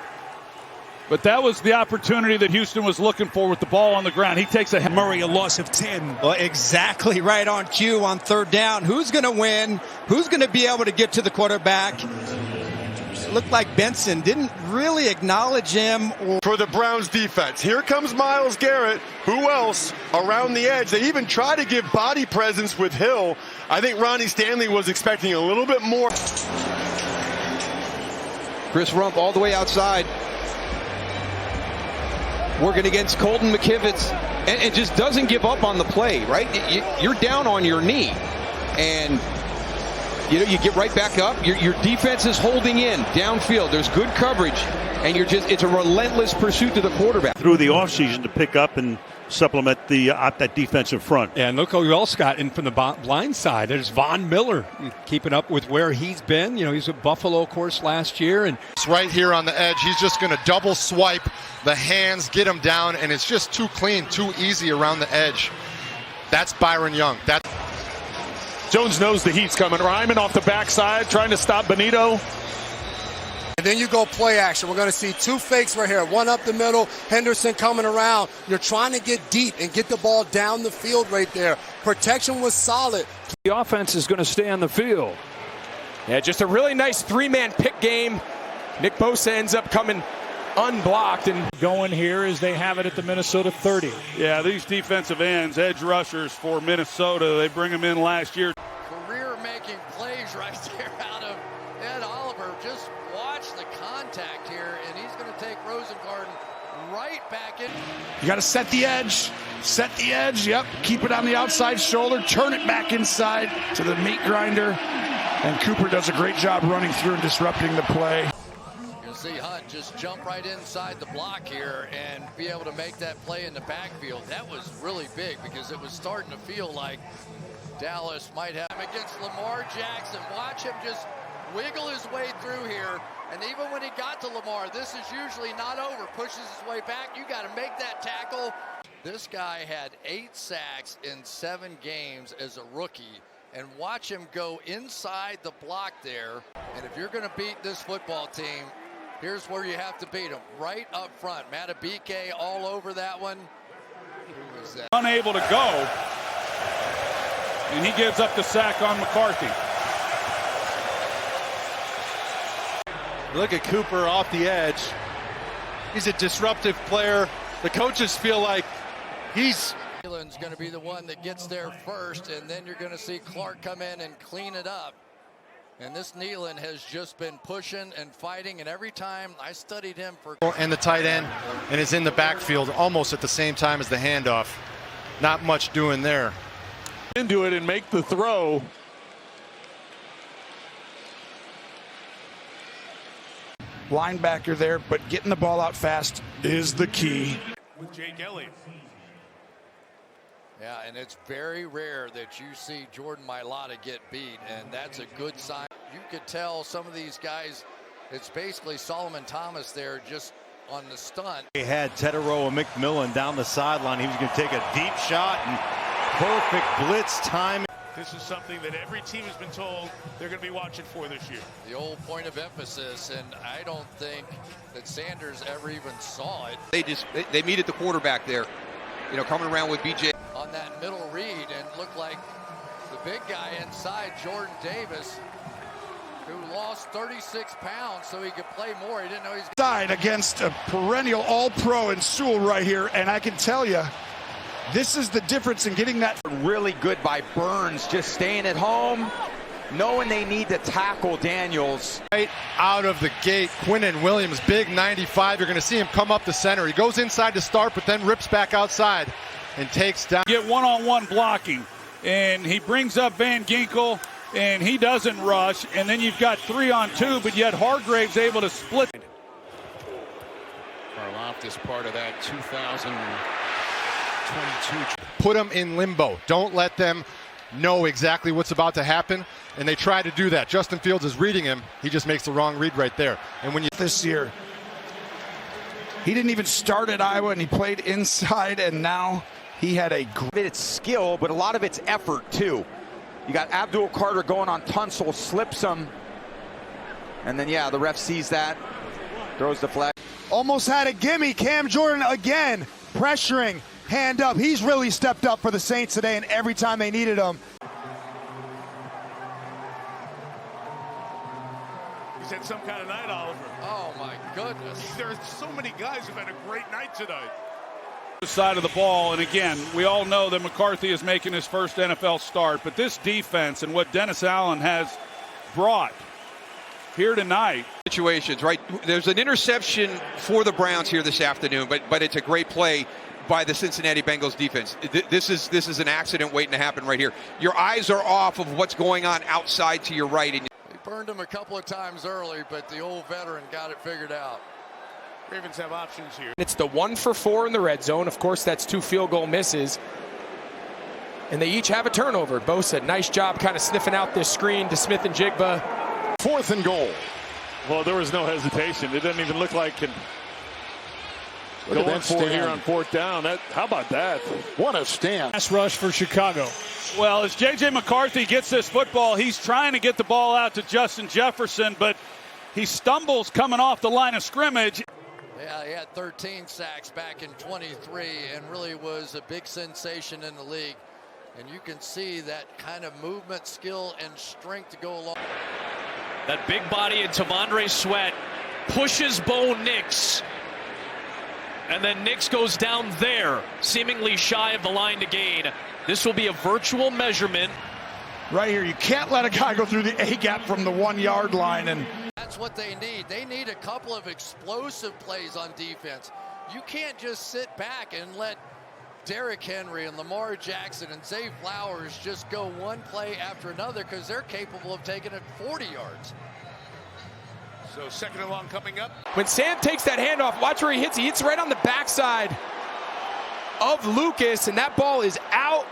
But that was the opportunity that Houston was looking for with the ball on the ground. He takes a Murray, a loss of 10. Well, exactly right on cue on third down. Who's going to win? Who's going to be able to get to the quarterback? It looked like Benson didn't really acknowledge him. For the Browns defense, here comes Myles Garrett. Who else around the edge? They even try to give body presence with Hill. I think Ronnie Stanley was expecting a little bit more. Chris Rump all the way outside, working against Colton McKivitz, and just doesn't give up on the play, right? You're down on your knee, and you get right back up. Your defense is holding in downfield. There's good coverage, and it's a relentless pursuit to the quarterback. Through the offseason to pick up and supplement that defensive front. Yeah, and look who else got in from the blind side. There's Von Miller keeping up with where he's been. You know, he's at Buffalo, of course, last year. And it's right here on the edge. He's just going to double swipe the hands, get him down, and it's just too clean, too easy around the edge. That's Byron Young. Jones knows the heat's coming. Ryman off the backside trying to stop Benito. And then you go play action. We're going to see two fakes right here. One up the middle, Henderson coming around. You're trying to get deep and get the ball down the field right there. Protection was solid. The offense is going to stay on the field. Yeah, just a really nice three-man pick game. Nick Bosa ends up coming unblocked and going here as they have it at the Minnesota 30. Yeah, these defensive ends, edge rushers for Minnesota, they bring them in last year. Career-making plays right there out of Ed Oliver. Just watch the contact here, and he's going to take Rosengarten right back in. You got to set the edge. Set the edge. Yep. Keep it on the outside shoulder. Turn it back inside to the meat grinder. And Cooper does a great job running through and disrupting the play. You'll see Hunt just jump right inside the block here and be able to make that play in the backfield. That was really big because it was starting to feel like Dallas might have him against Lamar Jackson. Watch him just wiggle his way through here. And even when he got to Lamar, this is usually not over. Pushes his way back. You got to make that tackle. This guy had 8 sacks in 7 games as a rookie. And watch him go inside the block there. And if you're going to beat this football team, here's where you have to beat them. Right up front. Matabike all over that one. Who was that? Unable to go. And he gives up the sack on McCarthy. Look at Cooper off the edge. He's a disruptive player. The coaches feel like he's... Nealon's going to be the one that gets there first, and then you're going to see Clark come in and clean it up. And this Nealon has just been pushing and fighting, and every time I studied him for... And the tight end, and is in the backfield almost at the same time as the handoff. Not much doing there. Into it and make the throw. Linebacker there, but getting the ball out fast is the key. With Jake Elliott. Yeah, and it's very rare that you see Jordan Mailata get beat, and that's a good sign. You could tell some of these guys, it's basically Solomon Thomas there just on the stunt. He had Teteroa McMillan down the sideline. He was going to take a deep shot and perfect blitz timing. This is something that every team has been told they're going to be watching for this year. The old point of emphasis, and I don't think that Sanders ever even saw it. They meet at the quarterback there, you know, coming around with BJ. On that middle read, and looked like the big guy inside, Jordan Davis, who lost 36 pounds so he could play more. He didn't know he's side against a perennial all-pro in Sewell right here, and I can tell you, this is the difference in getting that. Really good by Burns, just staying at home, knowing they need to tackle Daniels. Right out of the gate, Quinnen Williams, big 95. You're going to see him come up the center. He goes inside to start, but then rips back outside and takes down. Get one-on-one blocking, and he brings up Van Ginkel, and he doesn't rush, and then you've got 3-on-2, but yet Hargrave's able to split. Karlaftis part of that 2022. Put them in limbo. Don't let them know exactly what's about to happen, and they try to do that. Justin Fields is reading him. He just makes the wrong read right there. And when you this year, he didn't even start at Iowa, and he played inside, and now he had a great skill, but a lot of it's effort too. You got Abdul Carter going on Tunsil, slips him, and then yeah, the ref sees that, throws the flag. Almost had a gimme. Cam Jordan again pressuring, hand up. He's really stepped up for the Saints today, and every time they needed him. He's had some kind of night, Oliver. Oh my goodness. There are so many guys who've had a great night tonight. Side of the ball, and again, we all know that McCarthy is making his first NFL start, but this defense and what Dennis Allen has brought here tonight. Situations, right? There's an interception for the Browns here this afternoon, but it's a great play by the Cincinnati Bengals defense. This is an accident waiting to happen right here. Your eyes are off of what's going on outside to your right. And they burned him a couple of times early, but the old veteran got it figured out. Ravens have options here. It's the 1 for 4 in the red zone. Of course, that's 2 field goal misses. And they each have a turnover. Bosa, nice job kind of sniffing out this screen to Smith and Jigba. 4th and goal. Well, there was no hesitation. It doesn't even look like going for it here on 4th down. How about that? What a stand. Pass rush for Chicago. Well, as J.J. McCarthy gets this football, he's trying to get the ball out to Justin Jefferson, but he stumbles coming off the line of scrimmage. Yeah, he had 13 sacks back in 23 and really was a big sensation in the league. And you can see that kind of movement, skill, and strength to go along. That big body in Tavondre Sweat pushes Bo Nix. And then Nix goes down there, seemingly shy of the line to gain. This will be a virtual measurement. Right here, you can't let a guy go through the A-gap from the 1-yard line. And that's what they need. They need a couple of explosive plays on defense. You can't just sit back and let Derrick Henry and Lamar Jackson and Zay Flowers just go one play after another, because they're capable of taking it 40 yards. So 2nd and long coming up. When Sam takes that handoff, watch where he hits. He hits right on the backside of Lucas, and that ball is out.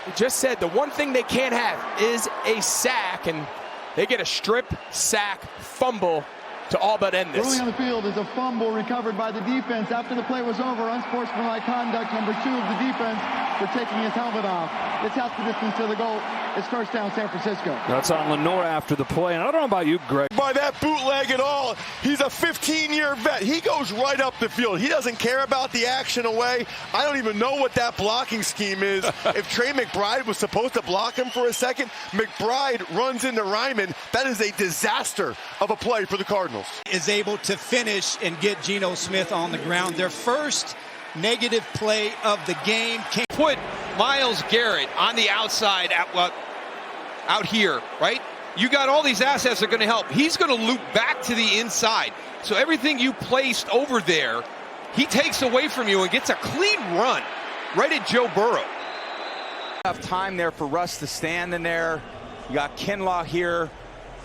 We just said the one thing they can't have is a sack, and they get a strip, sack, fumble to all but end this. Early on the field is a fumble recovered by the defense after the play was over. Unsportsmanlike conduct, number 2 of the defense for taking his helmet off. It's half the distance to the goal. It's first down, San Francisco. That's on Lenore after the play. And I don't know about you, Greg. By that bootleg at all. He's a 15-year vet. He goes right up the field. He doesn't care about the action away. I don't even know what that blocking scheme is. If Trey McBride was supposed to block him for a second, McBride runs into Ryman. That is a disaster of a play for the Cardinals. Is able to finish and get Geno Smith on the ground. Their first negative play of the game. Put Myles Garrett on the outside out here, right? You got all these assets that are going to help. He's going to loop back to the inside. So everything you placed over there, he takes away from you and gets a clean run. right at Joe Burrow. Enough time there for Russ to stand in there. You got Kinlaw here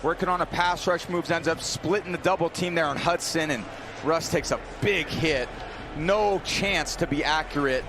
working on a pass rush moves, ends up splitting the double team there on Hudson, and Russ takes a big hit. No chance to be accurate.